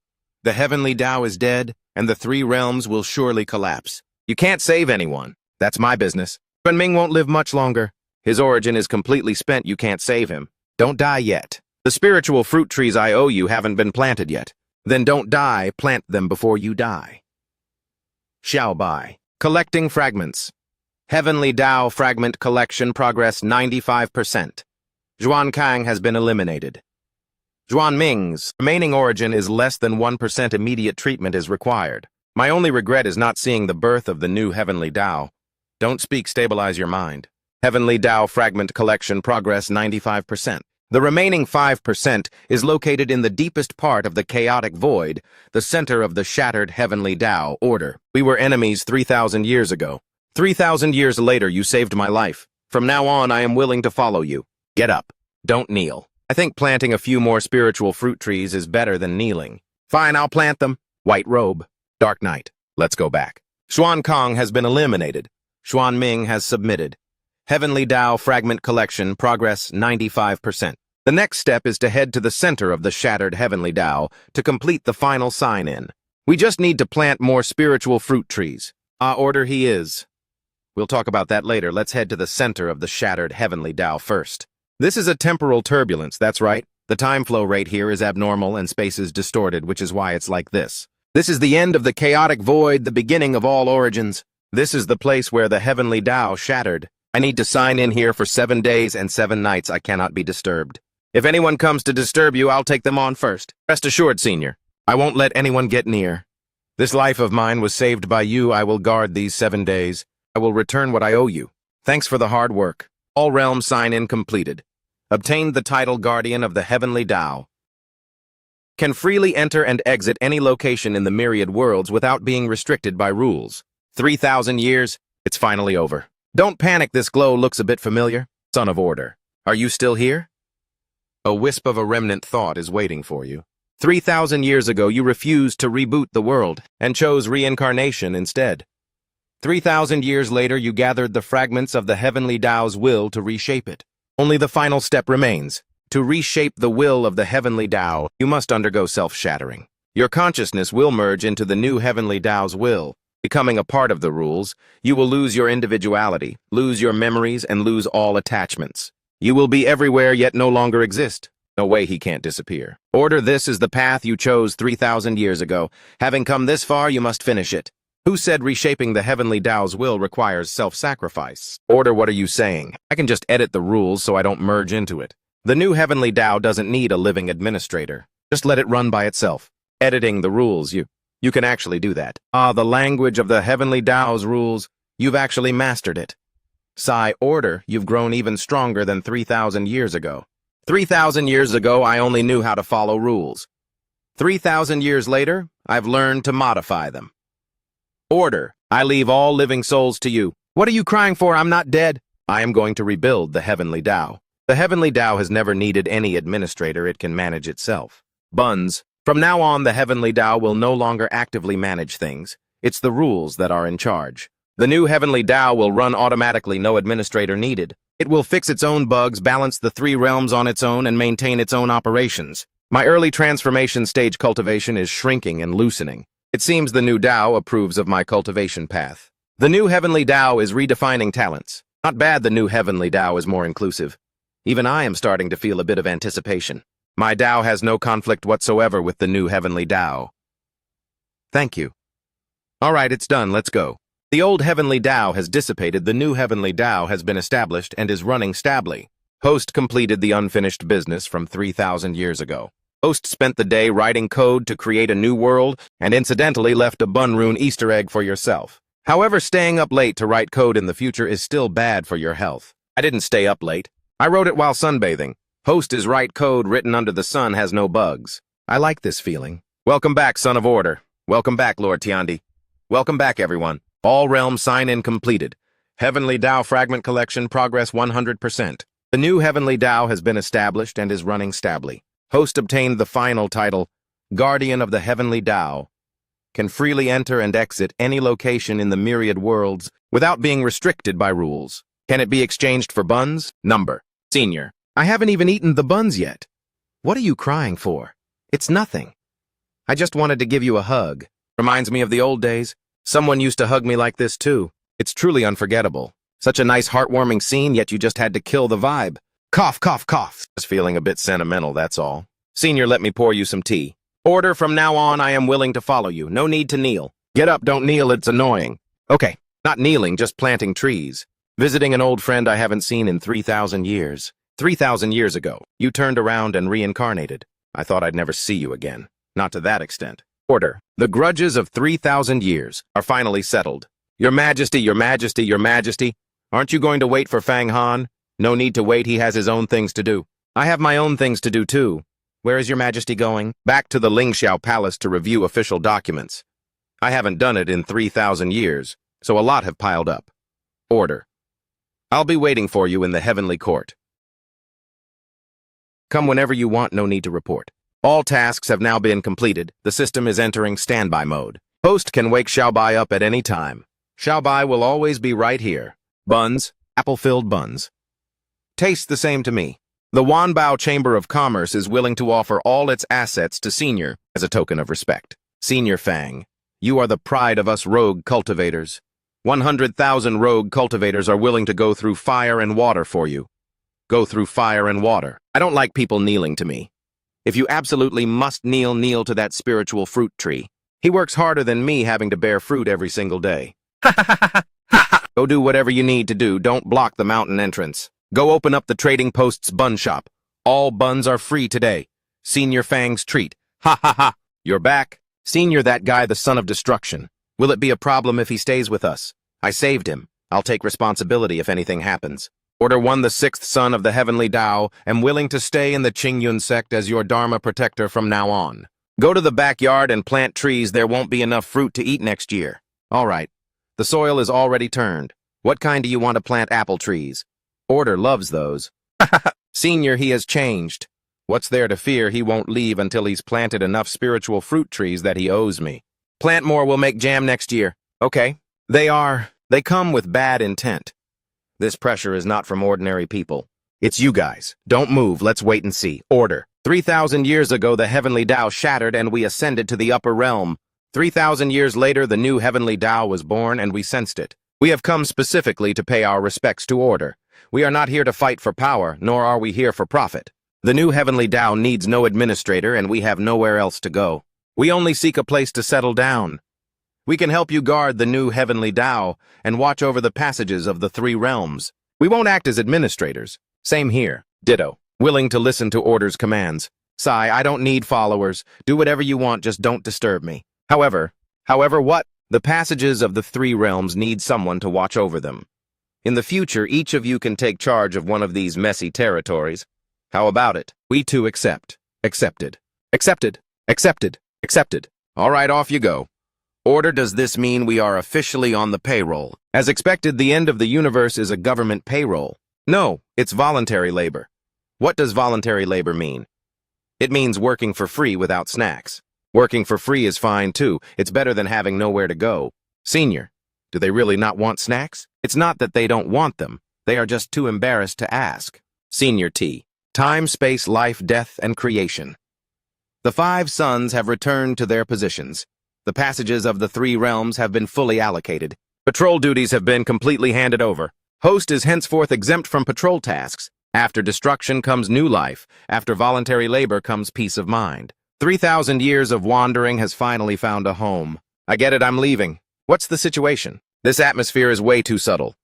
The heavenly Dao is dead, and the 3 realms will surely collapse. You can't save anyone. That's my business. Xuanming won't live much longer. His origin is completely spent. You can't save him. Don't die yet. The spiritual fruit trees I owe you haven't been planted yet. Then don't die, plant them before you die. Xiao Bai. Collecting fragments. Heavenly Tao Fragment Collection progress 95%. Zhuan Kang has been eliminated. Zhuan Ming's remaining origin is less than 1%. Immediate treatment is required. My only regret is not seeing the birth of the new Heavenly Tao. Don't speak, stabilize your mind. Heavenly Tao Fragment Collection progress 95%. The remaining 5% is located in the deepest part of the chaotic void, the center of the shattered Heavenly Tao order. We were enemies 3,000 years ago. 3,000 years later, you saved my life. From now on, I am willing to follow you. Get up. Don't kneel. I think planting a few more spiritual fruit trees is better than kneeling. Fine, I'll plant them. White robe. Dark night. Let's go back. Zhuan Kang has been eliminated. Zhuan Ming has submitted. Heavenly Tao Fragment Collection progress 95%. The next step is to head to the center of the shattered Heavenly Tao to complete the final sign-in. We just need to plant more spiritual fruit trees. Order he is. We'll talk about that later. Let's head to the center of the shattered Heavenly Tao first. This is a temporal turbulence, that's right. The time flow rate here is abnormal and space is distorted, which is why it's like this. This is the end of the chaotic void, the beginning of all origins. This is the place where the Heavenly Tao shattered. I need to sign in here for 7 days and 7 nights. I cannot be disturbed. If anyone comes to disturb you, I'll take them on first. Rest assured, Senior, I won't let anyone get near. This life of mine was saved by you. I will guard these 7 days. I will return what I owe you. Thanks for the hard work. All realm sign-in completed. Obtained the title Guardian of the Heavenly Tao. Can freely enter and exit any location in the myriad worlds without being restricted by rules. 3,000 years, it's finally over. Don't panic, this glow looks a bit familiar. Son of Order, are you still here? A wisp of a remnant thought is waiting for you. 3,000 years ago, you refused to reboot the world and chose reincarnation instead. 3,000 years later, you gathered the fragments of the Heavenly Tao's will to reshape it. Only the final step remains. To reshape the will of the Heavenly Tao, you must undergo self-shattering. Your consciousness will merge into the new Heavenly Tao's will. Becoming a part of the rules, you will lose your individuality, lose your memories, and lose all attachments. You will be everywhere yet no longer exist. No way he can't disappear. Order, this is the path you chose 3,000 years ago. Having come this far, you must finish it. Who said reshaping the Heavenly Tao's will requires self-sacrifice? Order, what are you saying? I can just edit the rules so I don't merge into it. The new Heavenly Tao doesn't need a living administrator. Just let it run by itself. Editing the rules, you can actually do that. The language of the Heavenly Tao's rules, you've actually mastered it. Sigh, Order, you've grown even stronger than 3,000 years ago. 3,000 years ago, I only knew how to follow rules. 3,000 years later, I've learned to modify them. Order, I leave all living souls to you. What are you crying for? I'm not dead. I am going to rebuild the Heavenly Tao. The Heavenly Tao has never needed any administrator. It can manage itself. Buns, from now on, the Heavenly Tao will no longer actively manage things. It's the rules that are in charge. The new Heavenly Tao will run automatically, no administrator needed. It will fix its own bugs, balance the 3 realms on its own, and maintain its own operations. My early transformation stage cultivation is shrinking and loosening. It seems the new Tao approves of my cultivation path. The new Heavenly Tao is redefining talents. Not bad, the new Heavenly Tao is more inclusive. Even I am starting to feel a bit of anticipation. My Tao has no conflict whatsoever with the new Heavenly Tao. Thank you. All right, it's done, let's go. The old Heavenly Tao has dissipated, the new Heavenly Tao has been established and is running stably. Host completed the unfinished business from 3,000 years ago. Host spent the day writing code to create a new world and incidentally left a Bunrune Easter egg for yourself. However, staying up late to write code in the future is still bad for your health. I didn't stay up late. I wrote it while sunbathing. Host is right, code written under the sun has no bugs. I like this feeling. Welcome back, Son of Order. Welcome back, Lord Tiandi. Welcome back, everyone. All realms sign-in completed. Heavenly Tao Fragment Collection progress 100%. The new Heavenly Tao has been established and is running stably. Host obtained the final title, Guardian of the Heavenly Tao. Can freely enter and exit any location in the myriad worlds without being restricted by rules. Can it be exchanged for buns? Number. Senior. I haven't even eaten the buns yet. What are you crying for? It's nothing. I just wanted to give you a hug. Reminds me of the old days. Someone used to hug me like this too. It's truly unforgettable. Such a nice heartwarming scene, yet you just had to kill the vibe. Cough, cough, cough. Just feeling a bit sentimental, that's all. Senior, let me pour you some tea. Order, from now on, I am willing to follow you. No need to kneel. Get up, don't kneel, it's annoying. Okay, Not kneeling, just planting trees. Visiting an old friend I haven't seen in 3,000 years. 3,000 years ago, you turned around and reincarnated. I thought I'd never see you again. Not to that extent. Order. The grudges of 3,000 years are finally settled. Your Majesty, Your Majesty, Your Majesty. Aren't you going to wait for Fang Han? No need to wait, he has his own things to do. I have my own things to do too. Where is Your Majesty going? Back to the Lingxiao Palace to review official documents. I haven't done it in 3,000 years, so a lot have piled up. Order. I'll be waiting for you in the heavenly court. Come whenever you want, no need to report. All tasks have now been completed. The system is entering standby mode. Host can wake Xiaobai up at any time. Xiaobai will always be right here. Buns, apple-filled buns. Taste the same to me. The Wanbao Chamber of Commerce is willing to offer all its assets to Senior as a token of respect. Senior Fang, you are the pride of us rogue cultivators. 100,000 rogue cultivators are willing to go through fire and water for you. Go through fire and water. I don't like people kneeling to me. If you absolutely must kneel, kneel to that spiritual fruit tree. He works harder than me having to bear fruit every single day. Go do whatever you need to do. Don't block the mountain entrance. Go open up the Trading Post's bun shop. All buns are free today. Senior Fang's treat. Ha ha ha. You're back. Senior, that guy, the son of destruction. Will it be a problem if he stays with us? I saved him. I'll take responsibility if anything happens. Order 1, the sixth son of the heavenly Tao, am willing to stay in the Qingyun sect as your Dharma protector from now on. Go to the backyard and plant trees. There won't be enough fruit to eat next year. All right. The soil is already turned. What kind do you want to plant? Apple trees? Order loves those. Senior, he has changed. What's there to fear? He won't leave until he's planted enough spiritual fruit trees that he owes me. Plant more, we'll make jam next year. Okay. They come with bad intent. This pressure is not from ordinary people. It's you guys. Don't move, let's wait and see. Order. 3,000 years ago, the heavenly Tao shattered and we ascended to the upper realm. 3,000 years later, the new heavenly Tao was born and we sensed it. We have come specifically to pay our respects to order. We are not here to fight for power, nor are we here for profit. The new heavenly Tao needs no administrator and we have nowhere else to go. We only seek a place to settle down. We can help you guard the new heavenly Tao and watch over the passages of the 3 realms. We won't act as administrators. Same here. Ditto. Willing to listen to orders, commands. Sai, I don't need followers. Do whatever you want, just don't disturb me. However what? The passages of the 3 realms need someone to watch over them. In the future, each of you can take charge of one of these messy territories. How about it? We too accept. Accepted. Accepted. Accepted. Accepted. All right, off you go. Order, does this mean we are officially on the payroll? As expected, the end of the universe is a government payroll. No, it's voluntary labor. What does voluntary labor mean? It means working for free without snacks. Working for free is fine too. It's better than having nowhere to go. Senior, do they really not want snacks? It's not that they don't want them. They are just too embarrassed to ask. Senior T. Time, space, life, death, and creation. The 5 sons have returned to their positions. The passages of the 3 realms have been fully allocated. Patrol duties have been completely handed over. Host is henceforth exempt from patrol tasks. After destruction comes new life. After voluntary labor comes peace of mind. 3,000 years of wandering has finally found a home. I get it, I'm leaving. What's the situation? This atmosphere is way too subtle.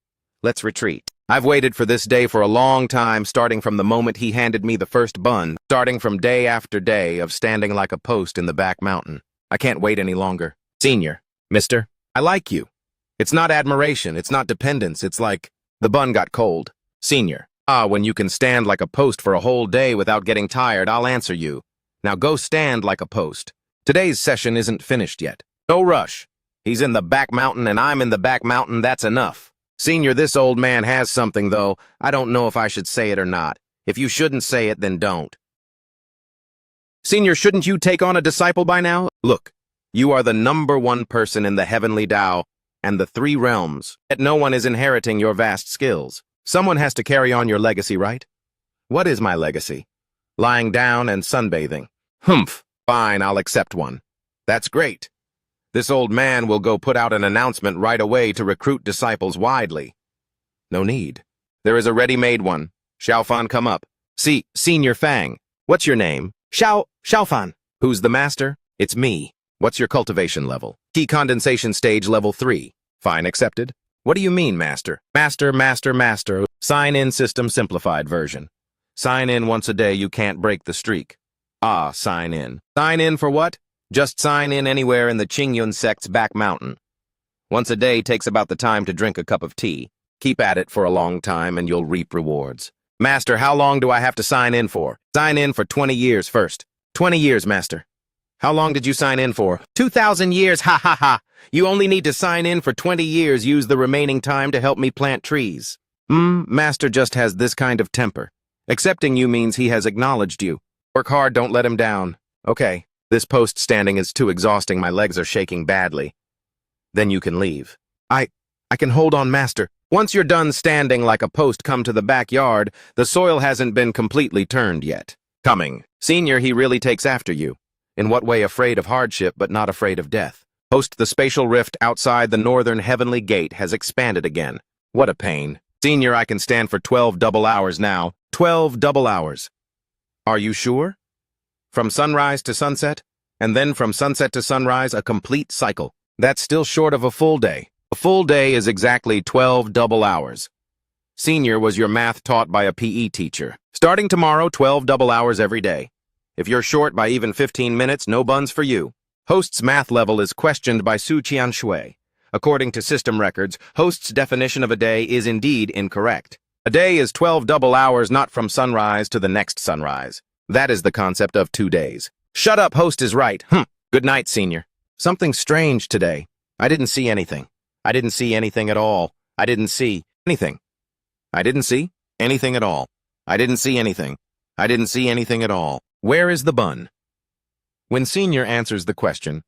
Let's retreat. I've waited for this day for a long time, starting from the moment he handed me the first bun, starting from day after day of standing like a post in the back mountain. I can't wait any longer. Senior, mister, I like you. It's not admiration, it's not dependence, it's like the bun got cold. Senior, when you can stand like a post for a whole day without getting tired, I'll answer you. Now go stand like a post. Today's session isn't finished yet. No rush. He's in the back mountain and I'm in the back mountain, that's enough. Senior, this old man has something, though. I don't know if I should say it or not. If you shouldn't say it, then don't. Senior, shouldn't you take on a disciple by now? Look, you are the #1 person in the heavenly Tao and the 3 realms, yet no one is inheriting your vast skills. Someone has to carry on your legacy, right? What is my legacy? Lying down and sunbathing. Humph. Fine, I'll accept one. That's great. This old man will go put out an announcement right away to recruit disciples widely. No need. There is a ready-made one. Xiaofan, come up. See, Senior Fang. What's your name? Xiaofan. Who's the master? It's me. What's your cultivation level? Key condensation stage level 3. Fine, accepted. What do you mean, master? Master. Sign-in system simplified version. Sign in once a day, you can't break the streak. Ah, sign in. Sign in for what? Just sign in anywhere in the Qingyun sect's back mountain. Once a day takes about the time to drink a cup of tea. Keep at it for a long time and you'll reap rewards. Master, how long do I have to sign in for? Sign in for 20 years first. 20 years, master. How long did you sign in for? 2,000 years, ha ha ha. You only need to sign in for 20 years. Use the remaining time to help me plant trees. Master just has this kind of temper. Accepting you means he has acknowledged you. Work hard, don't let him down. Okay, this post standing is too exhausting. My legs are shaking badly. Then you can leave. I can hold on, master. Once you're done standing like a post, come to the backyard. The soil hasn't been completely turned yet. Coming. Senior, he really takes after you. In what way? Afraid of hardship, but not afraid of death. Post, the spatial rift outside the northern heavenly gate has expanded again. What a pain. Senior, I can stand for 12 double hours now. 12 double hours. Are you sure? From sunrise to sunset, and then from sunset to sunrise, a complete cycle. That's still short of a full day. A full day is exactly 12 double hours. Senior, was your math taught by a PE teacher? Starting tomorrow, 12 double hours every day. If you're short by even 15 minutes, no buns for you. Host's math level is questioned by Su Qianshui. According to system records, host's definition of a day is indeed incorrect. A day is 12 double hours, not from sunrise to the next sunrise. That is the concept of 2 days. Shut up, host is right. Good night, senior. Something strange today. I didn't see anything. I didn't see anything at all. I didn't see anything. I didn't see anything at all. I didn't see anything. I didn't see anything at all. Where is the bun? When senior answers the question,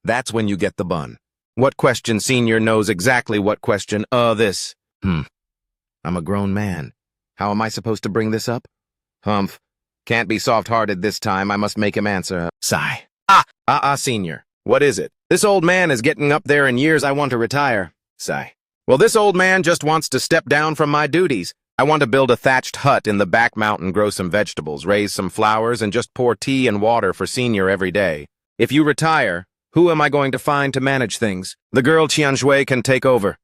that's when you get the bun. What question? Senior knows exactly what question. This. I'm a grown man. How am I supposed to bring this up? Humph. Can't be soft-hearted this time. I must make him answer. Sigh. Senior. What is it? This old man is getting up there in years. I want to retire. Sigh. Well, this old man just wants to step down from my duties. I want to build a thatched hut in the back mountain, grow some vegetables, raise some flowers, and just pour tea and water for senior every day. If you retire, who am I going to find to manage things? The girl Qianshui can take over.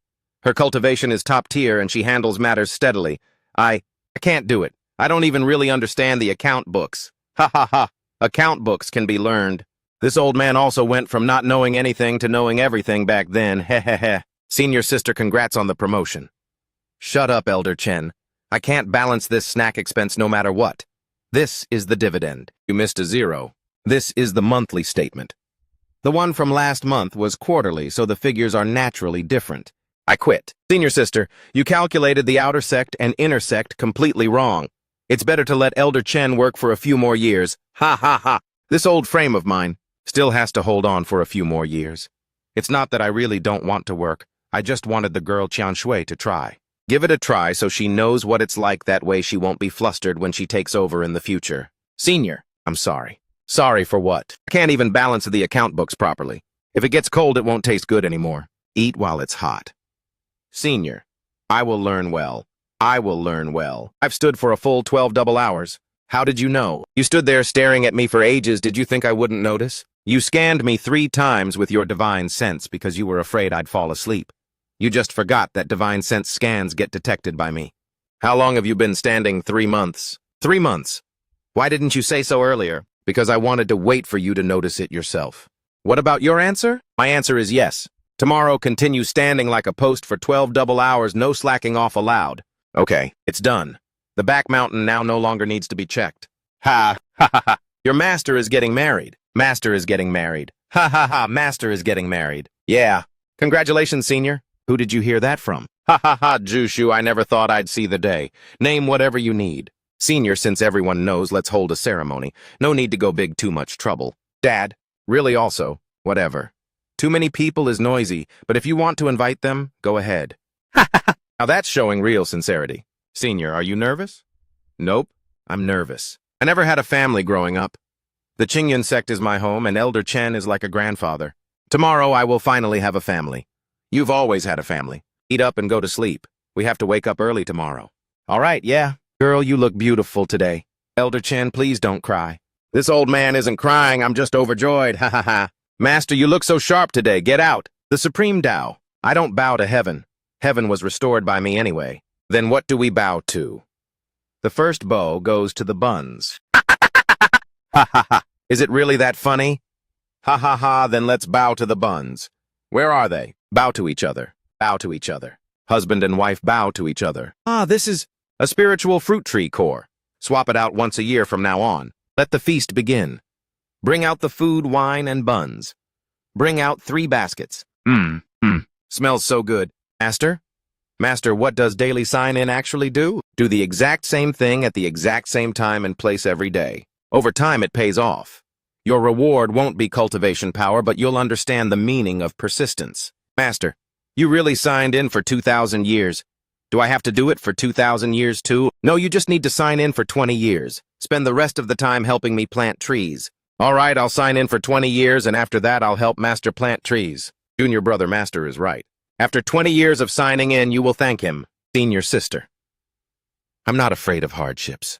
Her cultivation is top tier and she handles matters steadily. I can't do it. I don't even really understand the account books. Ha ha ha. Account books can be learned. This old man also went from not knowing anything to knowing everything back then. Heh. Senior sister, congrats on the promotion. Shut up, Elder Chen. I can't balance this snack expense no matter what. This is the dividend. You missed a zero. This is the monthly statement. The one from last month was quarterly, so the figures are naturally different. I quit. Senior sister, you calculated the outer sect and inner sect completely wrong. It's better to let Elder Chen work for a few more years. Ha ha ha. This old frame of mine still has to hold on for a few more years. It's not that I really don't want to work. I just wanted the girl Qianshui to try. Give it a try so she knows what it's like. That way she won't be flustered when she takes over in the future. Senior, I'm sorry. Sorry for what? I can't even balance the account books properly. If it gets cold, it won't taste good anymore. Eat while it's hot. Senior, I will learn well. I will learn well. I've stood for a full 12 double hours. How did you know? You stood there staring at me for ages. Did you think I wouldn't notice? You scanned me 3 times with your divine sense because you were afraid I'd fall asleep. You just forgot that divine sense scans get detected by me. How long have you been standing? 3 months. 3 months. Why didn't you say so earlier? Because I wanted to wait for you to notice it yourself. What about your answer? My answer is yes. Tomorrow, continue standing like a post for 12 double hours, no slacking off allowed. Okay, it's done. The back mountain now no longer needs to be checked. Ha ha. Your master is getting married. Master is getting married. Ha ha ha, master is getting married. Yeah. Congratulations, senior. Who did you hear that from? Ha ha ha, Jushu, I never thought I'd see the day. Name whatever you need. Senior, since everyone knows, let's hold a ceremony. No need to go big, too much trouble. Dad, really also, whatever. Too many people is noisy, but if you want to invite them, go ahead. Ha ha ha. Now that's showing real sincerity. Senior, are you nervous? Nope, I'm nervous. I never had a family growing up. The Qingyun sect is my home, and Elder Chen is like a grandfather. Tomorrow I will finally have a family. You've always had a family. Eat up and go to sleep. We have to wake up early tomorrow. All right, yeah. Girl, you look beautiful today. Elder Chen, please don't cry. This old man isn't crying, I'm just overjoyed, ha ha ha. Master, you look so sharp today, get out. The Supreme Tao. I don't bow to heaven. Heaven was restored by me anyway. Then what do we bow to? The first bow goes to the buns. Ha ha ha. Is it really that funny? Ha ha ha, then let's bow to the buns. Where are they? Bow to each other. Bow to each other. Husband and wife bow to each other. Ah, this is a spiritual fruit tree core. Swap it out once a year from now on. Let the feast begin. Bring out the food, wine, and buns. Bring out 3 baskets. Smells so good. Master? Master, what does daily sign-in actually do? Do the exact same thing at the exact same time and place every day. Over time, it pays off. Your reward won't be cultivation power, but you'll understand the meaning of persistence. Master, you really signed in for 2,000 years. Do I have to do it for 2,000 years too? No, you just need to sign in for 20 years. Spend the rest of the time helping me plant trees. All right, I'll sign in for 20 years, and after that, I'll help Master plant trees. Junior brother Master is right. After 20 years of signing in, you will thank him. Senior sister. I'm not afraid of hardships.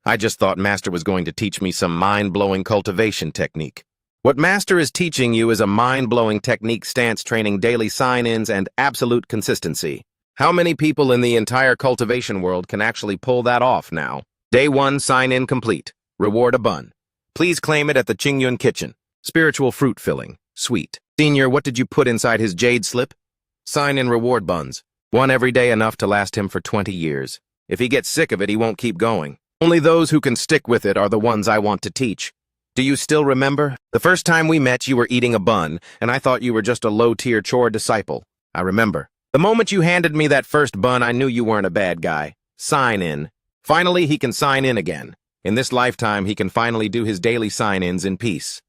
I just thought Master was going to teach me some mind-blowing cultivation technique. What Master is teaching you is a mind-blowing technique, stance training, daily sign-ins, and absolute consistency. How many people in the entire cultivation world can actually pull that off now? Day 1, sign-in complete. Reward a bun. Please claim it at the Qingyun kitchen. Spiritual fruit filling. Sweet. Senior, what did you put inside his jade slip? Sign-in reward buns. 1 every day, enough to last him for 20 years. If he gets sick of it, he won't keep going. Only those who can stick with it are the ones I want to teach. Do you still remember? The first time we met, you were eating a bun, and I thought you were just a low-tier chore disciple. I remember. The moment you handed me that first bun, I knew you weren't a bad guy. Sign in. Finally, he can sign in again. In this lifetime, he can finally do his daily sign-ins in peace.